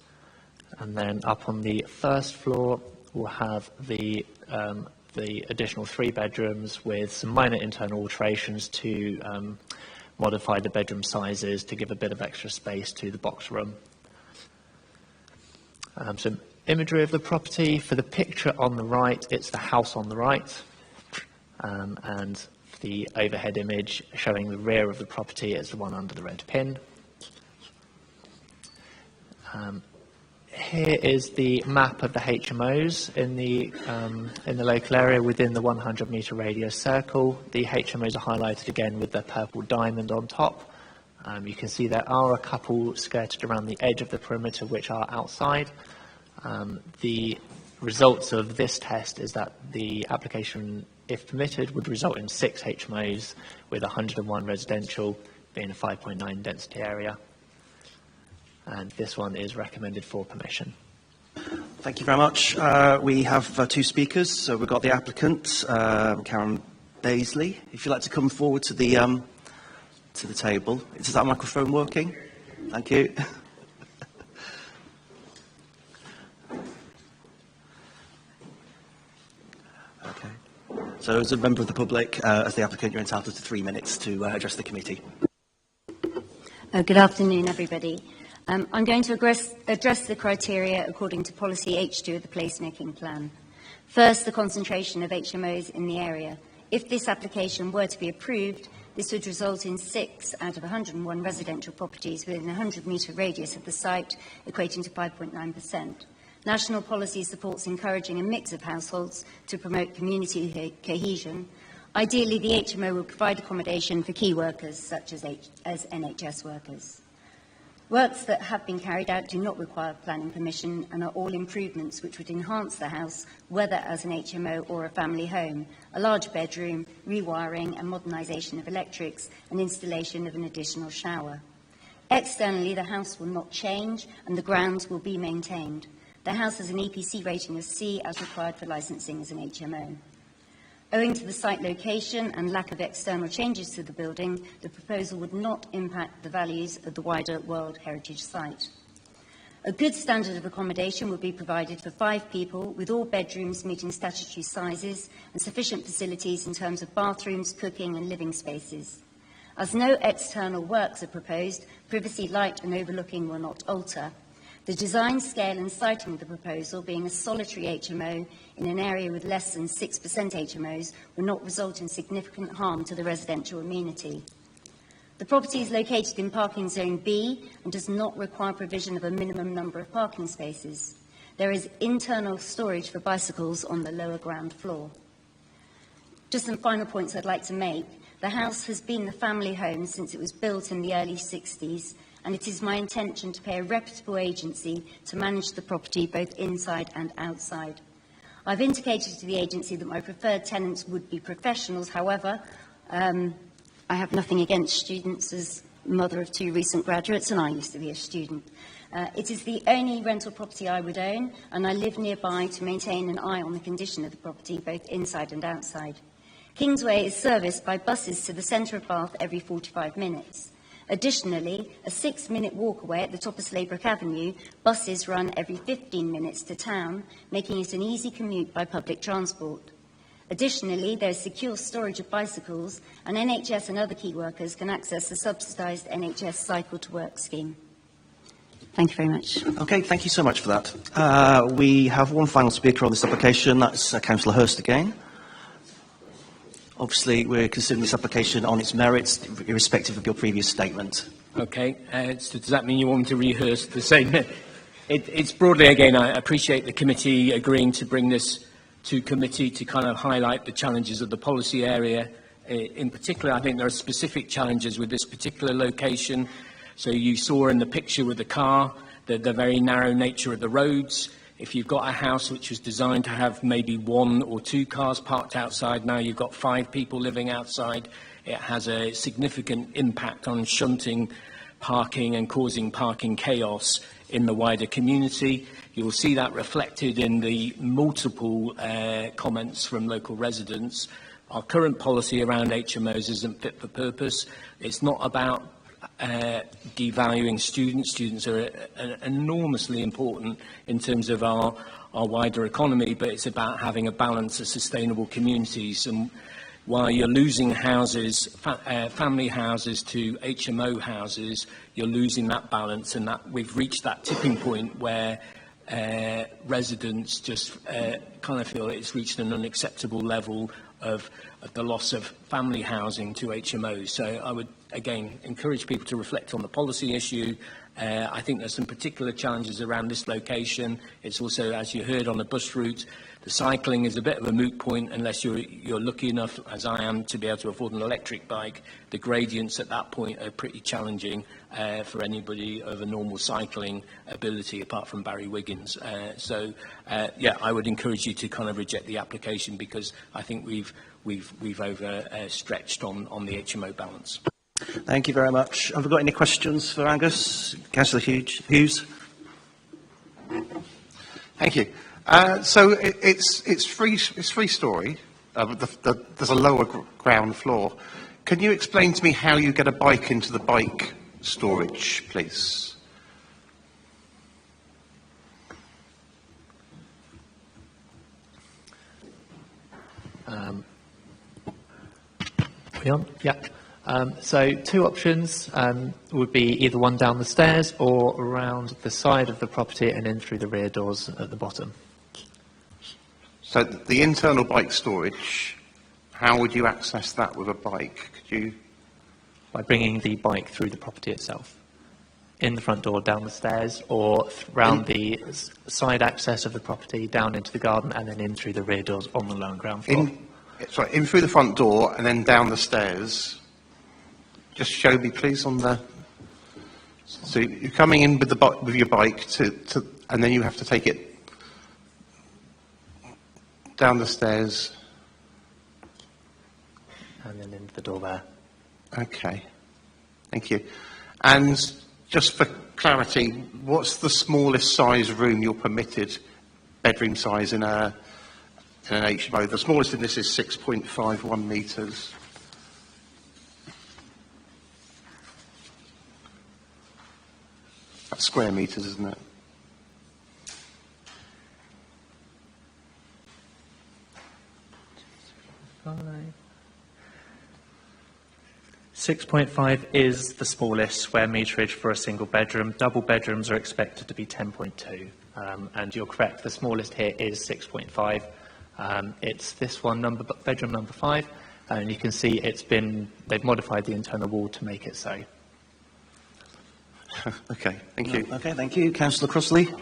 And then up on the first floor, we'll have the additional 3 bedrooms with some minor internal alterations to modify the bedroom sizes to give a bit of extra space to the box room. Some imagery of the property. For the picture on the right, it's the house on the right. And the overhead image showing the rear of the property is the one under the red pin. Here is the map of the HMOs in the local area within the 100-metre radius circle. The HMOs are highlighted again with the purple diamond on top. You can see there are a couple skirted around the edge of the perimeter which are outside. The results of this test is that the application, if permitted, would result in 6 HMOs with 101 residential being a 5.9 density area. And this one is recommended for permission. Thank you very much. We have 2 speakers. So we've got the applicant, Karen Baisley. If you'd like to come forward to the table. Is that microphone working? Thank you. Okay. So as a member of the public, as the applicant, you're entitled to 3 minutes to address the committee. Good afternoon, everybody. I'm going to address the criteria according to Policy H2 of the Placemaking Plan. First, the concentration of HMOs in the area. If this application were to be approved, this would result in 6 out of 101 residential properties within a 100-metre radius of the site, equating to 5.9%. National policy supports encouraging a mix of households to promote community cohesion. Ideally, the HMO will provide accommodation for key workers, such as NHS workers. Works that have been carried out do not require planning permission and are all improvements which would enhance the house, whether as an HMO or a family home, a large bedroom, rewiring and modernisation of electrics, and installation of an additional shower. Externally, the house will not change and the grounds will be maintained. The house has an EPC rating of C as required for licensing as an HMO. Owing to the site location and lack of external changes to the building, the proposal would not impact the values of the wider World Heritage Site. A good standard of accommodation would be provided for 5 people, with all bedrooms meeting statutory sizes and sufficient facilities in terms of bathrooms, cooking and living spaces. As no external works are proposed, privacy, light and overlooking will not alter. The design, scale and siting of the proposal, being a solitary HMO in an area with less than 6% HMOs, will not result in significant harm to the residential amenity. The property is located in Parking Zone B and does not require provision of a minimum number of parking spaces. There is internal storage for bicycles on the lower ground floor. Just some final points I'd like to make. The house has been the family home since it was built in the early 60s, and it is my intention to pay a reputable agency to manage the property both inside and outside. I've indicated to the agency that my preferred tenants would be professionals. However, I have nothing against students, as mother of 2 recent graduates, and I used to be a student. It is the only rental property I would own, and I live nearby to maintain an eye on the condition of the property, both inside and outside. Kingsway is serviced by buses to the centre of Bath every 45 minutes. Additionally, a 6-minute walk away at the top of Slaybrook Avenue, buses run every 15 minutes to town, making it an easy commute by public transport. Additionally, there is secure storage of bicycles, and NHS and other key workers can access the subsidised NHS Cycle to Work scheme. Thank you very much. Okay, thank you so much for that. We have one final speaker on this application. That's Councillor Hurst again. Obviously, we're considering this application on its merits, irrespective of your previous statement. Okay, so does that mean you want me to rehearse the same? It's broadly, again, I appreciate the committee agreeing to bring this to committee to kind of highlight the challenges of the policy area. In particular, I think there are specific challenges with this particular location. So you saw in the picture with the car, the very narrow nature of the roads. If you've got a house which was designed to have maybe 1 or 2 cars parked outside, now you've got 5 people living outside, it has a significant impact on shunting parking and causing parking chaos in the wider community. You will see that reflected in the multiple comments from local residents. Our current policy around HMOs isn't fit for purpose. It's not about devaluing students. Students are enormously important in terms of our wider economy, but it's about having a balance of sustainable communities. And while you're losing houses, family houses to HMO houses, you're losing that balance, and that we've reached that tipping point where residents just kind of feel it's reached an unacceptable level of the loss of family housing to HMOs. So I would, again, encourage people to reflect on the policy issue. I think there's some particular challenges around this location. It's also, as you heard, on the bus route. The cycling is a bit of a moot point unless you're lucky enough, as I am, to be able to afford an electric bike. The gradients at that point are pretty challenging for anybody of a normal cycling ability, apart from Barry Wiggins. Yeah, I would encourage you to kind of reject the application, because I think we've overstretched on the HMO balance. Thank you very much. Have we got any questions for Angus? Councillor Hughes. Thank you. So it's free story. There's a lower ground floor. Can you explain to me how you get a bike into the bike storage, please? We on? Yeah. So two options would be either one down the stairs or around the side of the property and in through the rear doors at the bottom. So the internal bike storage, how would you access that with a bike? Could you? By bringing the bike through the property itself. In the front door, down the stairs, or round the side access of the property, down into the garden, and then in through the rear doors on the lower ground floor. In through the front door and then down the stairs. Just show me, please, on the. So you're coming in with your bike and then you have to take it down the stairs. And then into the door there. Okay, thank you. And just for clarity, what's the smallest size room you're permitted, bedroom size in an HMO? The smallest in this is 6.51 metres. That's square metres, isn't it? Five. 6.5 is the smallest square meterage for a single bedroom. Double bedrooms are expected to be 10.2. And you're correct, the smallest here is 6.5. It's this one, bedroom number 5, and you can see they've modified the internal wall to make it so. Okay, thank you. Okay, thank you. Councillor Crossley.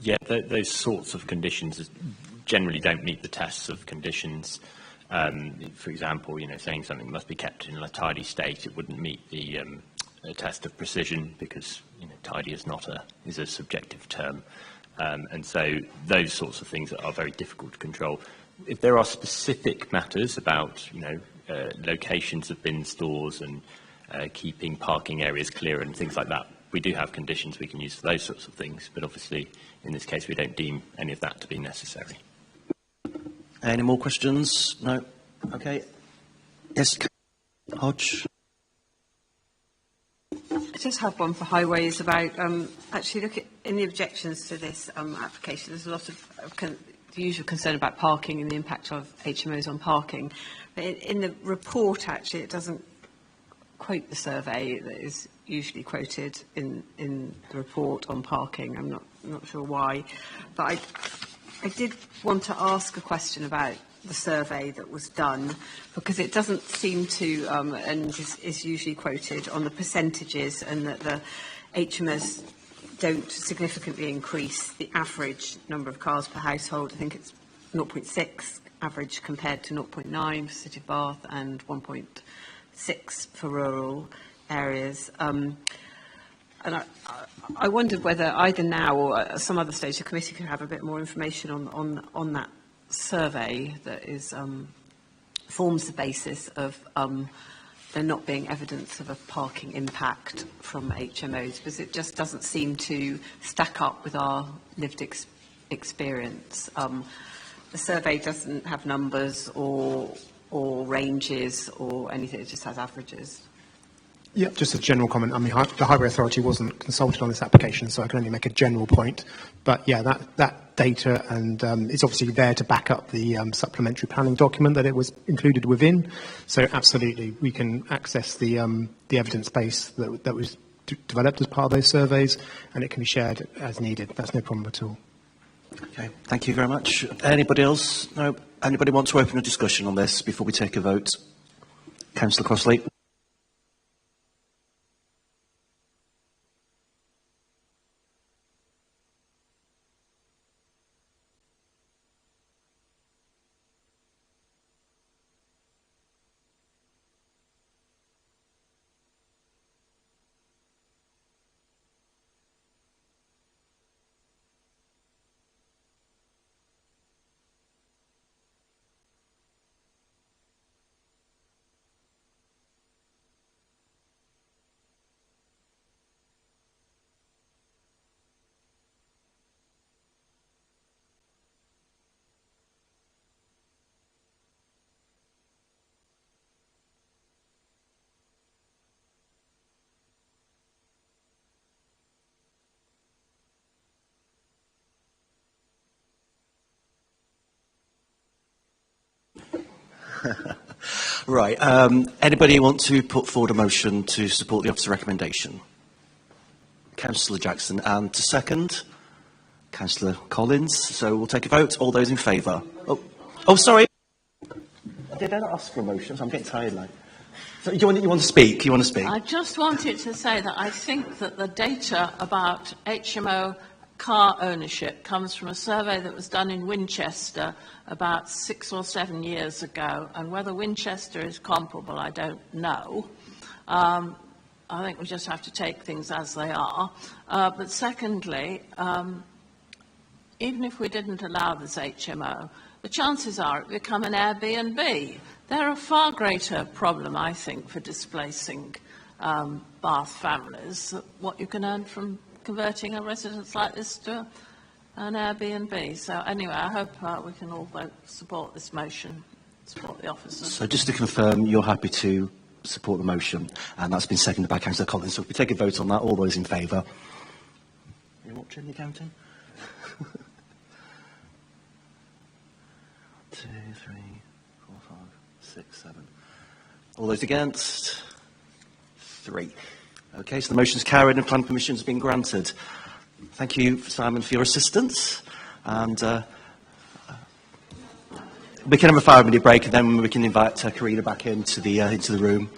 Yeah, those sorts of conditions generally don't meet the tests of conditions. For example, saying something must be kept in a tidy state, it wouldn't meet the test of precision because tidy is a subjective term, and so those sorts of things are very difficult to control. If there are specific matters about locations of bin stores and keeping parking areas clear and things like that, we do have conditions we can use for those sorts of things, but obviously in this case we don't deem any of that to be necessary. Any more questions? No? Okay. Yes, Hodge. I just have one for highways about, actually look at, in the objections to this application, there's a lot of the usual concern about parking and the impact of HMOs on parking. But in the report, actually, it doesn't quote the survey that is usually quoted in the report on parking. I'm not sure why. But I did want to ask a question about the survey that was done, because it doesn't seem to, and is usually quoted on the percentages, and that the HMOs don't significantly increase the average number of cars per household. I think it's 0.6 average compared to 0.9 for City of Bath and 1.6 for rural areas. And I wondered whether either now or at some other stage the committee could have a bit more information on that survey that is forms the basis of there not being evidence of a parking impact from HMOs, because it just doesn't seem to stack up with our lived experience. The survey doesn't have numbers or ranges or anything, it just has averages. Yeah, just a general comment. I mean, the Highway Authority wasn't consulted on this application, so I can only make a general point. But yeah, that data and it's obviously there to back up the supplementary planning document that it was included within. So absolutely, we can access the evidence base that was developed as part of those surveys, and it can be shared as needed. That's no problem at all. Okay, thank you very much. Anybody else? No? Anybody want to open a discussion on this before we take a vote? Councillor Crossley. Right. Anybody want to put forward a motion to support the officer recommendation? Councillor Jackson, and to second, Councillor Collins. So we'll take a vote. All those in favour? Oh, sorry. Did I not ask for a motion? I'm getting tired now. So you want to speak? You want to speak? I just wanted to say that I think that the data about HMO car ownership comes from a survey that was done in Winchester about 6 or 7 years ago, and whether Winchester is comparable, I don't know. I think we just have to take things as they are. But secondly, even if we didn't allow this HMO, the chances are it become an Airbnb. They're a far greater problem, I think, for displacing Bath families, what you can earn from converting a residence like this to an Airbnb. So anyway, I hope we can all vote support this motion, support the officer. So just to confirm, you're happy to support the motion, and that's been seconded by Councillor Collins. So if we take a vote on that, all those in favour? You watching the counting? 2, 3, 4, 5, 6, 7. All those against? 3. Okay, so the motion's carried and planning permission has been granted. Thank you, Simon, for your assistance. And we can have a 5-minute break, and then we can invite Karina back into the room.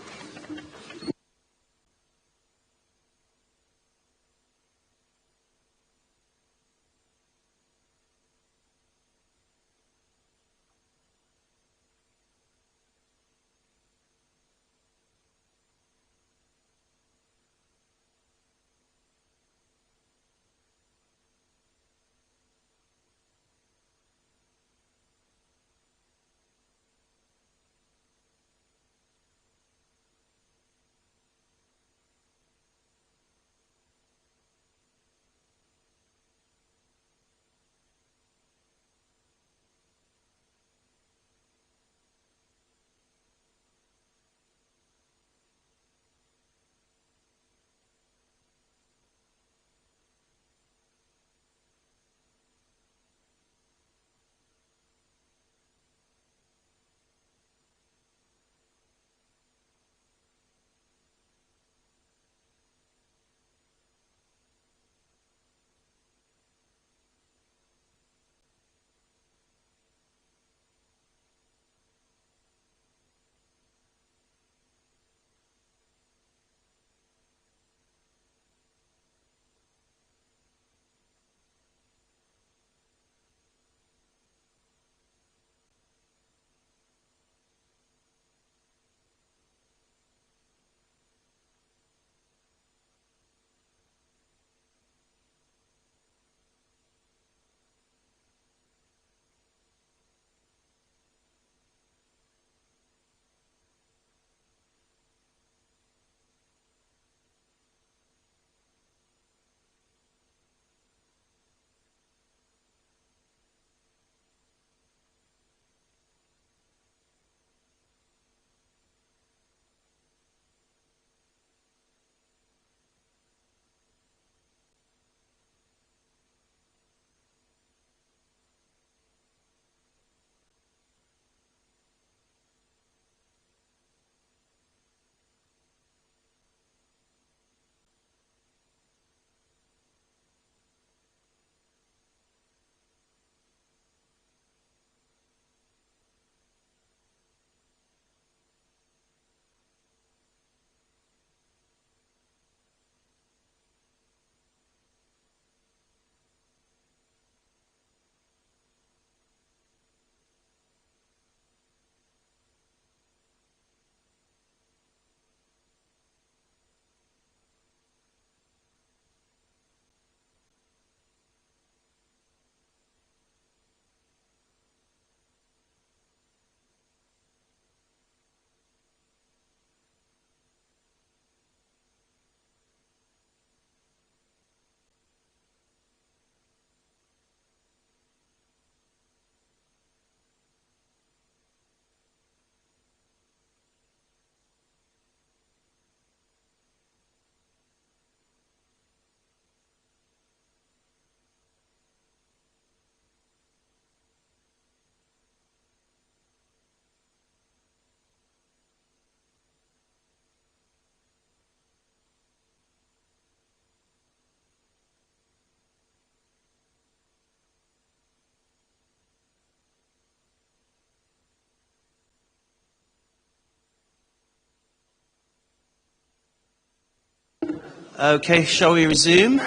Okay, shall we resume?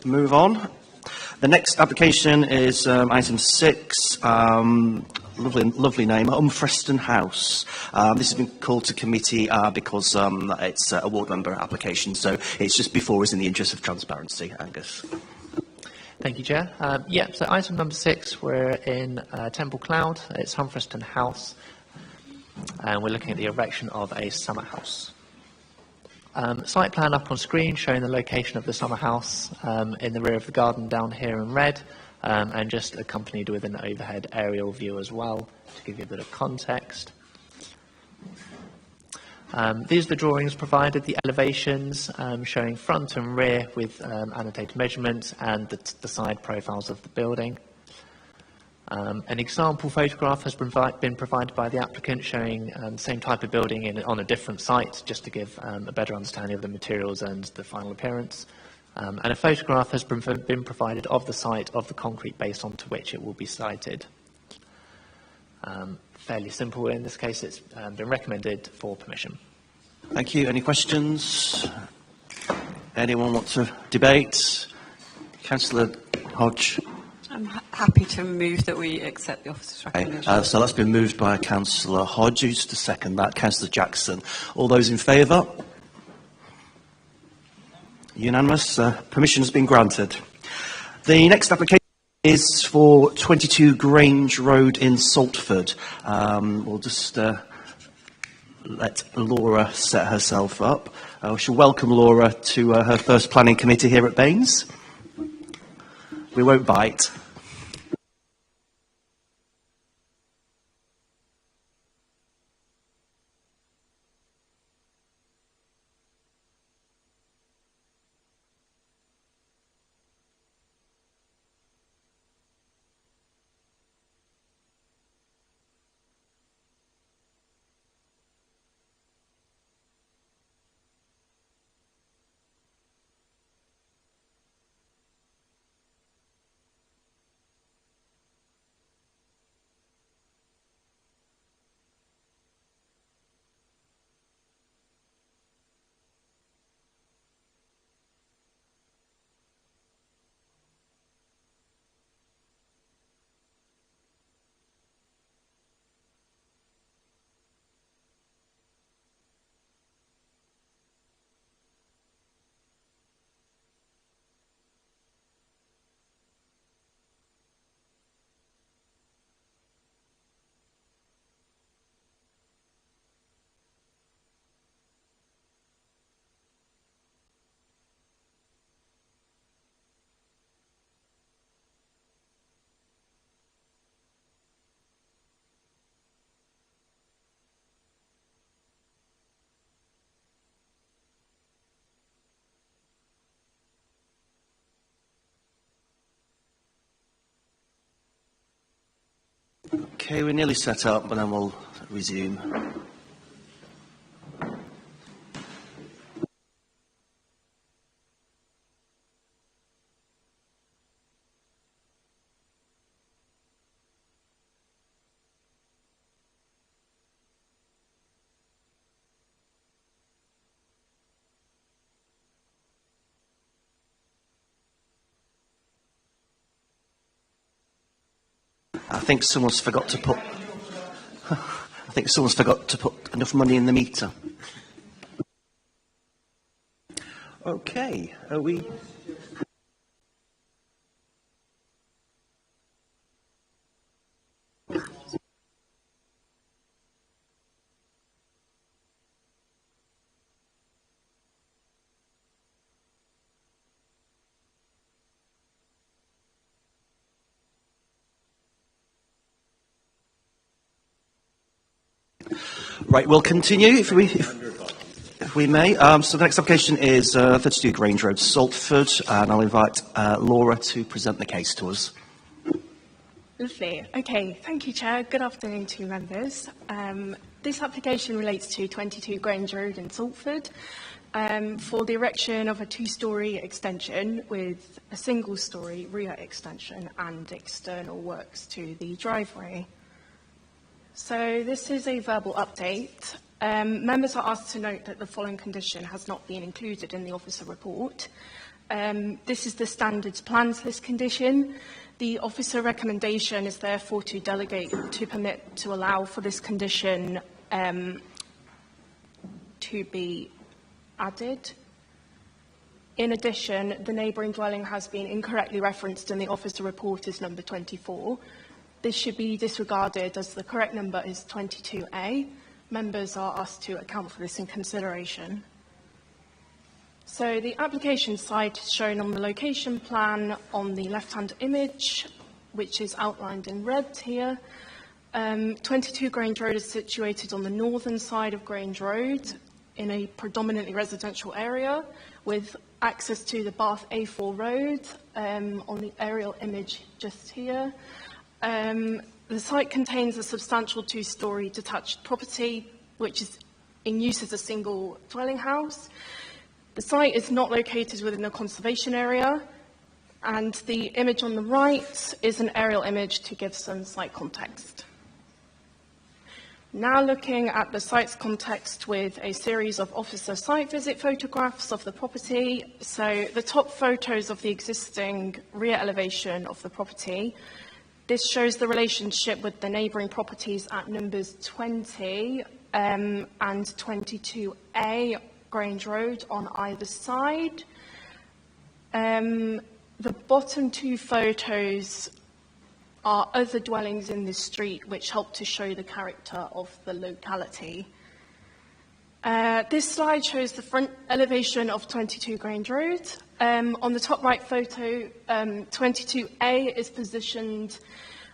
Move on. The next application is item 6. Lovely name, Umfreston House. This has been called to committee because it's a ward member application, so it's just before us in the interest of transparency. Angus. Thank you, Chair. So item number 6, we're in Temple Cloud. It's Umfreston House, and we're looking at the erection of a summer house. Site plan up on screen showing the location of the summer house in the rear of the garden down here in red, and just accompanied with an overhead aerial view as well to give you a bit of context. These are the drawings provided, the elevations showing front and rear with annotated measurements and the side profiles of the building. An example photograph has been provided by the applicant showing the same type of building on a different site, just to give a better understanding of the materials and the final appearance. And a photograph has been provided of the site of the concrete base onto which it will be sited. Fairly simple in this case. It's been recommended for permission. Thank you. Any questions? Anyone want to debate? Councillor Hodge. I'm happy to move that we accept the officer's recommendation. So that's been moved by Councillor Hodge. Who's to second that? Councillor Jackson. All those in favour? Unanimous. Permission has been granted. The next application is for 22 Grange Road in Saltford. We'll just let Laura set herself up. We shall welcome Laura to her first planning committee here at Baines. We won't bite. Okay, we're nearly set up, and then we'll resume. I think someone's forgot to put enough money in the meter. Okay, are we? Right, we'll continue if we may. So the next application is 32 Grange Road, Saltford, and I'll invite Laura to present the case to us. Lovely. Okay, thank you, Chair. Good afternoon to members. This application relates to 22 Grange Road in Saltford for the erection of a two-storey extension with a single-storey rear extension and external works to the driveway. So this is a verbal update. Members are asked to note that the following condition has not been included in the officer report. This is the standards plan to this condition. The officer recommendation is therefore to delegate to permit to allow for this condition to be added. In addition, the neighbouring dwelling has been incorrectly referenced in the officer report as number 24. This should be disregarded as the correct number is 22A. Members are asked to account for this in consideration. So the application site is shown on the location plan on the left-hand image, which is outlined in red here. 22 Grange Road is situated on the northern side of Grange Road in a predominantly residential area with access to the Bath A4 road on the aerial image just here. The site contains a substantial two-storey detached property, which is in use as a single dwelling house. The site is not located within a conservation area, and the image on the right is an aerial image to give some site context. Now looking at the site's context with a series of officer site visit photographs of the property. So the top photos of the existing rear elevation of the property. This shows the relationship with the neighbouring properties at numbers 20 and 22A Grange Road on either side. The bottom two photos are other dwellings in this street which help to show the character of the locality. This slide shows the front elevation of 22 Grange Road. On the top right photo, 22A is positioned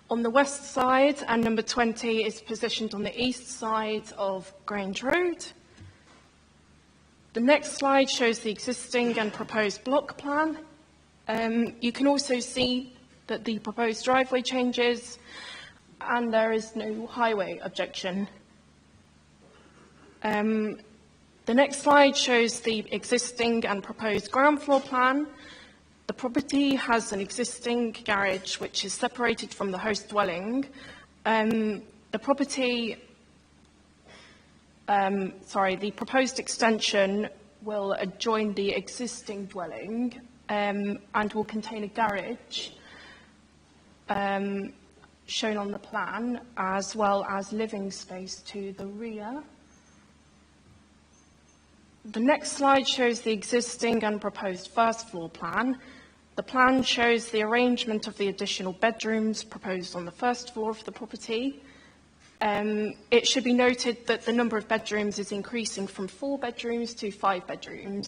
on the west side and number 20 is positioned on the east side of Grange Road. The next slide shows the existing and proposed block plan. You can also see that the proposed driveway changes and there is no highway objection. The next slide shows the existing and proposed ground floor plan. The property has an existing garage which is separated from the host dwelling. The proposed extension will adjoin the existing dwelling and will contain a garage shown on the plan, as well as living space to the rear. The next slide shows the existing and proposed first floor plan. The plan shows the arrangement of the additional bedrooms proposed on the first floor of the property. It should be noted that the number of bedrooms is increasing from 4 bedrooms to 5 bedrooms.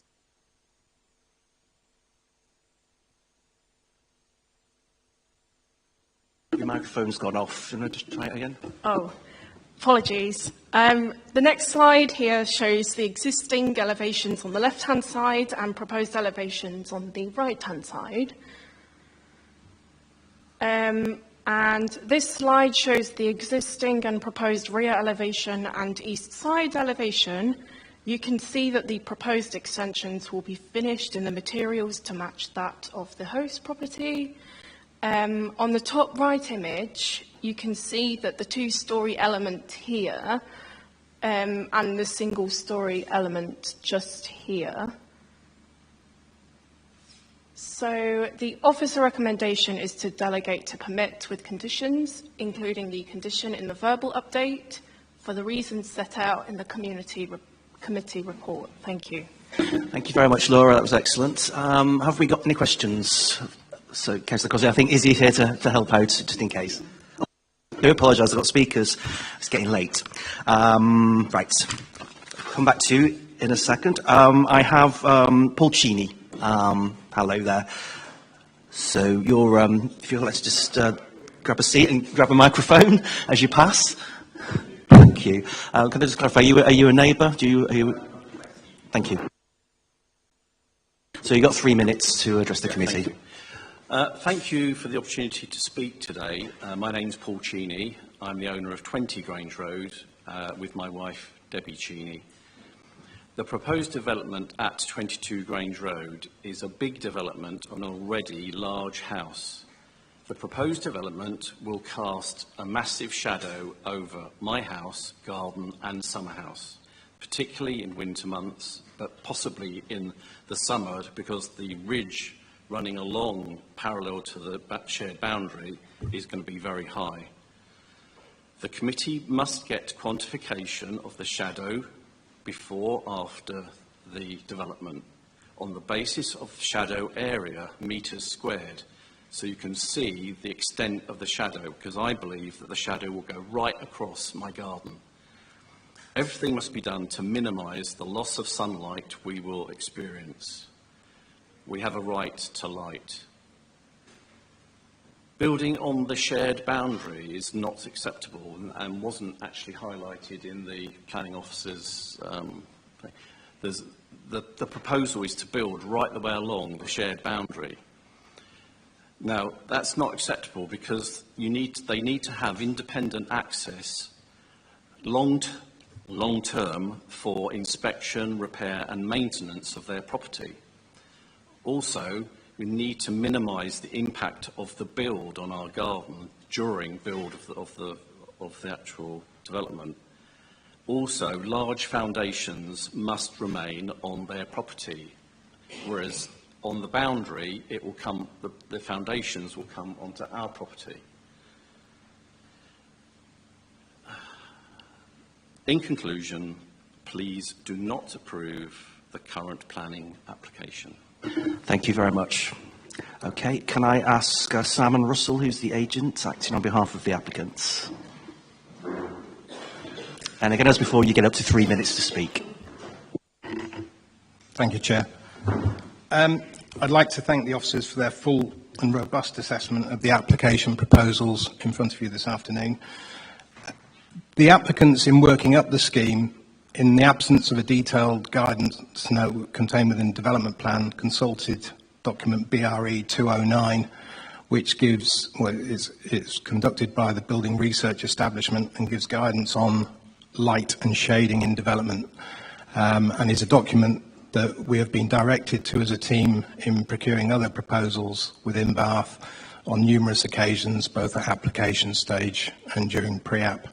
Your microphone's gone off. Do you want to just try it again? Oh, apologies. The next slide here shows the existing elevations on the left-hand side and proposed elevations on the right-hand side. And this slide shows the existing and proposed rear elevation and east side elevation. You can see that the proposed extensions will be finished in the materials to match that of the host property. On the top right image, you can see that the two-storey element here and the single-storey element just here. So the officer recommendation is to delegate to permit with conditions, including the condition in the verbal update, for the reasons set out in the committee report. Thank you. Thank you very much, Laura. That was excellent. Have we got any questions? So, Councillor Crosby, I think Izzy here to help out, just in case. I do apologise, I've got speakers. It's getting late. Right. Come back to you in a second. I have Paul Cheney. Hello there. So you're, if you'll let's just grab a seat and grab a microphone as you pass. Thank you. Can I just clarify, are you a neighbour? Thank you. So you've got 3 minutes to address the committee. Thank you for the opportunity to speak today. My name's Paul Cheney. I'm the owner of 20 Grange Road with my wife, Debbie Cheney. The proposed development at 22 Grange Road is a big development on an already large house. The proposed development will cast a massive shadow over my house, garden and summer house. particularly in winter months, but possibly in the summer, because the ridge running along parallel to the shared boundary is going to be very high. The committee must get quantification of the shadow before, after the development, on the basis of shadow area, metres squared, so you can see the extent of the shadow, because I believe that the shadow will go right across my garden. Everything must be done to minimise the loss of sunlight we will experience. We have a right to light. Building on the shared boundary is not acceptable and wasn't actually highlighted in the planning officer's thing. The proposal is to build right the way along the shared boundary. Now, that's not acceptable because they need to have independent access long-term for inspection, repair and maintenance of their property. Also, we need to minimise the impact of the build on our garden during build of the actual development. Also, large foundations must remain on their property, whereas on the boundary, it will come, the foundations will come onto our property. In conclusion, please do not approve the current planning application. Thank you very much. Okay, can I ask Simon Russell, who's the agent, acting on behalf of the applicants? And again, as before, you get up to 3 minutes to speak. Thank you, Chair. I'd like to thank the officers for their full and robust assessment of the application proposals in front of you this afternoon. The applicants, in working up the scheme, in the absence of a detailed guidance note contained within the development plan, consulted document BRE 209, which gives, well, it's conducted by the Building Research Establishment and gives guidance on light and shading in development, and is a document that we have been directed to as a team in procuring other proposals within Bath on numerous occasions, both at application stage and during pre-app.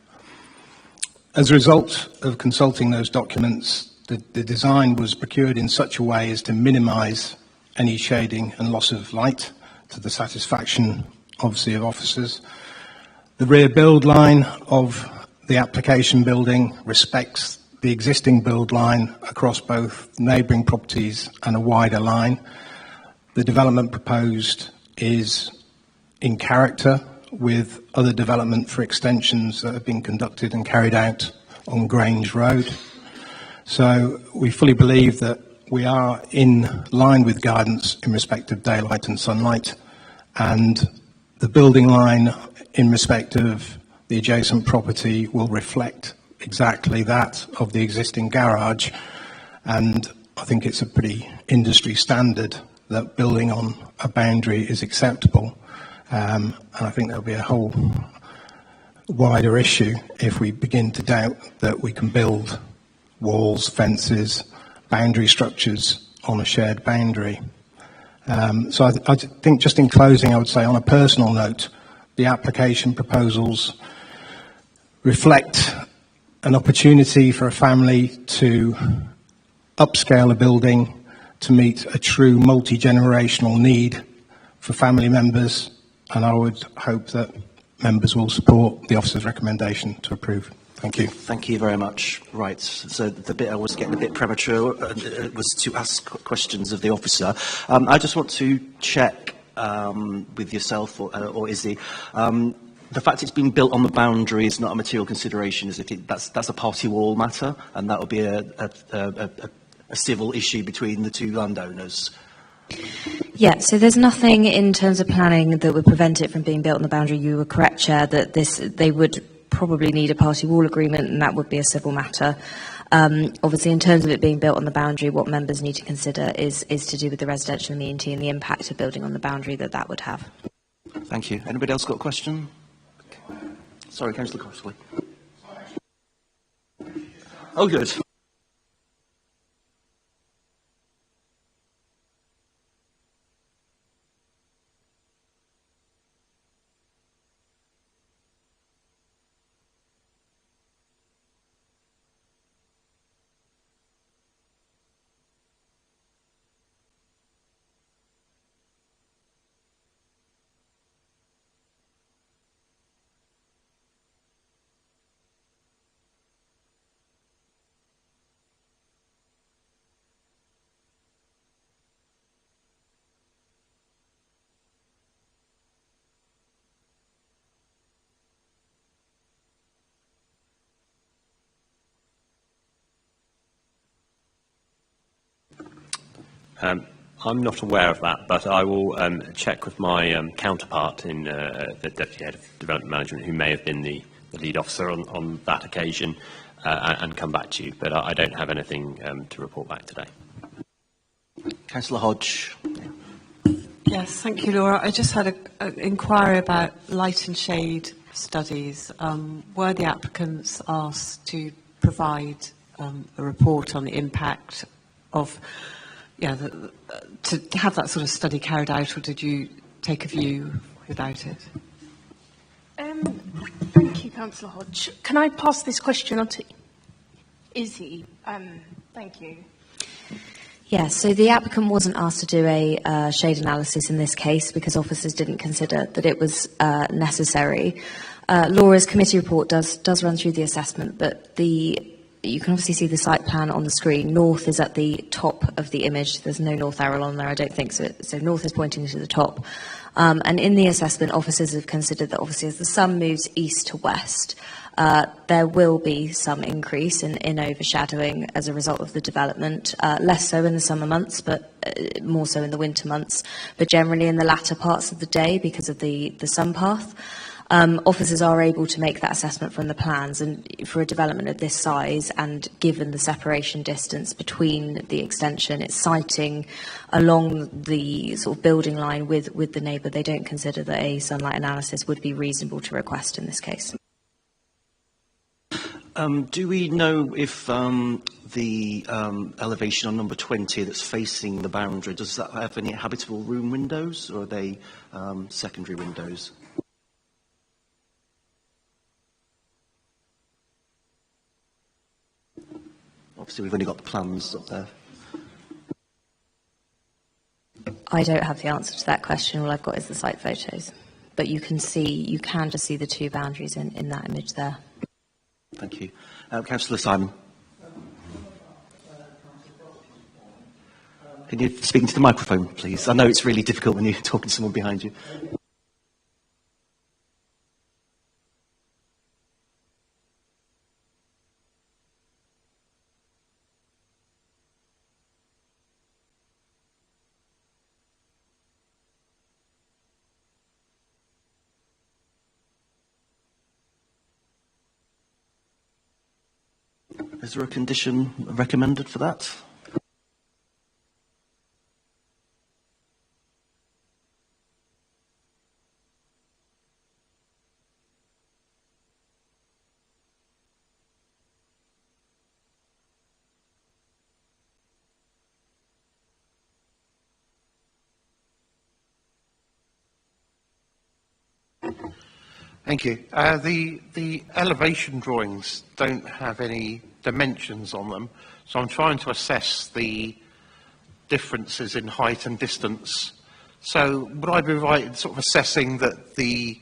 As a result of consulting those documents, the design was procured in such a way as to minimise any shading and loss of light to the satisfaction, obviously, of officers. The rear build line of the application building respects the existing build line across both neighbouring properties and a wider line. The development proposed is in character with other development for extensions that have been conducted and carried out on Grange Road. So we fully believe that we are in line with guidance in respect of daylight and sunlight, and the building line in respect of the adjacent property will reflect exactly that of the existing garage, and I think it's a pretty industry standard that building on a boundary is acceptable. And I think there'll be a whole wider issue if we begin to doubt that we can build walls, fences, boundary structures on a shared boundary. So I think, just in closing, I would say on a personal note, the application proposals reflect an opportunity for a family to upscale a building to meet a true multi-generational need for family members, and I would hope that members will support the officer's recommendation to approve. Thank you. Thank you very much. Right, so the bit I was getting a bit premature was to ask questions of the officer. I just want to check with yourself or Izzy. The fact it's being built on the boundary is not a material consideration, is it? That's a party wall matter, and that would be a civil issue between the two landowners. Yeah, so there's nothing in terms of planning that would prevent it from being built on the boundary. You were correct, Chair, that they would probably need a party wall agreement, and that would be a civil matter. Obviously, in terms of it being built on the boundary, what members need to consider is to do with the residential amenity and the impact of building on the boundary that would have. Thank you. Anybody else got a question? Sorry, Councillor Crossley. Oh, good. I'm not aware of that, but I will check with my counterpart in the Deputy Head of Development Management, who may have been the lead officer on that occasion, and come back to you. But I don't have anything to report back today. Councillor Hodge. Yes, thank you, Laura. I just had an inquiry about light and shade studies. Were the applicants asked to provide a report on the impact of, to have that sort of study carried out, or did you take a view without it? Thank you, Councillor Hodge. Can I pass this question on to Izzy? Thank you. Yes, so the applicant wasn't asked to do a shade analysis in this case because officers didn't consider that it was necessary. Laura's committee report does run through the assessment, but you can obviously see the site plan on the screen. North is at the top of the image. There's no north arrow on there, I don't think, so north is pointing to the top. And in the assessment, officers have considered that obviously as the sun moves east to west, there will be some increase in overshadowing as a result of the development, less so in the summer months, but more so in the winter months, but generally in the latter parts of the day because of the sun path. Officers are able to make that assessment from the plans, and for a development of this size and given the separation distance between the extension, it's siting along the sort of building line with the neighbour. They don't consider that a sunlight analysis would be reasonable to request in this case. Do we know if the elevation on number 20 that's facing the boundary, does that have any habitable room windows, or are they secondary windows? Obviously, we've only got the plans up there. I don't have the answer to that question. All I've got is the site photos. But you can just see the two boundaries in that image there. Thank you. Councillor Simon. Can you speak into the microphone, please? I know it's really difficult when you're talking to someone behind you. Is there a condition recommended for that? Thank you. The elevation drawings don't have any dimensions on them, so I'm trying to assess the differences in height and distance. So would I be right in sort of assessing that the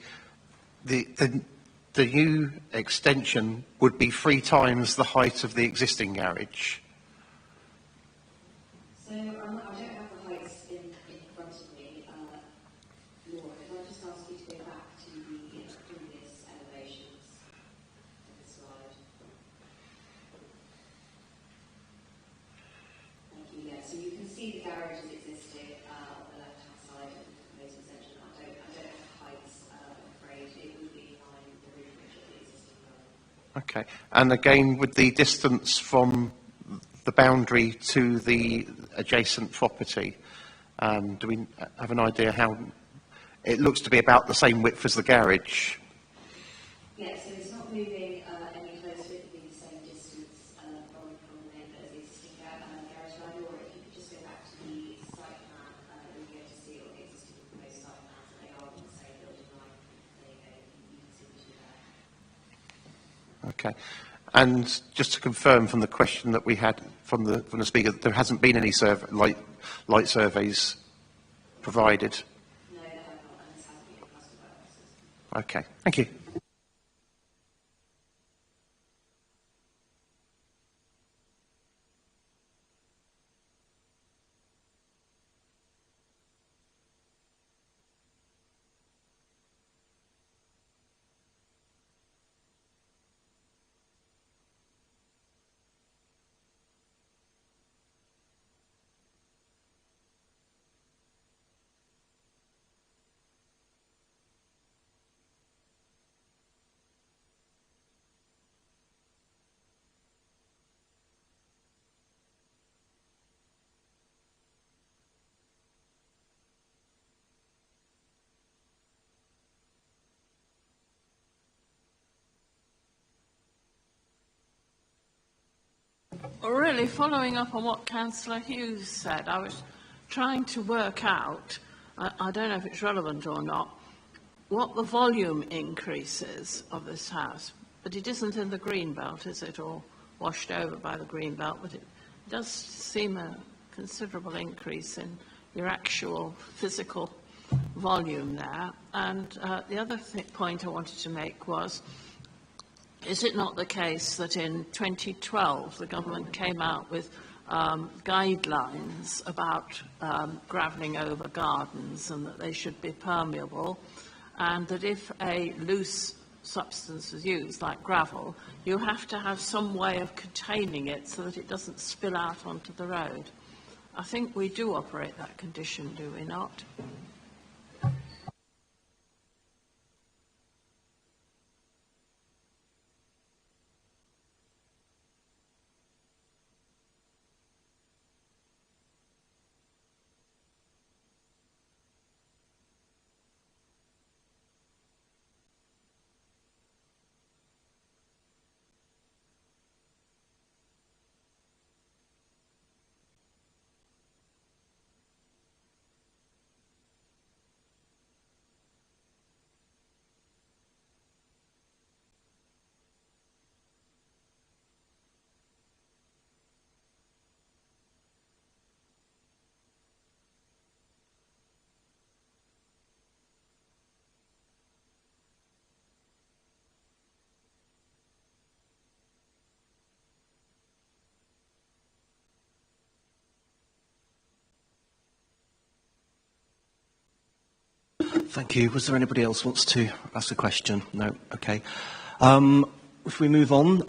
new extension would be 3 times the height of the existing garage? So I don't have the heights in front of me. Laura, if I just ask you to go back to the previous elevations of the slide. Thank you. Yeah, so you can see the garage is existing on the left-hand side of the proposed extension. I don't have the heights, I'm afraid. It would be in line with the roof ridge of the existing building. Okay. And again, with the distance from the boundary to the adjacent property, do we have an idea how it looks to be about the same width as the garage? Yeah, so it's not moving any closer, it would be the same distance from the neighbour as the existing garage line, or if you could just go back to the site plan, you'll be able to see all the existing proposed site plans, and they are on the same building line. There you go, you can see the two there. Okay. And just to confirm from the question that we had from the speaker, there hasn't been any light surveys provided? No, they have not, and this hasn't been requested by officers. Okay. Thank you. Really, following up on what Councillor Hughes said, I was trying to work out, I don't know if it's relevant or not, what the volume increase is of this house. But it isn't in the green belt, is it, or washed over by the green belt? But it does seem a considerable increase in your actual physical volume there. And the other point I wanted to make was, is it not the case that in 2012 the government came out with guidelines about gravelling over gardens and that they should be permeable, and that if a loose substance is used, like gravel, you have to have some way of containing it so that it doesn't spill out onto the road? I think we do operate that condition, do we not? Thank you. Was there anybody else who wants to ask a question? No? Okay. If we move on,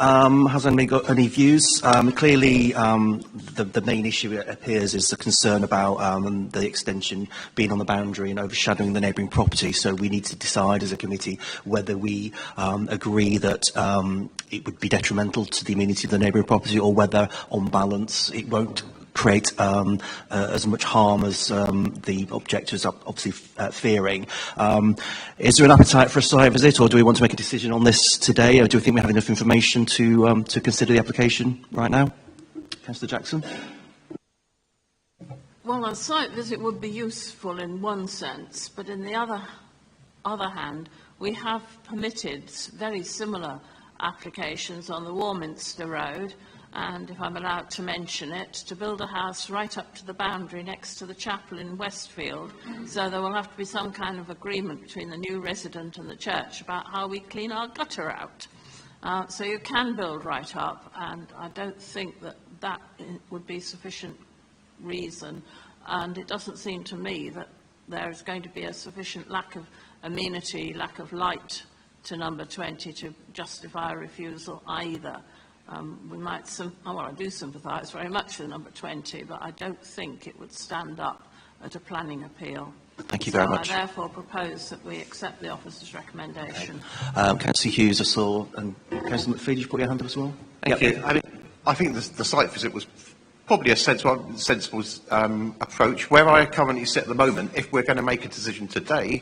has anybody got any views? Clearly, the main issue, it appears, is the concern about the extension being on the boundary and overshadowing the neighbouring property. So we need to decide as a committee whether we agree that it would be detrimental to the amenity of the neighbouring property, or whether, on balance, it won't create as much harm as the objectors are obviously fearing. Is there an appetite for a site visit, or do we want to make a decision on this today, or do we think we have enough information to consider the application right now? Councillor Jackson? Well, a site visit would be useful in one sense, but in the other hand, we have permitted very similar applications on the Warminster Road, and if I'm allowed to mention it, to build a house right up to the boundary next to the chapel in Westfield. So there will have to be some kind of agreement between the new resident and the church about how we clean our gutter out. So you can build right up, and I don't think that that would be sufficient reason. And it doesn't seem to me that there is going to be a sufficient lack of amenity, lack of light to number 20 to justify a refusal either. We might, I do sympathise very much with number 20, but I don't think it would stand up at a planning appeal. Thank you very much. I therefore propose that we accept the officer's recommendation. Councillor Hughes, I saw, and Councillor McPhee, did you put your hand up as well? Thank you. I think the site visit was probably a sensible approach. Where I currently sit at the moment, if we're going to make a decision today,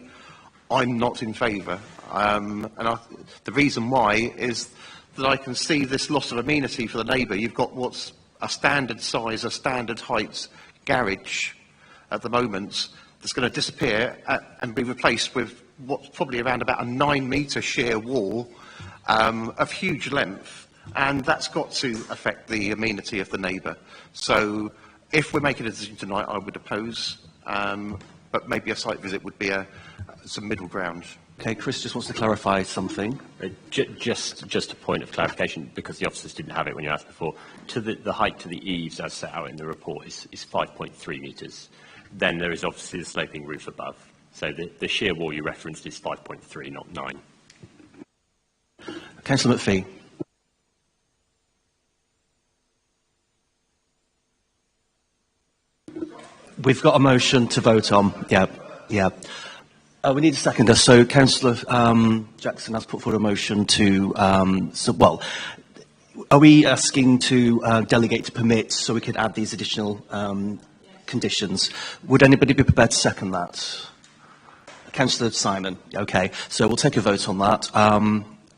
I'm not in favour. The reason why is that I can see this loss of amenity for the neighbour. You've got what's a standard size, a standard height garage at the moment that's going to disappear and be replaced with what's probably around about a 9-metre sheer wall of huge length, and that's got to affect the amenity of the neighbour. So if we're making a decision tonight, I would oppose, but maybe a site visit would be some middle ground. Okay, Chris just wants to clarify something. Just a point of clarification, because the officers didn't have it when you asked before. To the height to the eaves, as set out in the report, is 5.3 metres. Then there is obviously the sloping roof above. So the sheer wall you referenced is 5.3, not 9. Councillor McPhee. We've got a motion to vote on. Yeah. We need a seconder. So Councillor Jackson has put forward a motion to, are we asking to delegate to permit so we could add these additional conditions? Would anybody be prepared to second that? Councillor Simon. Okay, so we'll take a vote on that.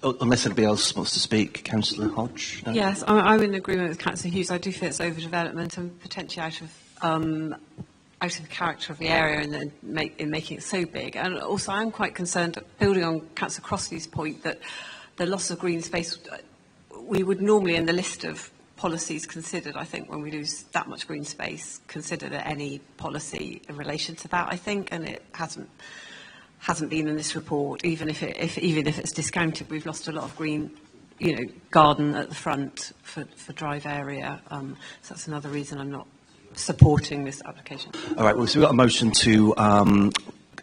Unless anybody else wants to speak, Councillor Hodge? No? Yes, I'm in agreement with Councillor Hughes. I do feel it's overdevelopment and potentially out of the character of the area in making it so big. And also I'm quite concerned, building on Councillor Crossley's point, that the loss of green space, we would normally in the list of policies considered, I think, when we lose that much green space, consider any policy in relation to that, I think, and it hasn't been in this report. Even if it's discounted, we've lost a lot of green, garden at the front for drive area. So that's another reason I'm not supporting this application. All right, well, so we've got a motion to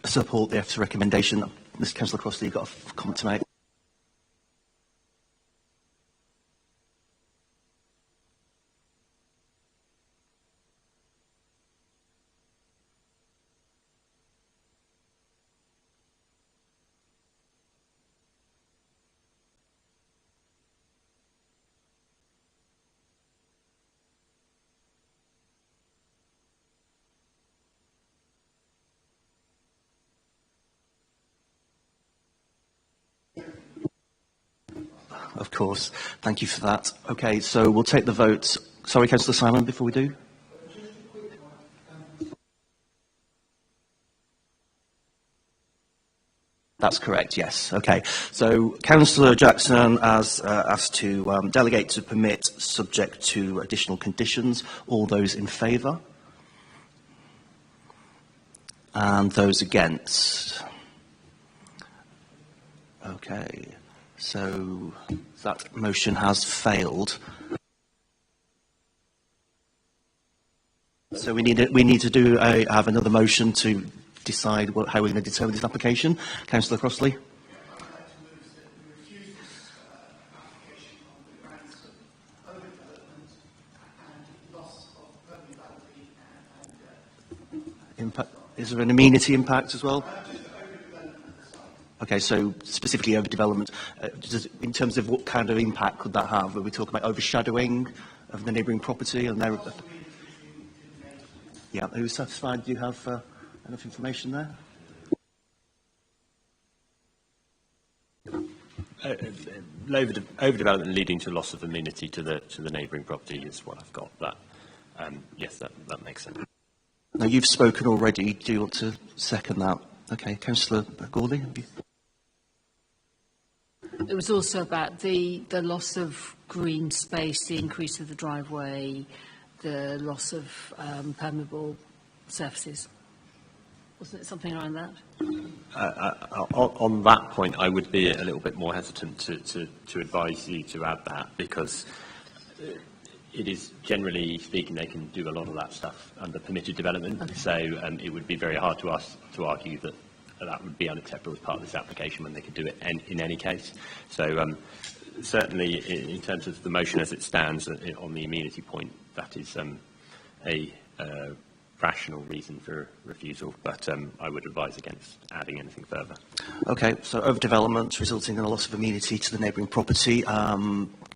support the EFSA recommendation. Mr. Councillor Crossley, you've got a comment to make. Of course. Thank you for that. Okay, so we'll take the vote. Sorry, Councillor Simon, before we do. That's correct, yes. Okay. So Councillor Jackson has asked to delegate to permit subject to additional conditions. All those in favour? And those against? Okay. So that motion has failed. So we need to have another motion to decide how we're going to determine this application. Councillor Crossley. Impact. Is there an amenity impact as well? Okay, so specifically overdevelopment, in terms of what kind of impact could that have? Are we talking about overshadowing of the neighbouring property? And yeah, who's satisfied? Do you have enough information there? Overdevelopment leading to loss of amenity to the neighbouring property is what I've got. Yes, that makes sense. Now, you've spoken already. Do you want to second that? Okay, Councillor Gawley. It was also about the loss of green space, the increase of the driveway, the loss of permeable surfaces. Wasn't it something around that? On that point, I would be a little bit more hesitant to advise you to add that, because it is, generally speaking, they can do a lot of that stuff under permitted development. Okay. So it would be very hard to us to argue that that would be unacceptable as part of this application when they could do it in any case. So certainly, in terms of the motion as it stands on the amenity point, that is a rational reason for refusal, but I would advise against adding anything further. Okay, so overdevelopment resulting in a loss of amenity to the neighbouring property.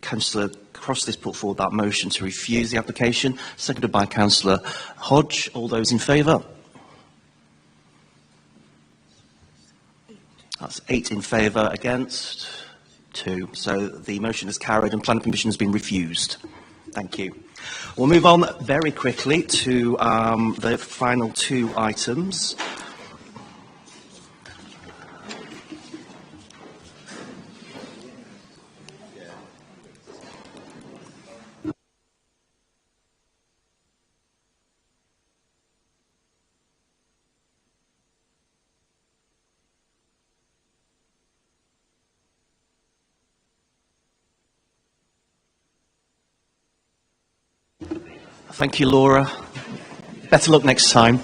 Councillor Crossley's put forward that motion to refuse the application, seconded by Councillor Hodge. All those in favour? That's 8 in favour, against 2. So the motion is carried and planning permission has been refused. Thank you. We'll move on very quickly to the final 2 items. Thank you, Laura. Better luck next time.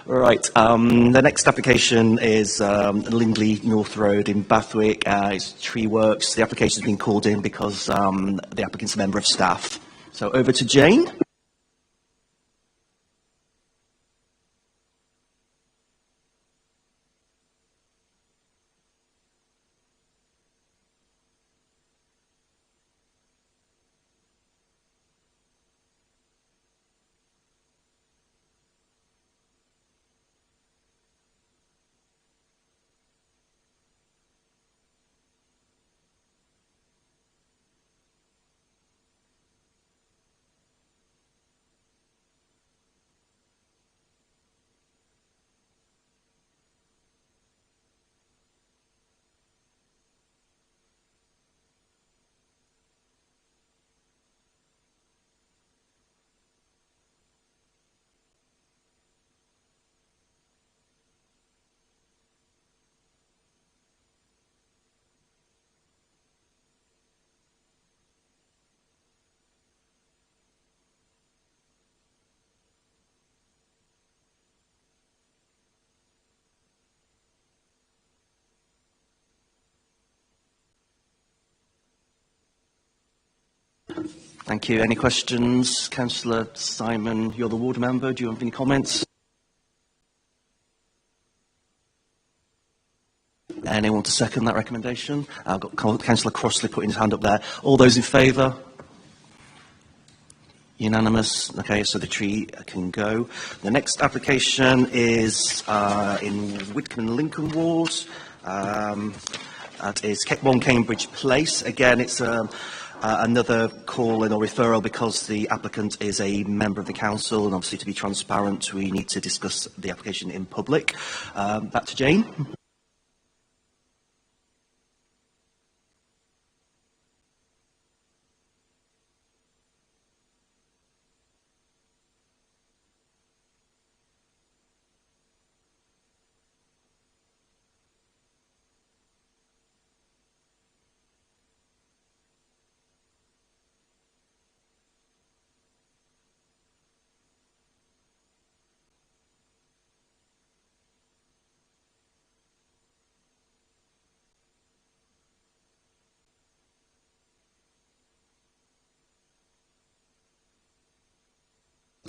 Right, the next application is Lindley North Road in Bathwick. It's Tree Works. The application has been called in because the applicant's a member of staff. So over to Jane. Thank you. Any questions? Councillor Simon, you're the ward member. Do you have any comments? Anyone to second that recommendation? I've got Councillor Crossley putting his hand up there. All those in favour? Unanimous. Okay, so the tree can go. The next application is in Whitcomb and Lincoln Ward. That is 1 Cambridge Place. Again, it's another call-in or referral because the applicant is a member of the council, and obviously to be transparent, we need to discuss the application in public. Back to Jane.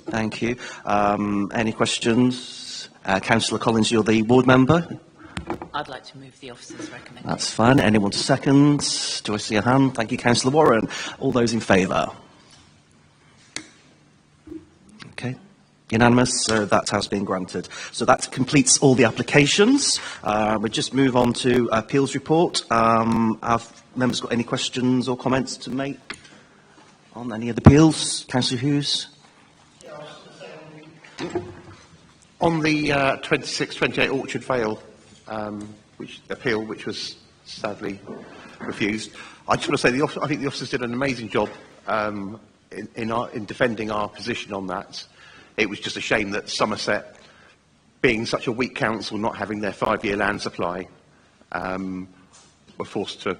Thank you. Any questions? Councillor Collins, you're the ward member. I'd like to move the officer's recommendation. That's fine. Anyone to second? Do I see a hand? Thank you, Councillor Warren. All those in favour? Okay. Unanimous, so that has been granted. So that completes all the applications. We'll just move on to appeals report. Have members got any questions or comments to make on any of the appeals? Councillor Hughes? On the 26-28 Orchard Vale appeal, which was sadly refused, I just want to say I think the officers did an amazing job in defending our position on that. It was just a shame that Somerset, being such a weak council, not having their 5-year land supply, were forced to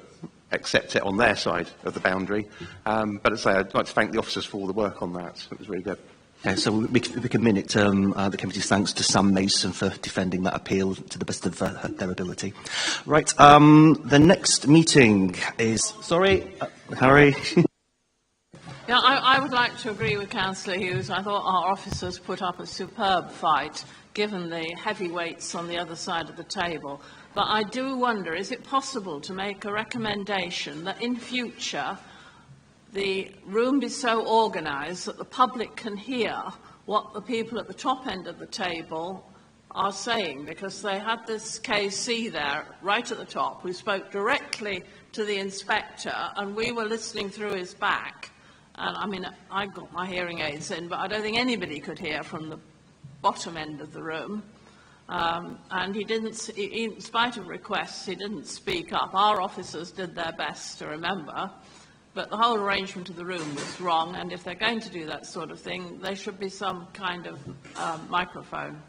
accept it on their side of the boundary. But as I say, I'd like to thank the officers for all the work on that. It was really good. Okay, so we can minute the committee's thanks to Sam Mason for defending that appeal to the best of their ability. Right, the next meeting is... Sorry, Harry. Yeah, I would like to agree with Councillor Hughes. I thought our officers put up a superb fight, given the heavyweights on the other side of the table. But I do wonder, is it possible to make a recommendation that in future the room be so organised that the public can hear what the people at the top end of the table are saying? Because they had this KC there, right at the top, who spoke directly to the inspector, and we were listening through his back. And I mean, I got my hearing aids in, but I don't think anybody could hear from the bottom end of the room. And he didn't, in spite of requests, he didn't speak up. Our officers did their best to remember. But the whole arrangement of the room was wrong, and if they're going to do that sort of thing, there should be some kind of microphone.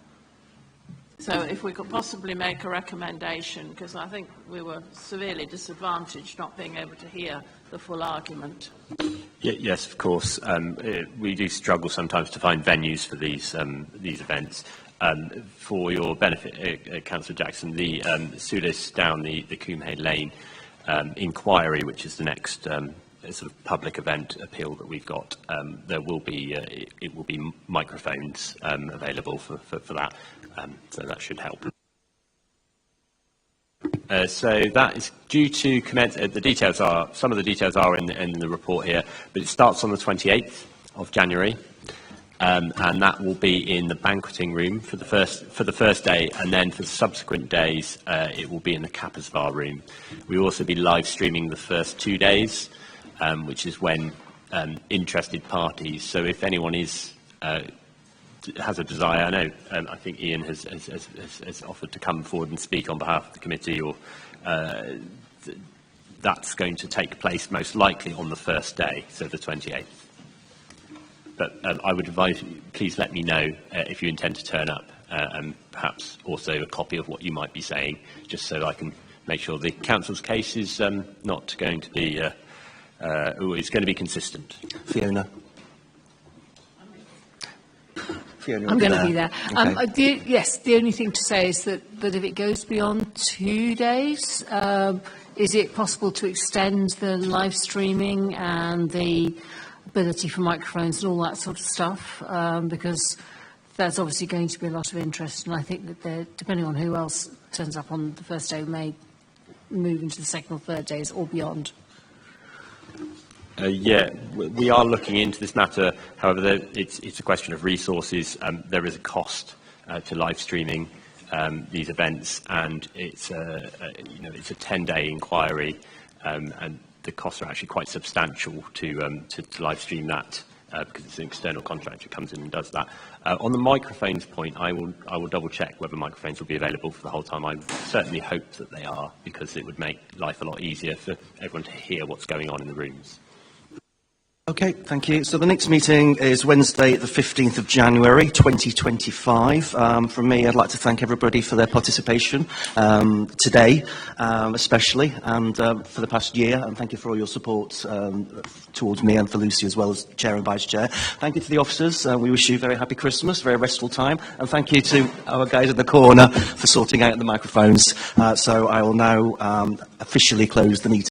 So if we could possibly make a recommendation, because I think we were severely disadvantaged not being able to hear the full argument. Yes, of course. We do struggle sometimes to find venues for these events. For your benefit, Councillor Jackson, the Sulis down the Coombe Lane inquiry, which is the next sort of public event appeal that we've got, there will be it will be microphones available for that, so that should help. So that is due to commence. The details are, some of the details are in the report here, but it starts on the 28th of January, and that will be in the banqueting room for the first day, and then for the subsequent days, it will be in the Kappa's Bar room. We will also be live streaming the first 2 days, which is when interested parties. So if anyone has a desire, I know, I think Ian has offered to come forward and speak on behalf of the committee, or that's going to take place most likely on the first day, so the 28th. But I would advise you, please let me know if you intend to turn up, and perhaps also a copy of what you might be saying, just so I can make sure the council's case is not going to be, it's going to be consistent. Fiona. I'm going to be there. Okay. Yes, the only thing to say is that if it goes beyond 2 days, is it possible to extend the live streaming and the ability for microphones and all that sort of stuff, because there's obviously going to be a lot of interest, and I think that they're, depending on who else turns up on the first day, may move into the second or third days or beyond. Yeah, we are looking into this matter. However, it's a question of resources. There is a cost to live streaming these events, and it's a 10-day inquiry, and the costs are actually quite substantial to live stream that, because it's an external contractor who comes in and does that. On the microphones point, I will double check whether microphones will be available for the whole time. I certainly hope that they are, because it would make life a lot easier for everyone to hear what's going on in the rooms. Okay, thank you. So the next meeting is Wednesday, the 15th of January, 2025. From me, I'd like to thank everybody for their participation today, especially, and for the past year. And thank you for all your support towards me and for Lucy as well as Chair and Vice Chair. Thank you to the officers. We wish you a very happy Christmas, very restful time. And thank you to our guys in the corner for sorting out the microphones. So I will now officially close the meeting.